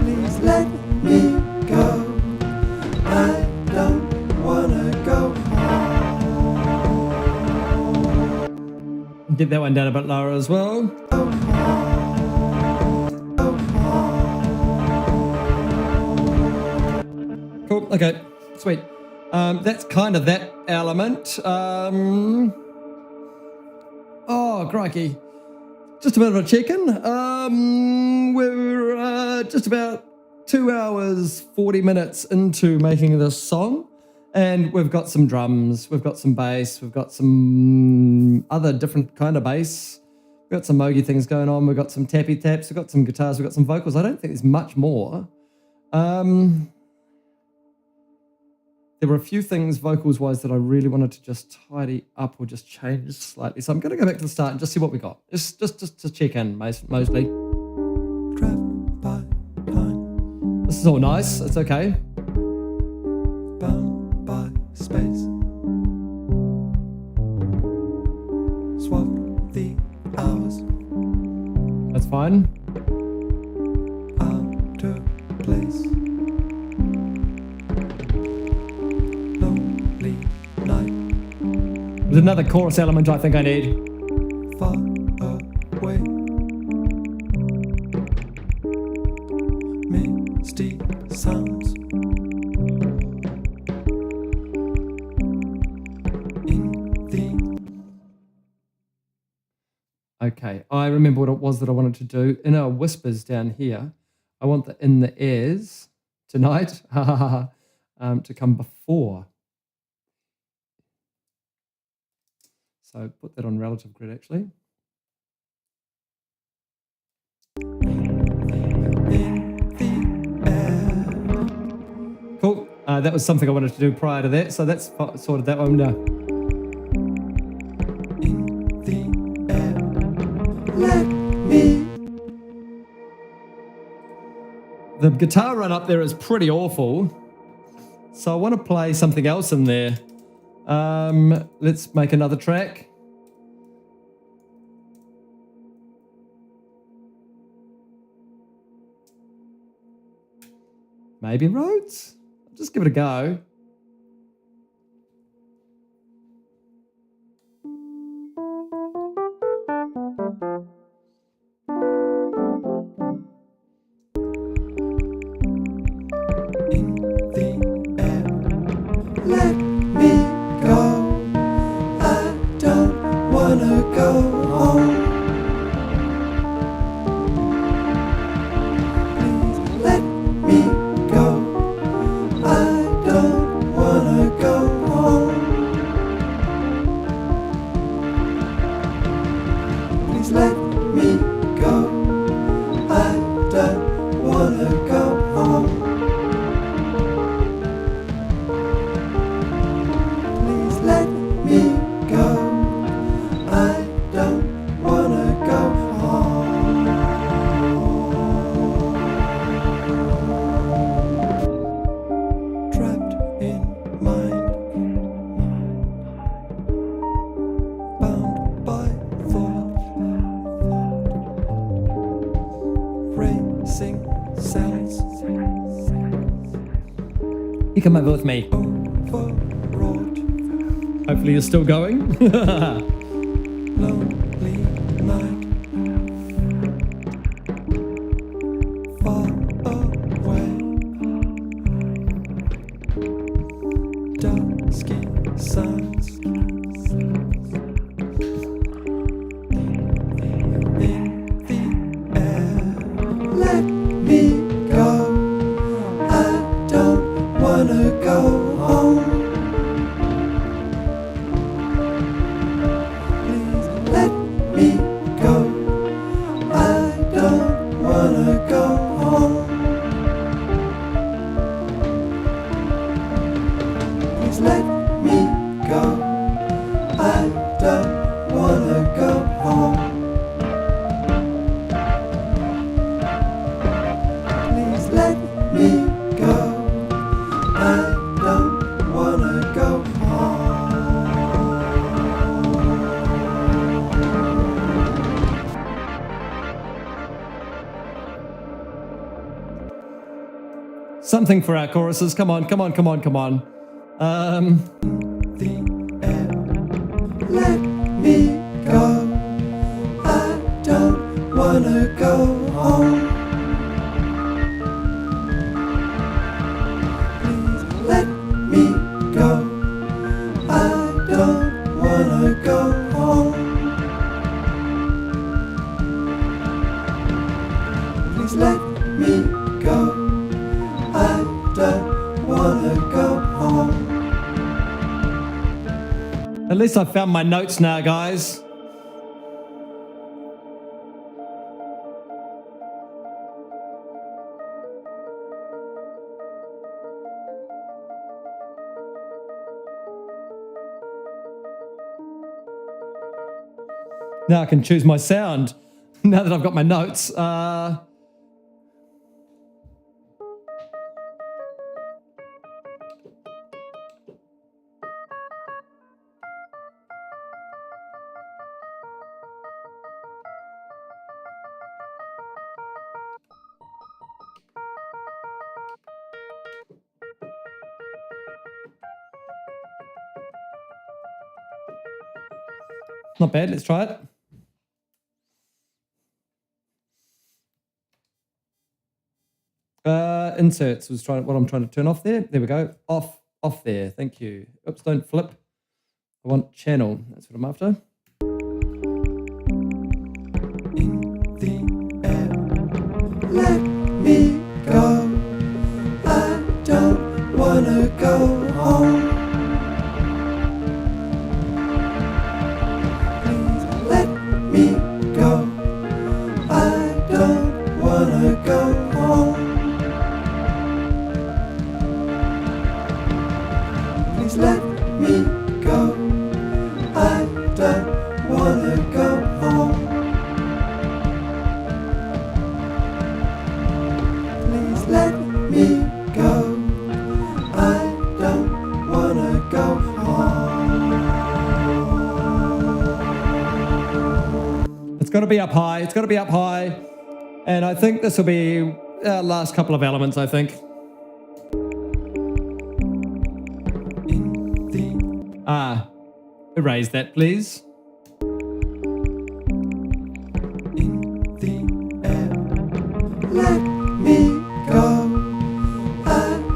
Please let me go. I don't wanna go home. Get that one down a bit lower as well. Go home. Go home. Cool. Okay. Sweet. That's kind of that element. Oh, crikey. Just a bit of a check-in. We're just about 2 hours, 40 minutes into making this song. And we've got some drums, we've got some bass, we've got some other different kind of bass. We've got some Mogi things going on. We've got some tappy taps, we've got some guitars, we've got some vocals. I don't think there's much more. There were a few things vocals-wise that I really wanted to just tidy up or just change slightly. So I'm going to go back to the start and just see what we got. Just to check in, mostly. Trapped by time. This is all nice. It's okay. Bound by space. Swap the hours. That's fine. Out of place. Lonely night. There's another chorus element I think I need. Far away. Misty sounds. In the Okay, I remember what it was that I wanted to do. In our whispers down here, I want the in the airs tonight to come before So put that on relative grid actually. Cool. That was something I wanted to do prior to that, so that's sorted that one now. In the air, let me. The guitar run up there is pretty awful, so I want to play something else in there. Let's make another track. Maybe Rhodes? Just give it a go. In the air, let me go. I don't wanna go home. Please let me go. I don't wanna go home. Please let me go. I don't wanna go home. Please let me go. I don't wanna go home. Trapped in mind, bound by thought, racing sounds, You come over with me. overwrought, Hopefully you're still going. lonely night, far away, dusky sounds, in the air, let me go. I don't wanna go home. Please let me go. I don't wanna go home. Please let me go. I don't wanna go home. Please let me go. I don't wanna go home. Something for our choruses. Come on, come on, come on, come on. The air, let me go. I don't wanna go home. Please let me go. I don't wanna go home. Please let me go. I don't wanna go home. At least I found my notes now, guys. Now I can choose my sound. Now that I've got my notes. Not bad, let's try it. Inserts was what I'm trying to turn off there. There we go. Off there. Thank you. Oops, don't flip. I want channel. That's what I'm after. In the air, let me go. I don't wanna go home. wanna go home. Please let me go. I don't wanna go home. It's got to be up high. It's got to be up high. And I think this will be last couple of elements, I think. Erase that, please. In the air, let me go. I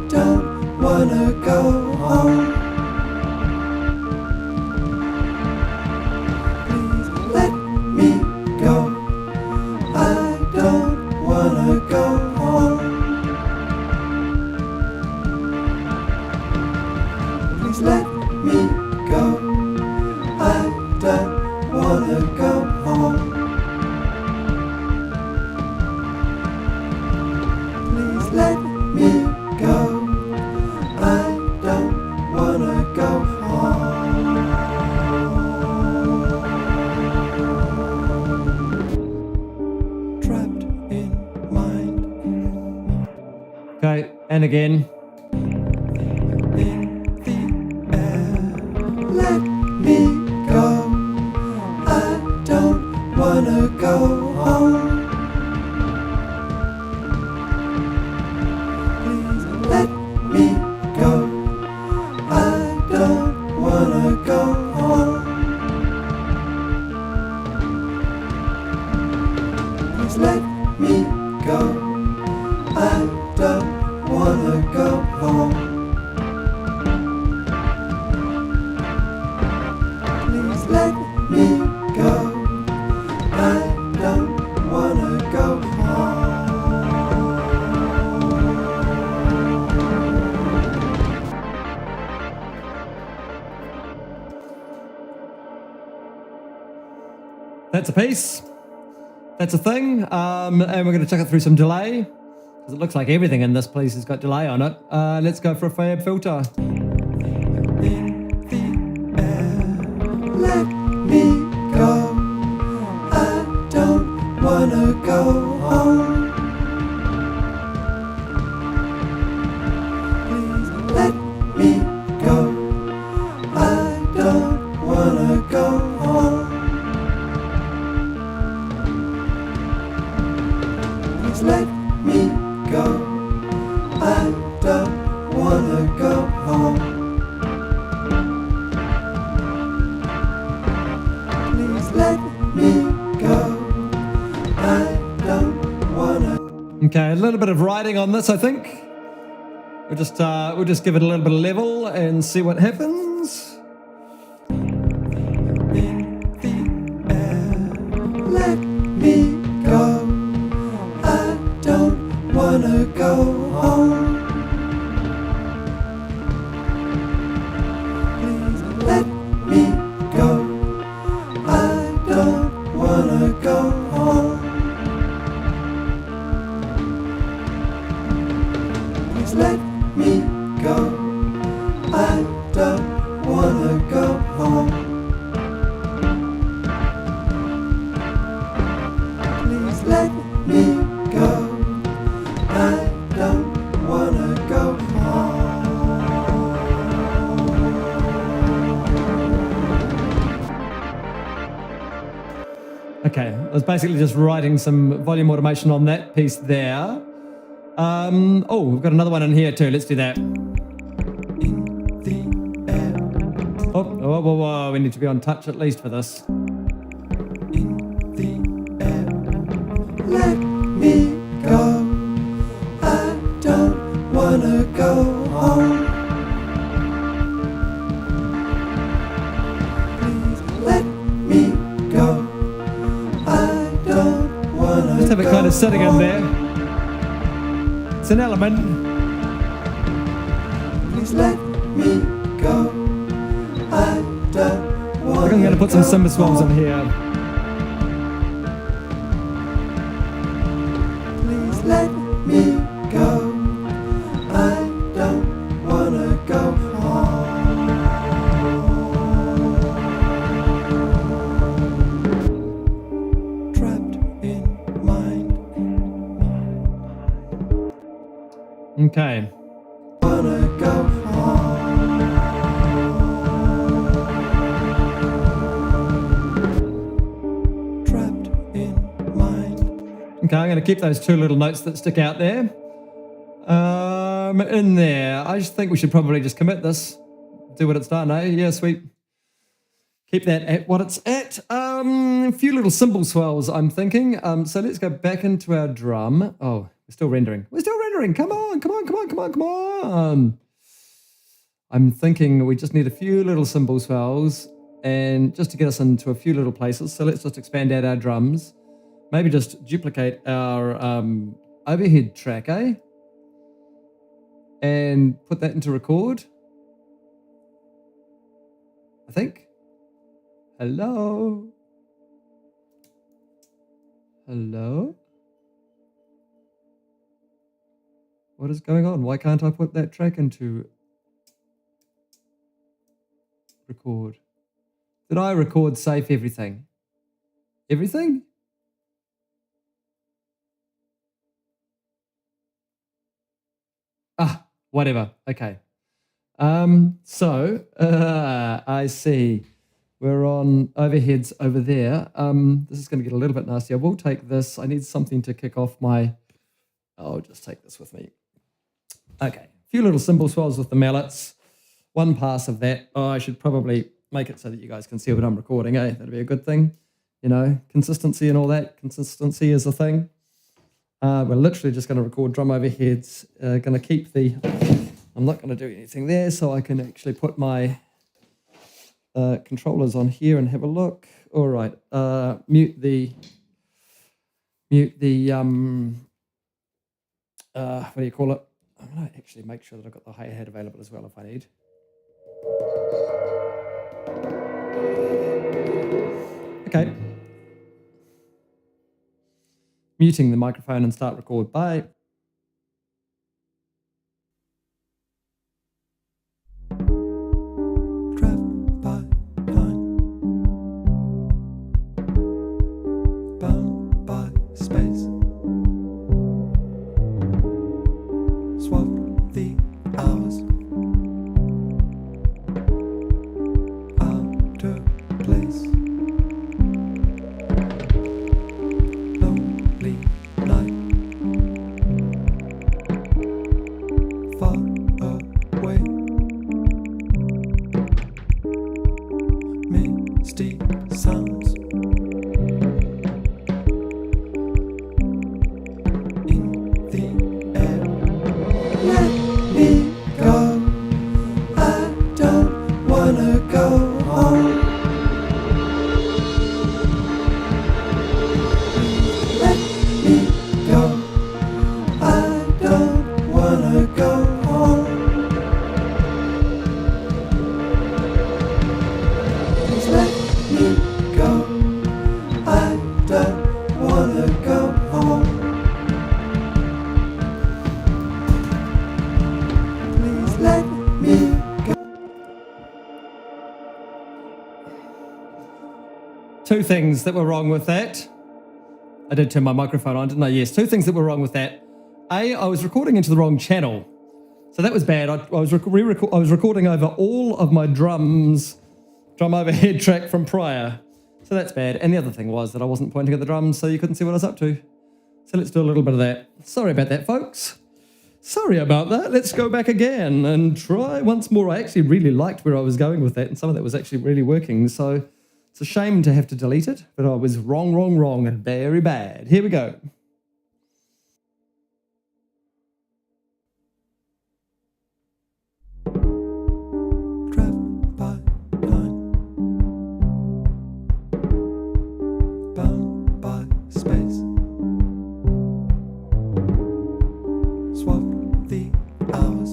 don't wanna go home. Please let me go. I don't wanna go home. Please let me go. I don't wanna go home. Please let me go. I don't wanna go home. Trapped in mind. Okay, and again. In the air, let me go. I don't wanna go home. Please let me go. I don't wanna go home. Please let me go. I don't wanna go home. Please let me go. I don't wanna go home. That's a piece. That's a thing. And we're going to chuck it through some delay, because it looks like everything in this piece has got delay on it. Let's go for a fab filter. In the air, let me go. I don't wanna go home. Please let me go. I don't wanna go home. Please let me go. I don't wanna go home. Please let me go. I don't wanna. Okay, a little bit of writing on this, I think. We'll just give it a little bit of level and see what happens. In the air, let me go. I don't wanna go home. Please let me go. I don't wanna go home. Please let me go. I don't wanna go home. Please let me go. I don't wanna go home. Okay, I was basically just writing some volume automation on that piece there. Oh, we've got another one in here too. Let's do that. In the air, Oh, we need to be on touch at least for this. in the air, let me go. I don't wanna go home. Please let me go. I don't wanna Just have it go kind of sitting in home. there. It's an element. Please let me go. I don't I wanna think I'm going to put some go cymbal swells in home. here. Please let me go. I don't wanna go home. Okay. Wanna go home. Trapped in mind. Okay, I'm going to keep those two little notes that stick out there. In there. I just think we should probably just commit this. Do what it's done, eh? Yeah, sweet. Keep that at what it's at. A few little cymbal swells, I'm thinking. So let's go back into our drum. Oh, we're still rendering. We're still rendering. Come on, come on, come on, come on, come on. I'm thinking we just need a few little cymbal swells and just to get us into a few little places. So let's just expand out our drums. Maybe just duplicate our overhead track, eh? And put that into record. I think. Hello? Hello? What is going on? Why can't I put that track into record? Did I record safe everything? Everything? Ah, whatever. Okay. I see. We're on overheads over there. This is going to get a little bit nasty. I will take this. I need something to kick off my... I'll just take this with me. Okay. A few little cymbal swells with the mallets. One pass of that. Oh, I should probably make it so that you guys can see what I'm recording, eh? That'd be a good thing. You know, consistency and all that. Consistency is a thing. We're literally just going to record drum overheads. Going to keep the... I'm not going to do anything there, so I can actually put my controllers on here and have a look. All right. Mute the what do you call it? I'm going to actually make sure that I've got the hi-hat available as well if I need. Okay. Muting the microphone and start record. Bye. Trapped by time. Bound by space. Swap the hours. Out of place. Lonely night. Far away. Misty sounds. In the air. Let me go. I don't wanna go home. Let me go. I don't wanna go home. Please let me go. I don't wanna go home. Please let me go. Two things that were wrong with that. I did turn my microphone on, didn't I? Yes, two things that were wrong with that. A, I was recording into the wrong channel. So that was bad. I was recording over all of my drum overhead track from prior. So that's bad. And the other thing was that I wasn't pointing at the drums, so you couldn't see what I was up to. So let's do a little bit of that. Sorry about that, folks. Sorry about that. Let's go back again and try once more. I actually really liked where I was going with that, and some of that was actually really working. So it's a shame to have to delete it, but I was wrong, and very bad. Here we go. Trapped by time. Bound by space. Swap the hours.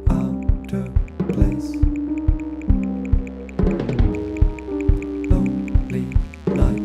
Out of place. Lonely night.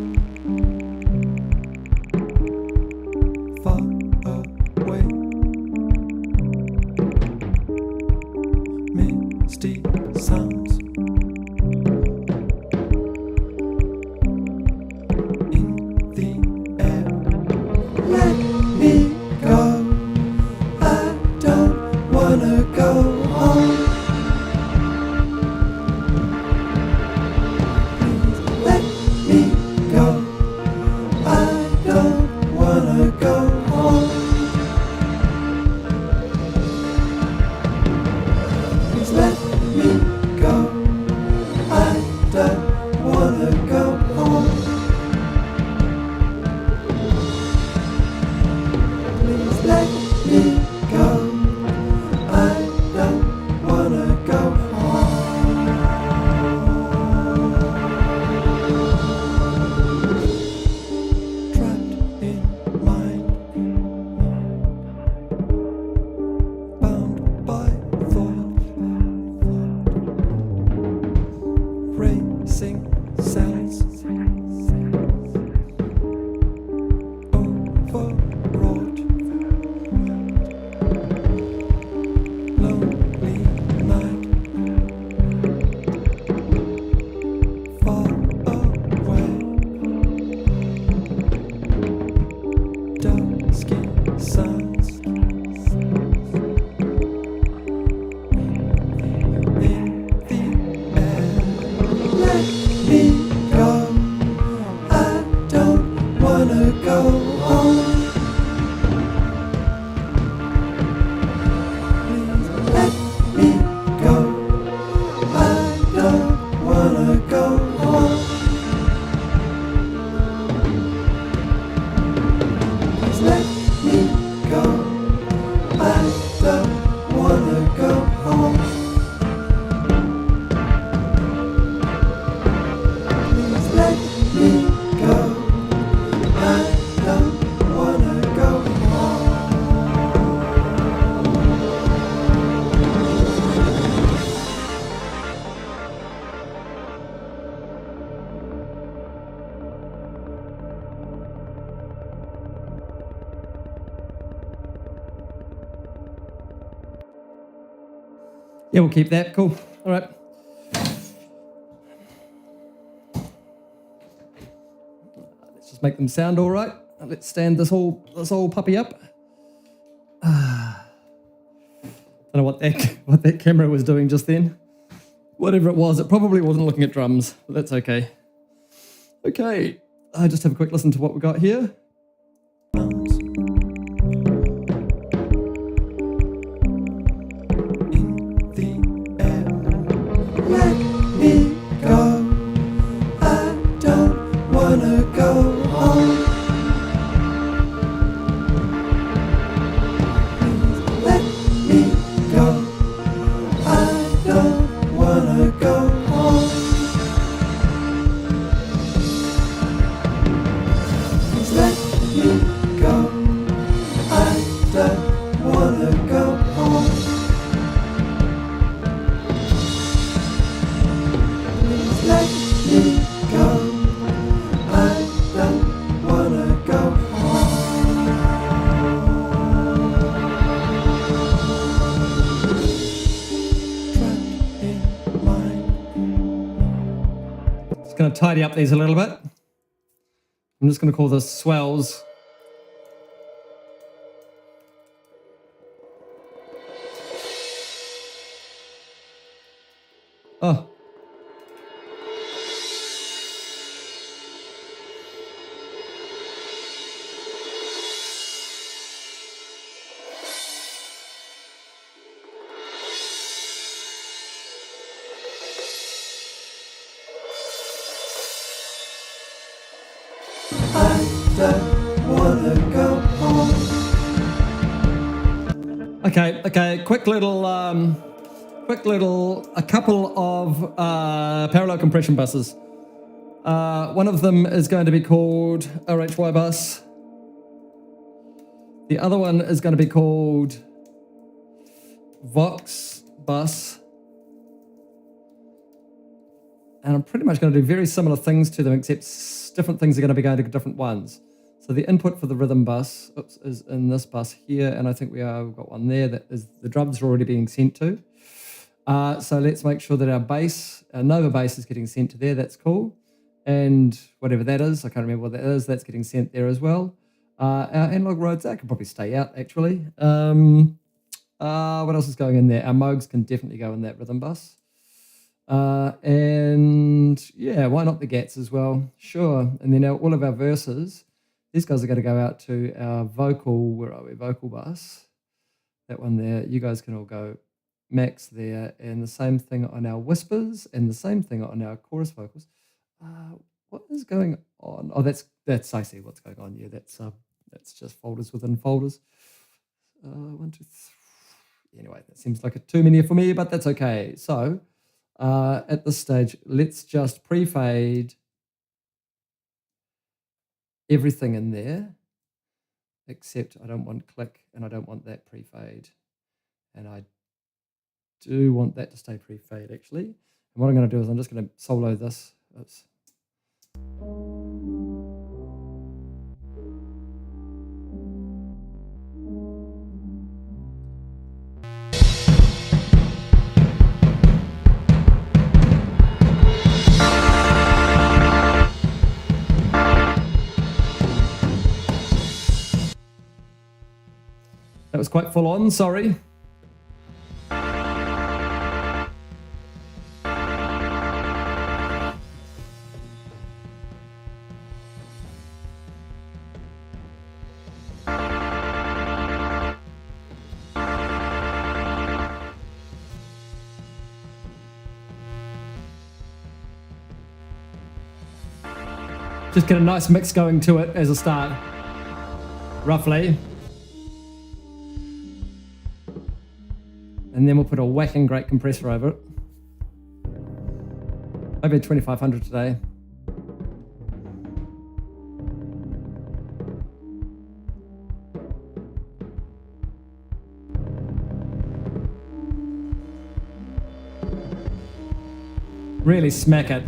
racing sounds. Overwrought, lonely night, far away, dusky suns in the air. Let me go, I don't wanna go home. Please let me go, I don't wanna go home. Please let me go, I don't wanna go home. Please let me go, I don't wanna go home. Yeah, we'll keep that. Cool. All right. Let's just make them sound all right. Let's stand this whole puppy up. Don't know what that camera was doing just then. Whatever it was, it probably wasn't looking at drums, but that's okay. Okay, I just have a quick listen to what we got here. In the air. Let me go, I don't wanna go home. Please let me go, I don't wanna go home. Please let me go, I don't wanna go home. Please let me go, I don't wanna go home. Trapped in mind. Just going to tidy up these a little bit. I'm just going to call this swells. Oh. I don't wanna go home. Okay. A couple of parallel compression buses. One of them is going to be called RHY bus. The other one is going to be called Vox bus. And I'm pretty much going to do very similar things to them, except different things are going to be going to different ones. So the input for the rhythm bus is in this bus here, and I think we've got one there that is the drums are already being sent to. So let's make sure that our Nova bass is getting sent to there. That's cool. And whatever that is, I can't remember what that is, that's getting sent there as well. Our analog roads, that can probably stay out actually. What else is going in there? Our Moogs can definitely go in that rhythm bus. And yeah, why not the Gats as well? Sure. And then all of our verses, these guys are going to go out to our vocal, where are we? Vocal bus. That one there. You guys can all go max there. And the same thing on our whispers and the same thing on our chorus vocals. What is going on? Oh, that's I see what's going on. Yeah, that's just folders within folders. 1, 2, 3. Anyway, that seems like too many for me, but that's okay. So at this stage, let's just pre-fade everything in there, except I don't want click and I don't want that pre-fade. And I do want that to stay pre-fade actually. And what I'm going to do is I'm just going to solo this. Oops. That was quite full on, sorry. Just get a nice mix going to it as a start, roughly. And then we'll put a whacking great compressor over it. Maybe 2500 today. Really smack it.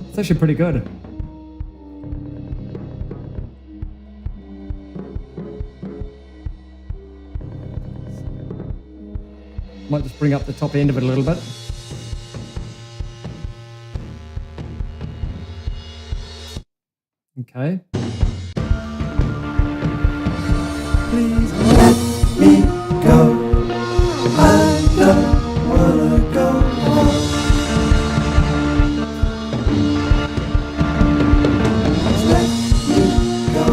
It's actually pretty good. Might just bring up the top end of it a little bit. Okay. Please let me go. I don't wanna go home. Please let me go.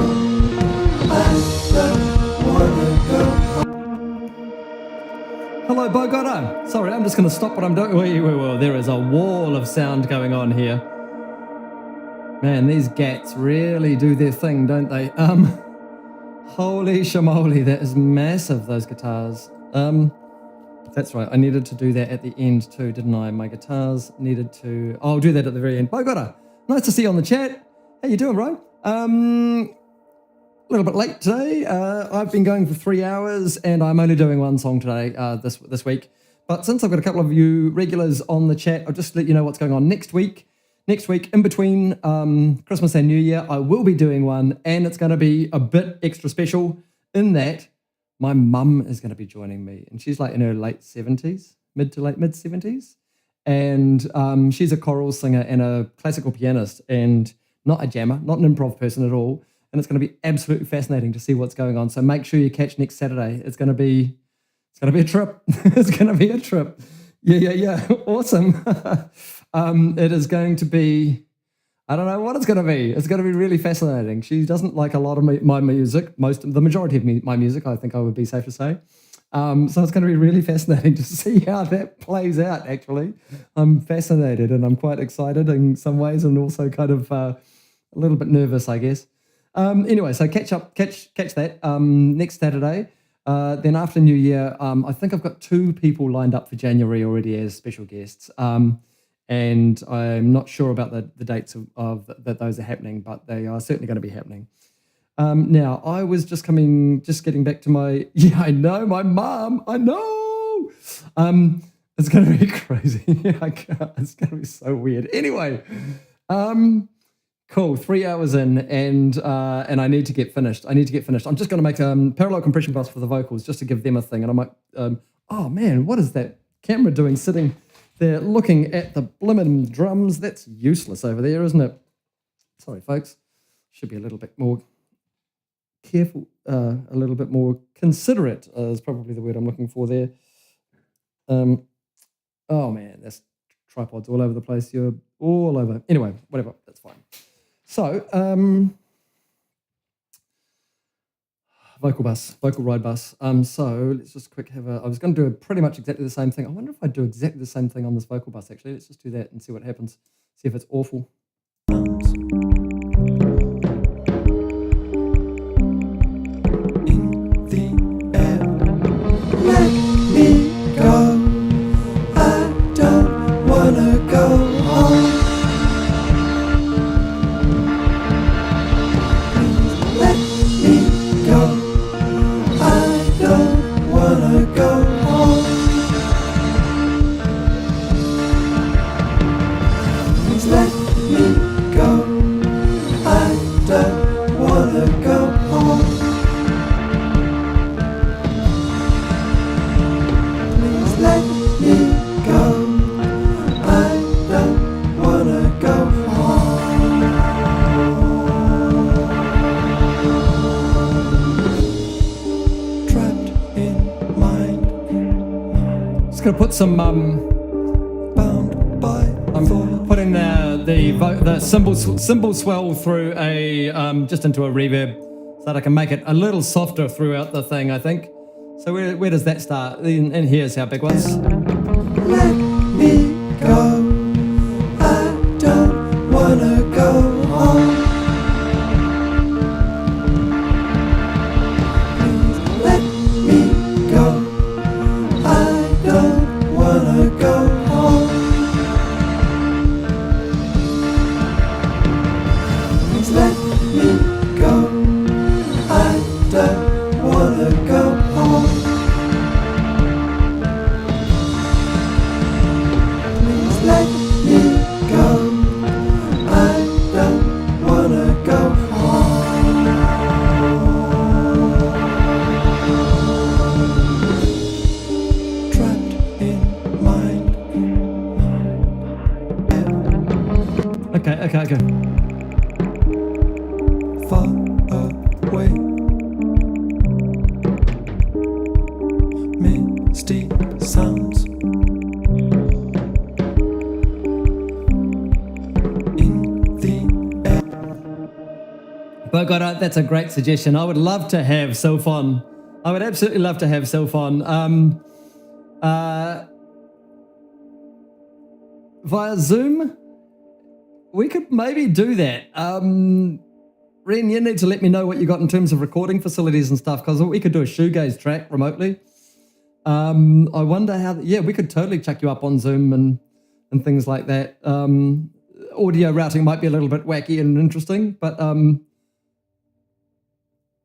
I don't wanna go home. Hello, Bogota. Sorry, I'm just going to stop what I'm doing. Wait. There is a wall of sound going on here. Man, these gats really do their thing, don't they? Holy shamoly, that is massive, those guitars. That's right, I needed to do that at the end too, didn't I? My guitars needed to... I'll do that at the very end. Bogota, nice to see you on the chat. How you doing, bro? A little bit late today. I've been going for 3 hours and I'm only doing one song today, this week. But since I've got a couple of you regulars on the chat, I'll just let you know what's going on next week. Next week, in between Christmas and New Year, I will be doing one, and it's going to be a bit extra special in that my mum is going to be joining me, and she's like in her late 70s, mid 70s, and she's a choral singer and a classical pianist, and not a jammer, not an improv person at all, and it's going to be absolutely fascinating to see what's going on. So make sure you catch next Saturday. It's going to be a trip. It's going to be a trip. Yeah. Awesome. It is going to be, I don't know what it's going to be. It's going to be really fascinating. She doesn't like a lot of my music, the majority of my music, I think I would be safe to say. So it's going to be really fascinating to see how that plays out, actually. I'm fascinated and I'm quite excited in some ways and also kind of a little bit nervous, I guess. Anyway, so catch that next Saturday. Then after New Year, I think I've got 2 people lined up for January already as special guests. And I'm not sure about the dates of that those are happening, but they are certainly going to be happening. Now, I was just getting back to my, I know, my mom, I know. It's going to be crazy. It's going to be so weird. Anyway, cool, 3 hours in, and I need to get finished. I'm just going to make a parallel compression bus for the vocals just to give them a thing. And I might, oh man, what is that camera doing sitting there looking at the blimmin' drums? That's useless over there, isn't it? Sorry, folks. Should be a little bit more careful, a little bit more considerate is probably the word I'm looking for there. Oh man, that's tripods all over the place. You're all over. Anyway, whatever, that's fine. So, vocal ride bus. So let's just I was going to do pretty much exactly the same thing. I wonder if I do exactly the same thing on this vocal bus, actually. Let's just do that and see what happens. See if it's awful. In the air, let me go. I don't wanna go home. Please let me go. wanna go home. Please let me go. I don't wanna go home. Please let me go. I don't wanna go home. Trapped in mind, Just gonna put some bound by thought. putting the cymbal swell through a just into a reverb so that I can make it a little softer throughout the thing, I think. So where does that start? And here's our big ones. Let me go. I don't wanna go home. Please let me go. I don't wanna go home. Please let me go. I don't wanna go home. Please let me go. I don't wanna go home. Trapped in mind. Okay. Far away. Misty sounds. In the air. But God, that's a great suggestion. I would love to have Sylphon. I would absolutely love to have Sylphon. Via Zoom, we could maybe do that. Ren, you need to let me know what you got in terms of recording facilities and stuff, because we could do a shoegaze track remotely. I wonder how. Yeah, we could totally chuck you up on Zoom and things like that. Audio routing might be a little bit wacky and interesting, but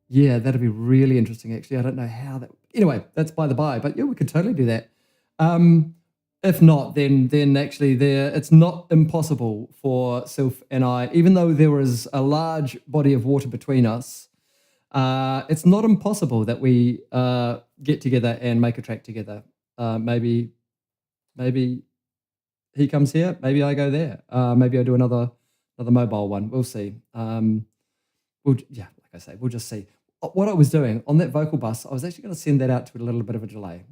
yeah, that'd be really interesting. Actually, I don't know how that. Anyway, that's by the by. But yeah, we could totally do that. If not, then actually it's not impossible for Sylph and I, even though there is a large body of water between us, it's not impossible that we get together and make a track together. Maybe he comes here, maybe I go there. Maybe I do another mobile one. We'll see. Like I say, we'll just see. What I was doing on that vocal bus, I was actually going to send that out to a little bit of a delay.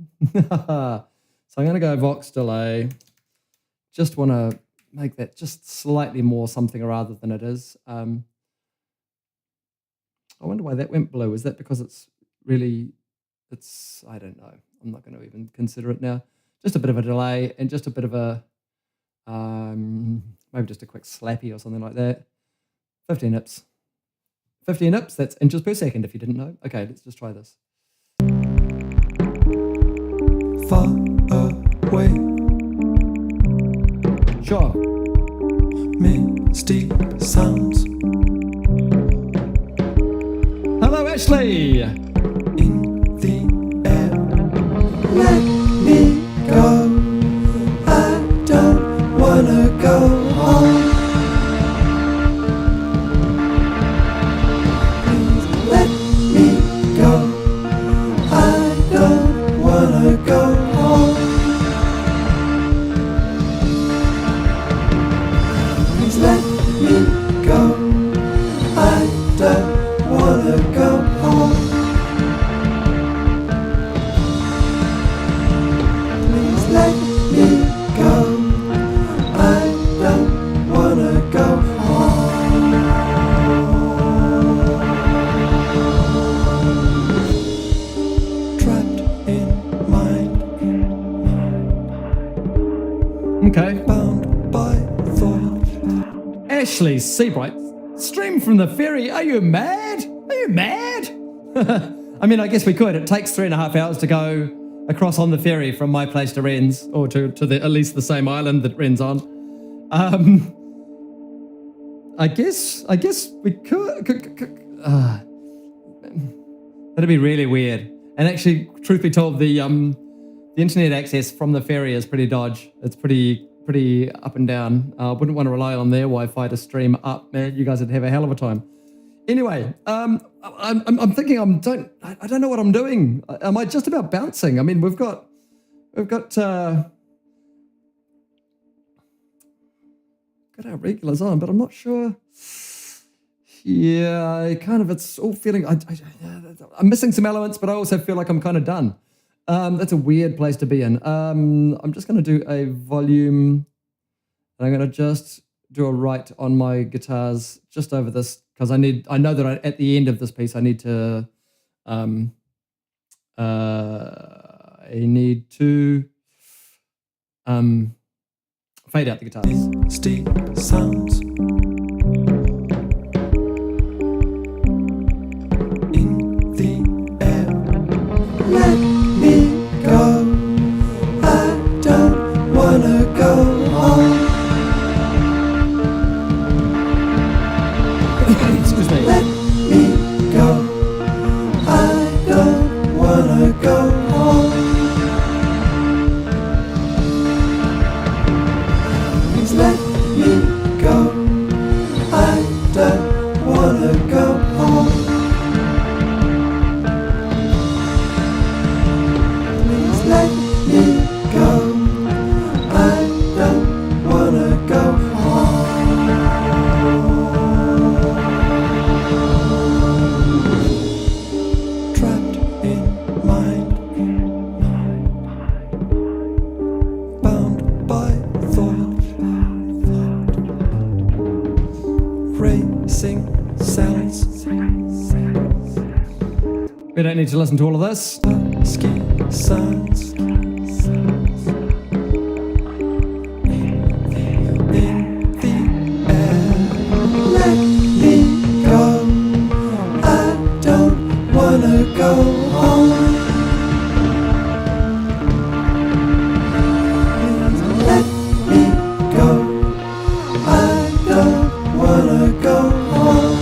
So I'm going to go Vox delay. Just want to make that just slightly more something rather than it is. I wonder why that went blue. Is that because it's I don't know. I'm not going to even consider it now. Just a bit of a delay and just a bit of a, maybe just a quick slappy or something like that. 15 ips. 15 ips, that's inches per second if you didn't know. Okay, let's just try this. Far away. Sure. Misty sounds. Hello, Ashley. In the air. Let me go. I don't wanna go home. Please let me go. I don't wanna go home. Please let me go. I don't wanna go home. Please let me go. I don't wanna go home. Trapped in mind, Okay. bound by thought. Ashley Seabright, stream from the ferry. Are you mad? Are you mad? I mean, I guess we could. It takes 3.5 hours to go across on the ferry from my place to Ren's, or to at least the same island that Ren's on. I guess we could. That'd be really weird. And actually, truth be told, the internet access from the ferry is pretty dodge. It's pretty up and down. I wouldn't want to rely on their Wi-Fi to stream up, man. You guys would have a hell of a time. Anyway, I'm thinking I don't know what I'm doing. Am I just about bouncing? I mean, we've got our regulars on, but I'm not sure. Yeah, it's all feeling. I'm missing some elements, but I also feel like I'm kind of done. That's a weird place to be in. I'm just going to do a volume, and I'm going to just do a right on my guitars just over this, because I know that at the end of this piece I need to fade out the guitars. Steep sounds in the air. Let me go. I don't wanna go home. Excuse me. Let me go. I don't wanna go home. Please let me go. I don't wanna go home. Please let me go. I don't wanna go home. Trapped in mind, bound by thought, racing sounds, We don't need to listen to all of this. husky sounds in the air. Let me go. I don't wanna go home. Please let me go. I don't wanna go home.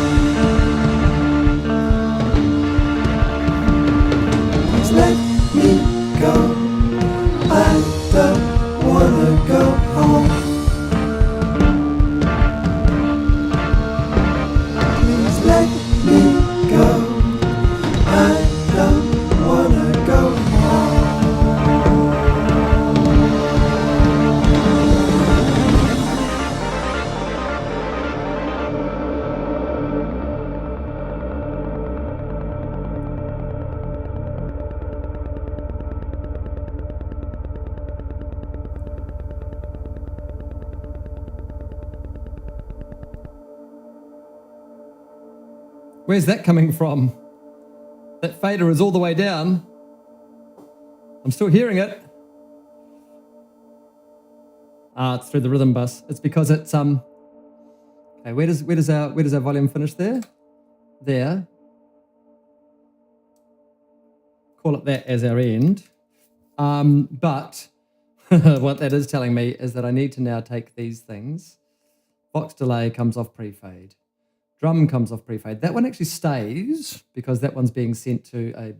Please let me go. I don't wanna go home. Please let me go. I don't wanna go home. Where's that coming from? That fader is all the way down. I'm still hearing it. It's through the rhythm bus. It's because it's okay, where does our volume finish there? There. Call it that as our end. But what that is telling me is that I need to now take these things. Box delay comes off pre-fade. Drum comes off pre-fade. That one actually stays because that one's being sent to a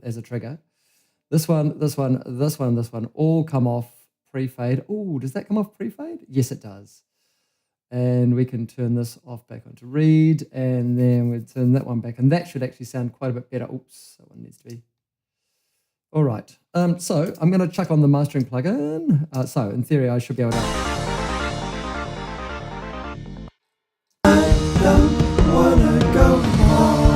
as a trigger. This one all come off pre-fade. Oh, does that come off pre-fade? Yes, it does. And we can turn this off back onto read, and then we turn that one back, and that should actually sound quite a bit better. Oops, that one needs to be. All right. So I'm going to chuck on the mastering plugin. So in theory, I should be able to. Don't wanna go home.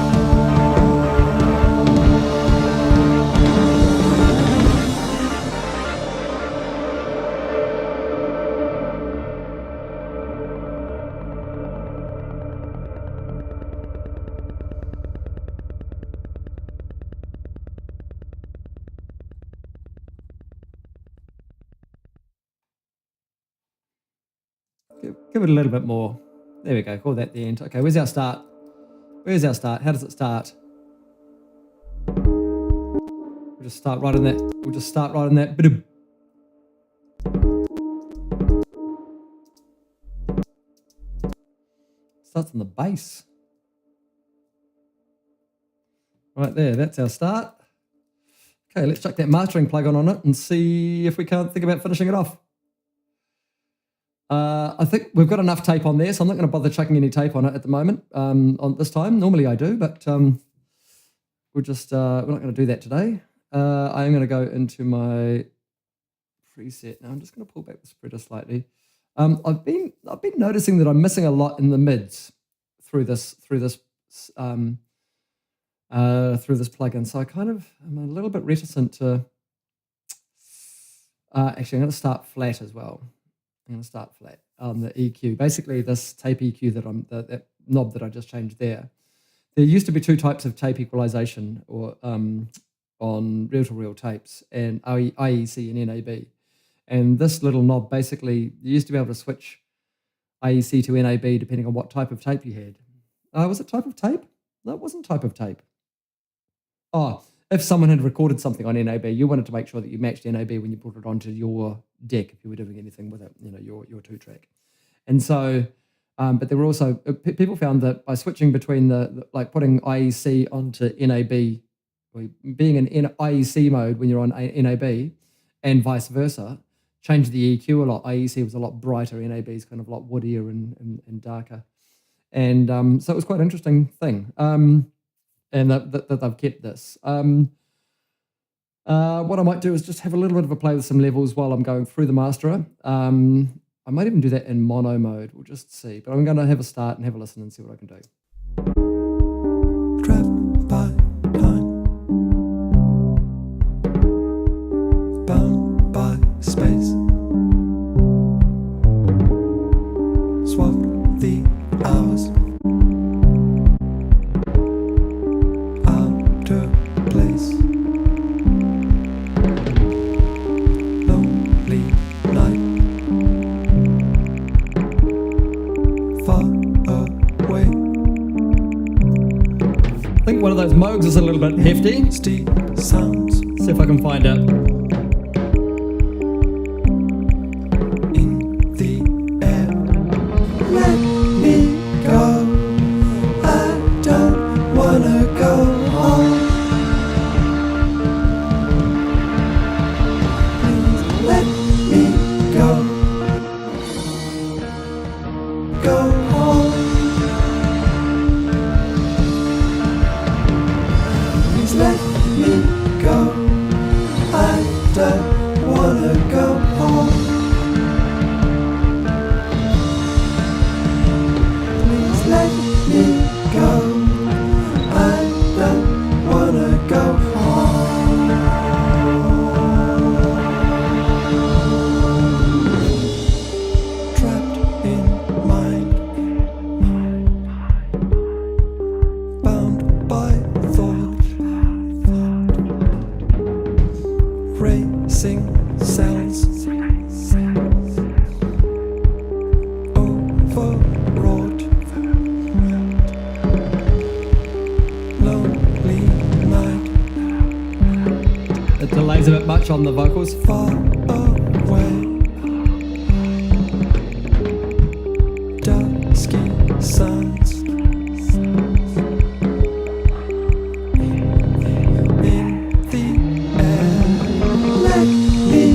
Give it a little bit more. There we go. Call that the end. Okay, where's our start? Where's our start? How does it start? We'll just start right in that. We'll just start right in that. Ba-dum. Starts on the bass. Right there. That's our start. Okay, let's chuck that mastering plug on it and see if we can't think about finishing it off. I think we've got enough tape on there, so I'm not going to bother chucking any tape on it at the moment. On this time, normally I do, but we're not going to do that today. I am going to go into my preset now. I'm just going to pull back the spreader slightly. I've been noticing that I'm missing a lot in the mids through this plugin, so I'm a little bit reticent to. Actually, I'm going to start flat as well. I'm going to start flat on the EQ. Basically, this tape EQ that knob that I just changed there. There used to be two types of tape equalization or on reel-to-reel tapes, and IEC and NAB. And this little knob, basically, you used to be able to switch IEC to NAB depending on what type of tape you had. Was it type of tape? No, it wasn't type of tape. Oh, if someone had recorded something on NAB, you wanted to make sure that you matched NAB when you put it onto your deck if you were doing anything with it, your 2-track. And so, but there were also, people found that by switching between like putting IEC onto NAB, or being in IEC mode when you're on NAB, and vice versa, changed the EQ a lot. IEC was a lot brighter, NAB is kind of a lot woodier and darker. And so it was quite an interesting thing. And that they've kept this. What I might do is just have a little bit of a play with some levels while I'm going through the masterer. I might even do that in mono mode. We'll just see. But I'm going to have a start and have a listen and see what I can do. Trapped by time, bound by space, swapped the hours, out of place, lonely night, far away. I think one of those Moogs is a little bit hefty. Steep sounds See if I can find it. in the air. Let me go. I don't wanna go home. Please let me go. Go home. Please let me go. I don't wanna go home. Please let me go. I don't wanna go home. Trapped in mind, bound by thought, racing cells, overwrought, lonely night, It delays a bit much on the vocals. far away, dusky suns, in the air. Let me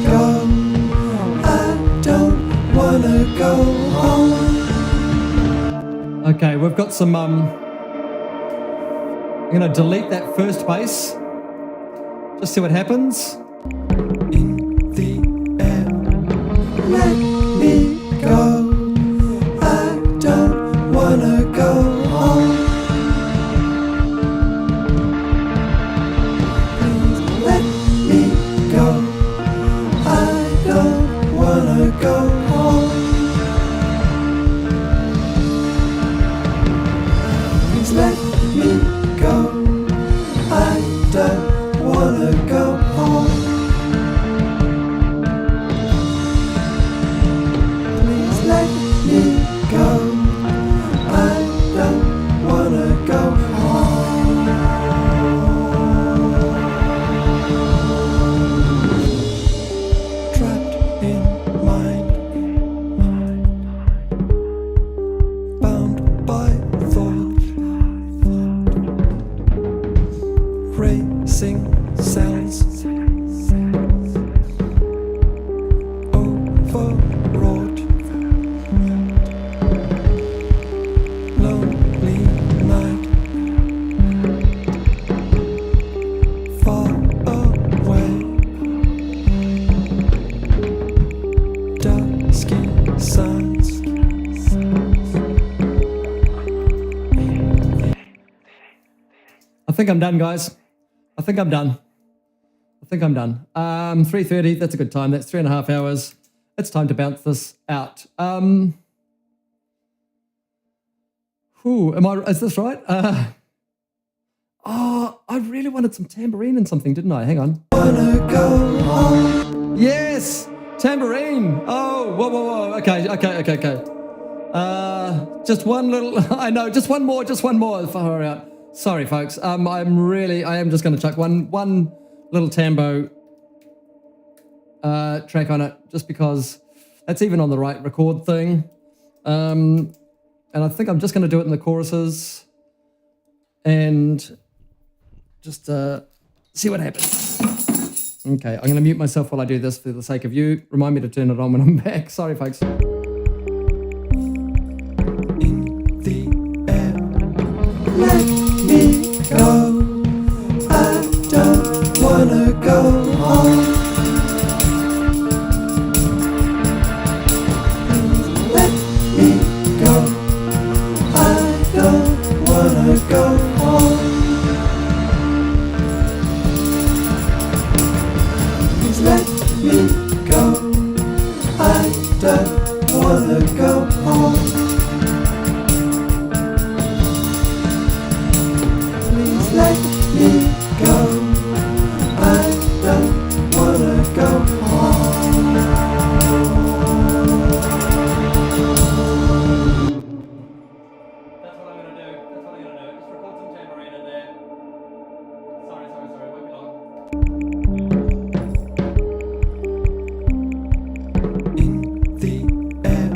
go. I don't wanna go home. Okay, we've got some, I'm going to delete that first bass. Just see what happens. In the air. Let me go. I don't wanna go home. Please let me go. I don't wanna go home. Please let me go. I don't wanna go home. think I'm done, guys. I think I'm done. 3:30, that's a good time. That's 3.5 hours. It's time to bounce this out. Is this right? I really wanted some tambourine and something, didn't I? Hang on. Wanna go home. Yes, tambourine. Oh, whoa. Okay. Just one little, I know, just one more, far out. Sorry, folks. I am just going to chuck one little tambo track on it, just because that's even on the right record thing. And I think I'm just going to do it in the choruses and just see what happens. Okay, I'm going to mute myself while I do this for the sake of you. Remind me to turn it on when I'm back. Sorry, folks. In the air, let me go. I don't wanna go home. Please let me go. I don't wanna go home. Please let me go. I don't wanna go home. Please let me go. I don't wanna go home. That's what I'm going to do. Just record some tambourine in there. Sorry. Won't be long. In the air,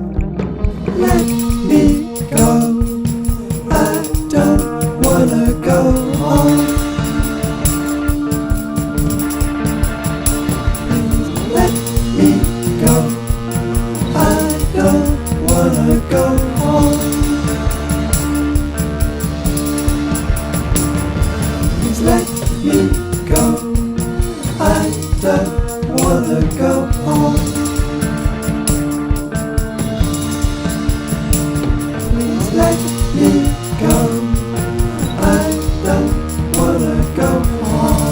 let me go. I don't wanna go home. Please let me go. I don't wanna go home. Please let me go. I don't wanna go home. Please let me go. I don't wanna go home.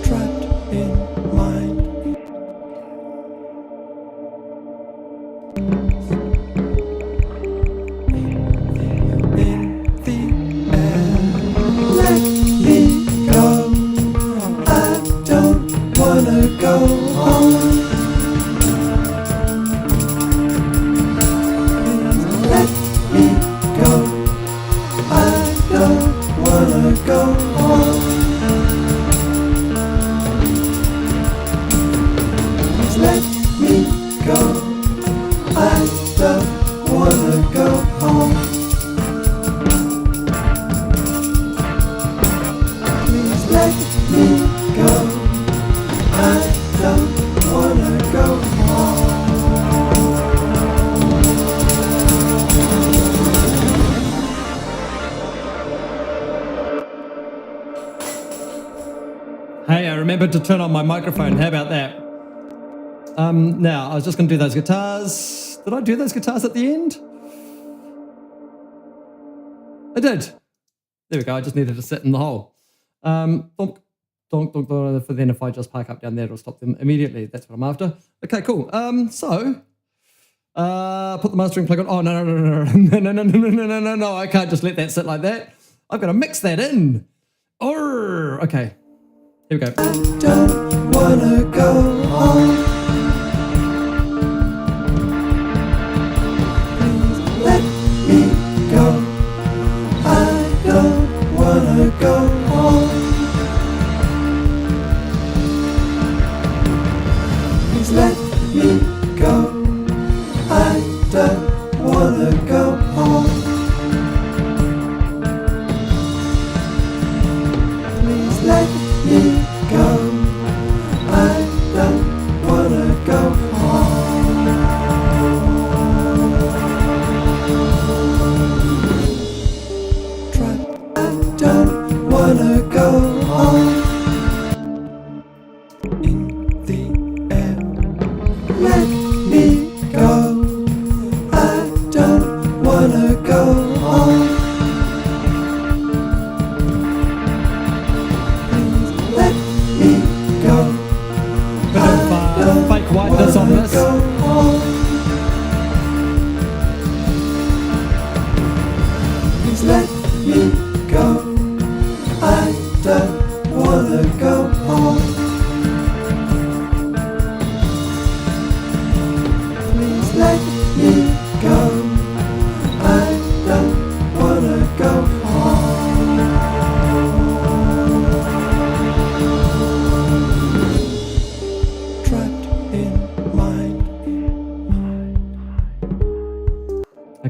Trapped in mind. In the air, let me go. I don't wanna go home. Please let me go. I don't wanna go home. Please let me go. I don't wanna go home. Please let me go. I don't wanna go home. Hey, I remembered to turn on my microphone. How about that? Now, I was just going to do those guitars. Did I do those guitars at the end? I did. There we go. I just needed to sit in the hole. Donk, for then if I just park up down there, it'll stop them immediately. That's what I'm after. Okay, cool. So, put the mastering plug on. Oh, no. I can't just let that sit like that. I've got to mix that in. Oh, okay. Here we go. I don't wanna go home. Please let me go. I don't wanna go home. Please let me go. I don't wanna go home. Please let me go. I don't wanna go home. Trapped, I don't wanna go home. In the air, let me go. I don't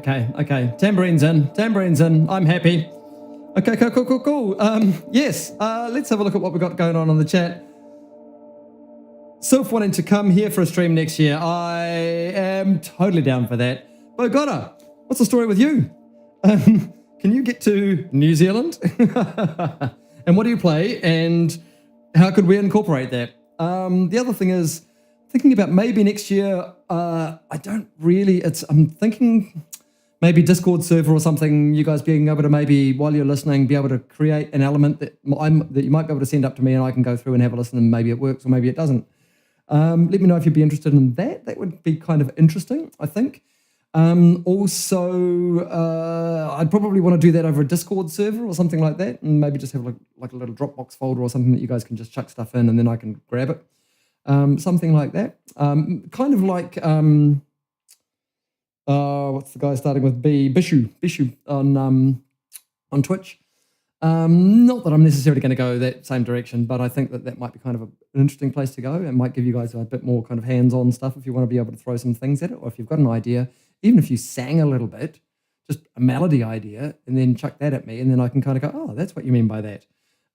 Okay. Tambourine's in. I'm happy. Okay, cool. Yes, let's have a look at what we've got going on the chat. Sylph wanting to come here for a stream next year. I am totally down for that. Bogota, what's the story with you? Can you get to New Zealand? And what do you play? And how could we incorporate that? The other thing is, thinking about maybe next year, I'm thinking maybe Discord server or something, you guys being able to maybe, while you're listening, be able to create an element that you might be able to send up to me and I can go through and have a listen and maybe it works or maybe it doesn't. Let me know if you'd be interested in that. That would be kind of interesting, I think. Also, I'd probably want to do that over a Discord server or something like that, and maybe just have like a little Dropbox folder or something that you guys can just chuck stuff in and then I can grab it. Something like that. Kind of like, what's the guy starting with B? Bishu on Twitch. Not that I'm necessarily going to go that same direction, but I think that might be kind of an interesting place to go. It might give you guys a bit more kind of hands-on stuff if you want to be able to throw some things at it, or if you've got an idea, even if you sang a little bit, just a melody idea, and then chuck that at me, and then I can kind of go, oh, that's what you mean by that.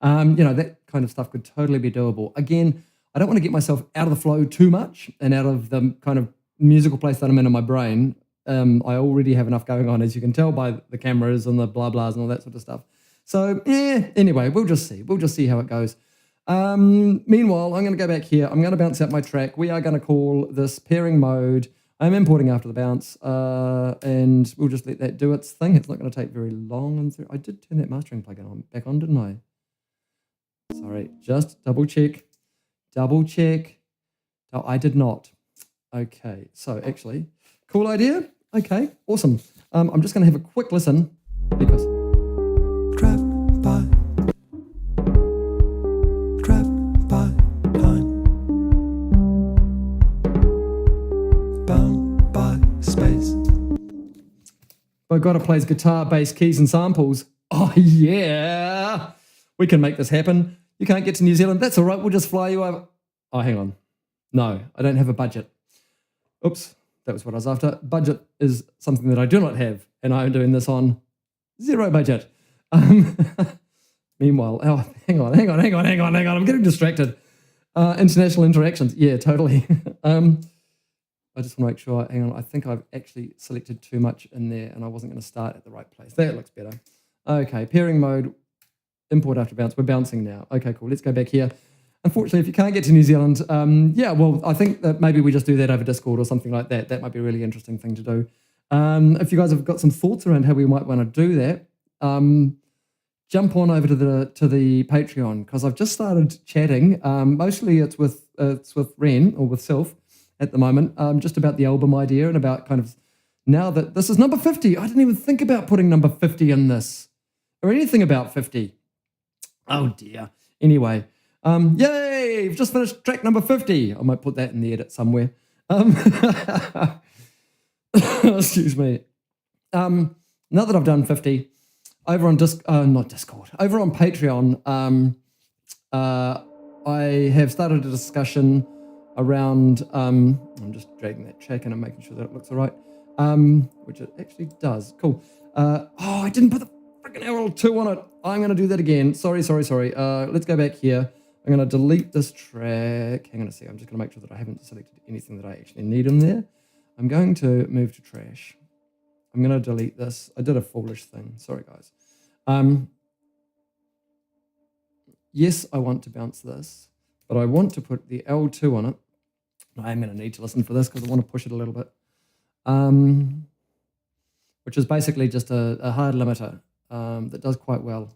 That kind of stuff could totally be doable. Again, I don't want to get myself out of the flow too much and out of the kind of musical place that I'm in my brain. I already have enough going on, as you can tell by the cameras and the blah blahs and all that sort of stuff. So, anyway, we'll just see. We'll just see how it goes. Meanwhile, I'm going to go back here. I'm going to bounce out my track. We are going to call this pairing mode. I'm importing after the bounce, and we'll just let that do its thing. It's not going to take very long. I did turn that mastering plugin back on, didn't I? Sorry, just double check. No, I did not. Okay, so actually, cool idea. Okay, awesome. I'm just going to have a quick listen because... Trap by time, bound by space. Bogota plays guitar, bass, keys, and samples. Oh, yeah. We can make this happen. You can't get to New Zealand. That's all right. We'll just fly you over. Oh, hang on. No, I don't have a budget. Oops, that was what I was after. Budget is something that I do not have, and I'm doing this on zero budget. Meanwhile, hang on. I'm getting distracted. International interactions. Yeah, totally. I just want to make sure, hang on, I think I've actually selected too much in there and I wasn't going to start at the right place. That looks better. Okay, pairing mode, import after bounce. We're bouncing now. Okay, cool. Let's go back here. Unfortunately, if you can't get to New Zealand, I think that maybe we just do that over Discord or something like that. That might be a really interesting thing to do. If you guys have got some thoughts around how we might want to do that, jump on over to the Patreon, because I've just started chatting. Mostly it's with Ren or with Sylph at the moment, just about the album idea and about kind of now that this is number 50. I didn't even think about putting number 50 in this or anything about 50. Oh dear. Anyway, yay! We've just finished track number 50. I might put that in the edit somewhere. Excuse me. Now that I've done 50, over on over on Patreon, I have started a discussion around, I'm just dragging that track and I'm making sure that it looks all right, which it actually does. Cool. I didn't put the freaking LL2 on it. I'm going to do that again. Sorry. Let's go back here. I'm going to delete this track. Hang on a sec. I'm just going to make sure that I haven't selected anything that I actually need in there. I'm going to move to trash. I'm going to delete this. I did a foolish thing. Sorry, guys. Yes, I want to bounce this, but I want to put the L2 on it. I am going to need to listen for this because I want to push it a little bit, which is basically just a hard limiter that does quite well.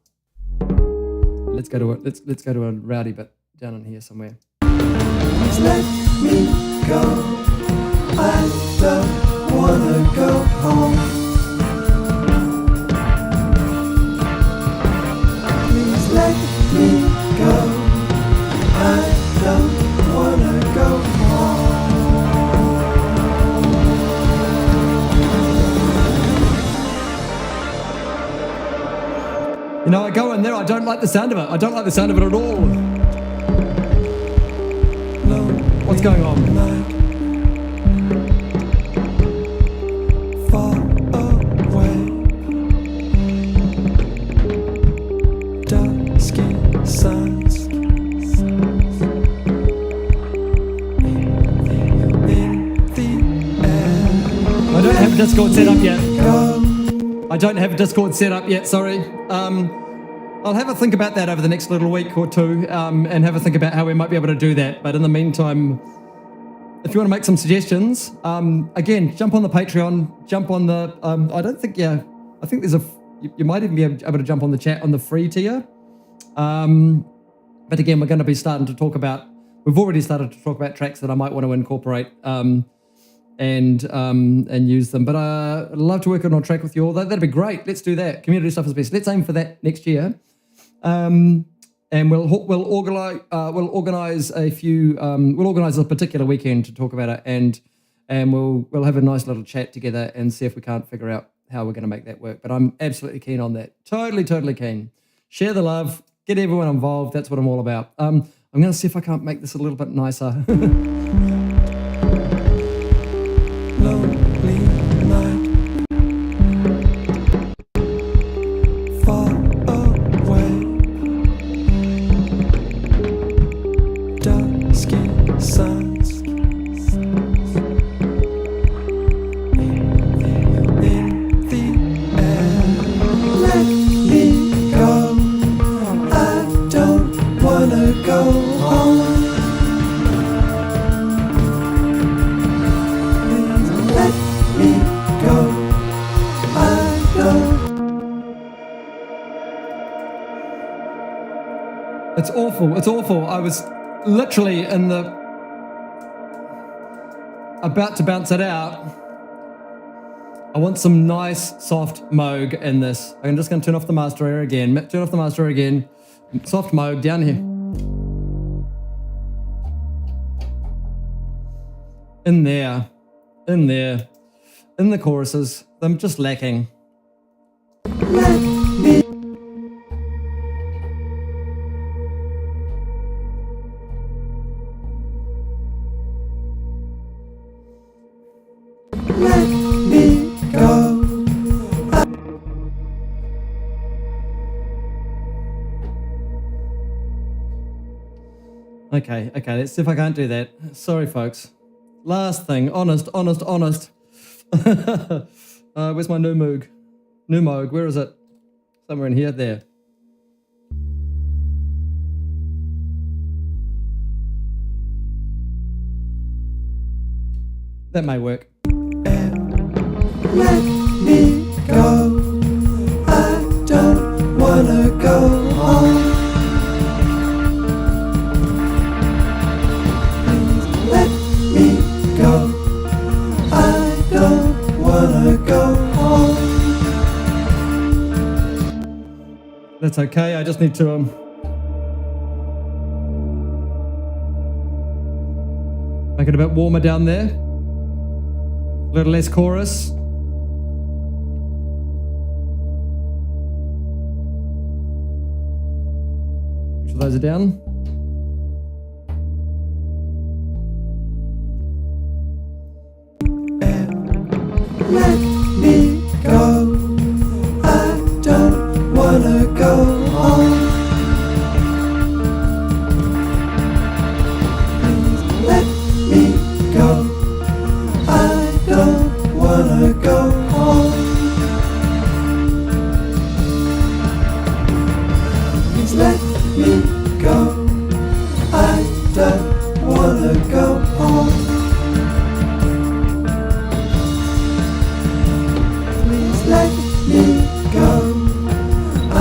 Let's go to it. Let's go to a rowdy bit down in here somewhere. Please let me go. I don't wanna go home. Please let me go. I don't wanna go home. You know, I go in there, I don't like the sound of it. I don't like the sound of it at all. No, What's going on? night. Far suns in the air. I don't have Discord set up yet. Go. I don't have Discord set up yet, sorry. I'll have a think about that over the next little week or two and have a think about how we might be able to do that. But in the meantime, if you want to make some suggestions, again, jump on the Patreon, jump on the, I think there's you might even be able to jump on the chat on the free tier. But again, we're going to be starting to talk about, we've already started to talk about tracks that I might want to incorporate and use them. But I'd love to work on a track with you all. That'd be great. Let's do that. Community stuff is best. Let's aim for that next year. And we'll organize a particular weekend to talk about it, and we'll have a nice little chat together and see if we can't figure out how we're going to make that work. But I'm absolutely keen on that. Totally keen. Share the love. Get everyone involved. That's what I'm all about. I'm going to see if I can't make this a little bit nicer. Lonely night, far away, dusky suns in the air. Let me go, I don't wanna go home. It's awful. It's awful. I was literally about to bounce it out. I want some nice, soft Moog in this. I'm just going to turn off the master again. Soft Moog down here. In there. In the choruses. I'm just lacking. Let me go. Okay, let's see if I can't do that. Sorry, folks. Last thing, honest. Where's my new Moog? New Moog, where is it? Somewhere in here, there. That may work. Let me go. I don't wanna go home. Please let me go. I don't wanna go home. That's okay, I just need to make it a bit warmer down there. A little less chorus. Make sure those are down. Let me go. I don't wanna go home. Please let me go. I don't wanna go home. Please let me go. I don't wanna go home. Please let me go. I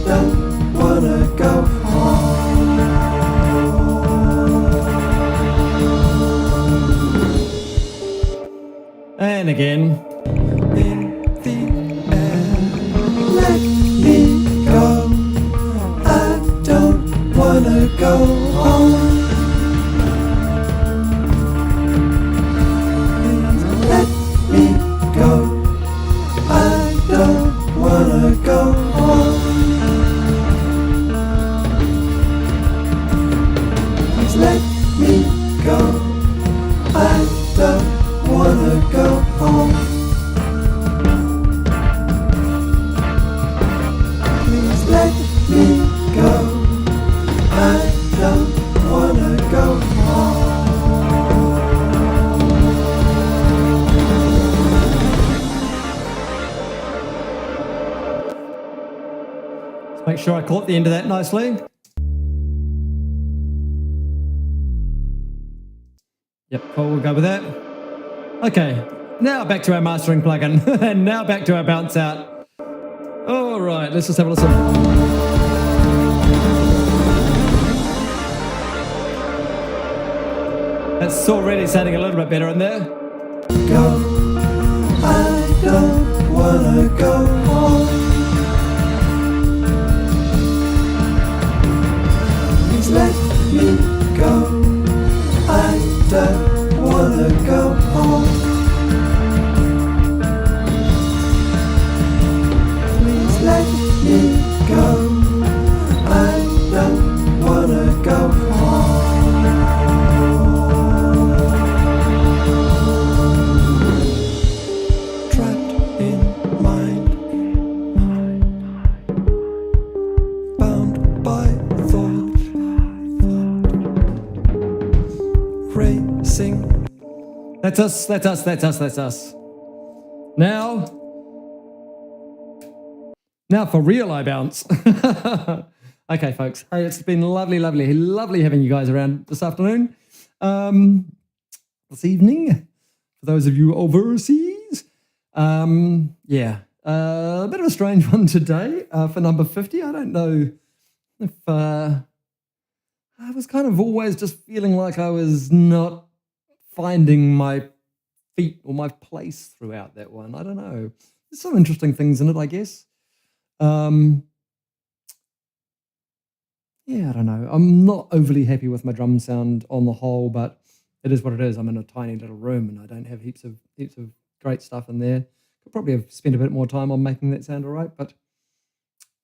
don't wanna go home. And again. In the air, let me go. I don't wanna go home. Please let me go. I don't wanna go home. Please let me go. I don't wanna go home. Please let me go. caught the end of that nicely. Yep, cool, we'll go with that. Okay, now back to our mastering plugin, and now back to our bounce out. All right, let's just have a listen. That's already sounding a little bit better in there. Go. I don't wanna go home. Please let me go. I don't wanna go home. Please let me go. I don't wanna go home. Trapped in mind, bound by thought, racing. That's us, that's us, that's us, that's us. Now for real I bounce. Okay, folks. Hey, it's been lovely having you guys around this afternoon. This evening, for those of you overseas. A bit of a strange one today for number 50. I don't know if I was kind of always just feeling like I was not finding my feet or my place throughout that one. I don't know. There's some interesting things in it, I guess. I don't know. I'm not overly happy with my drum sound on the whole, but it is what it is. I'm in a tiny little room and I don't have heaps of great stuff in there. Could probably have spent a bit more time on making that sound all right, but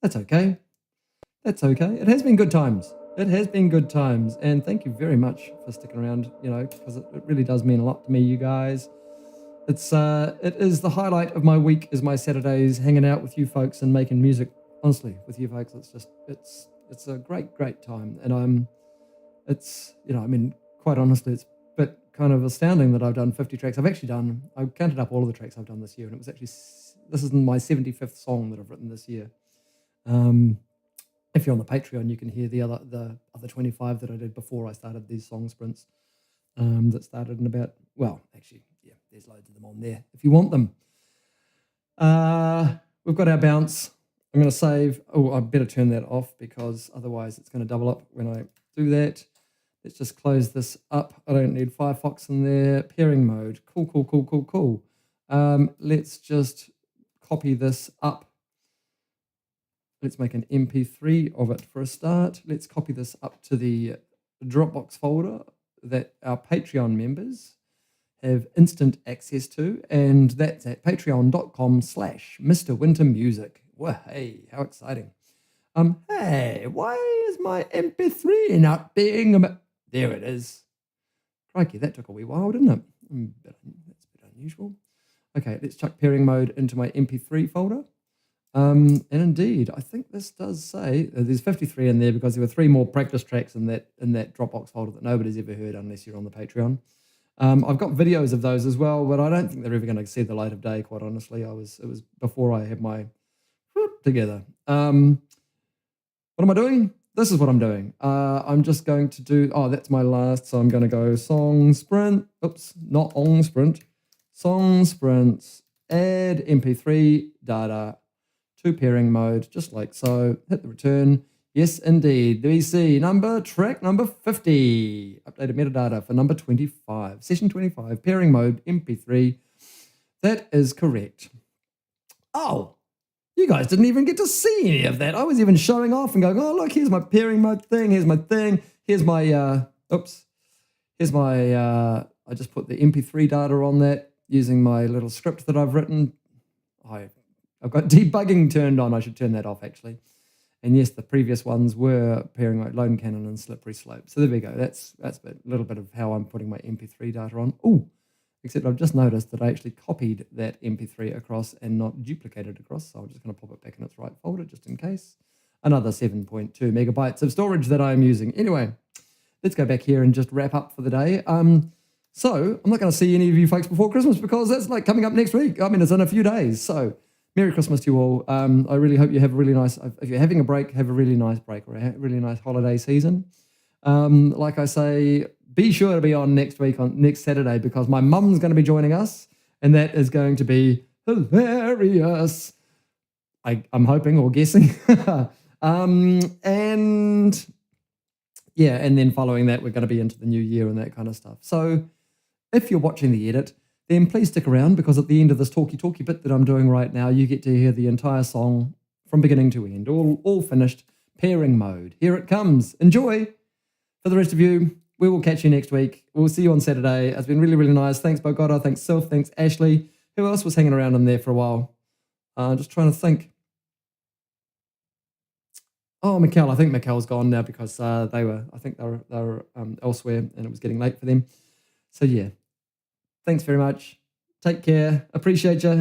that's okay. That's okay. It has been good times. It has been good times. And thank you very much for sticking around, because it really does mean a lot to me, you guys. It is the highlight of my week is my Saturdays hanging out with you folks and making music. Honestly, with you folks, it's a great time. And quite honestly, it's a bit kind of astounding that I've done 50 tracks. I counted up all of the tracks I've done this year, and it was actually, this is my 75th song that I've written this year. If you're on the Patreon, you can hear the other 25 that I did before I started these song sprints. That started in about, there's loads of them on there if you want them. We've got our bounce. I'm going to save. Oh, I better turn that off because otherwise it's going to double up when I do that. Let's just close this up. I don't need Firefox in there. Pairing mode. Cool. Let's just copy this up. Let's make an MP3 of it for a start. Let's copy this up to the Dropbox folder that our Patreon members have instant access to, and that's at patreon.com/MrWinterMusic. Well, hey, how exciting. Hey, why is my MP3 not being... There it is. Crikey, that took a wee while, didn't it? That's a bit unusual. Okay, let's chuck pairing mode into my MP3 folder. And indeed, I think this does say there's 53 in there because there were 3 more practice tracks in that Dropbox folder that nobody's ever heard unless you're on the Patreon. I've got videos of those as well, but I don't think they're ever going to see the light of day, quite honestly. It was before I had my together. What am I doing? This is what I'm doing. I'm just going to do, that's my last, so I'm going to go song sprint. Oops, not on sprint. Song sprints, add MP3 data to pairing mode, just like so. Hit the return. Yes, indeed. VC track number 50. Updated metadata for number 25. Session 25, pairing mode, MP3. That is correct. Oh, you guys didn't even get to see any of that. I was even showing off and going, oh, look, here's my pairing mode thing. Here's my thing. Here's my, I just put the MP3 data on that using my little script that I've written. I've got debugging turned on. I should turn that off, actually. And yes, the previous ones were pairing mode, Lone Cannon and Slippery Slope. So there we go. That's a little bit of how I'm putting my MP3 data on. Ooh, except I've just noticed that I actually copied that MP3 across and not duplicated across. So I'm just going to pop it back in its right folder just in case. Another 7.2 megabytes of storage that I'm using. Anyway, let's go back here and just wrap up for the day. So I'm not going to see any of you folks before Christmas because that's like coming up next week. I mean, it's in a few days. So Merry Christmas to you all. I really hope you have a really nice, if you're having a break, have a really nice break or a really nice holiday season. Like I say, be sure to be on next week, on next Saturday, because my mum's going to be joining us, and that is going to be hilarious. I'm hoping or guessing. And yeah, and then following that, we're going to be into the new year and that kind of stuff. So if you're watching the edit, then please stick around, because at the end of this talky bit that I'm doing right now, you get to hear the entire song from beginning to end, all finished, pairing mode. Here it comes. Enjoy. For the rest of you, we will catch you next week. We'll see you on Saturday. It's been really, really nice. Thanks, Bogotta. Thanks, Sylph. Thanks, Ashley. Who else was hanging around in there for a while? Just trying to think. Oh, Mikkel. I think Mikkel's gone now, because they were elsewhere and it was getting late for them. So yeah, thanks very much. Take care. Appreciate you.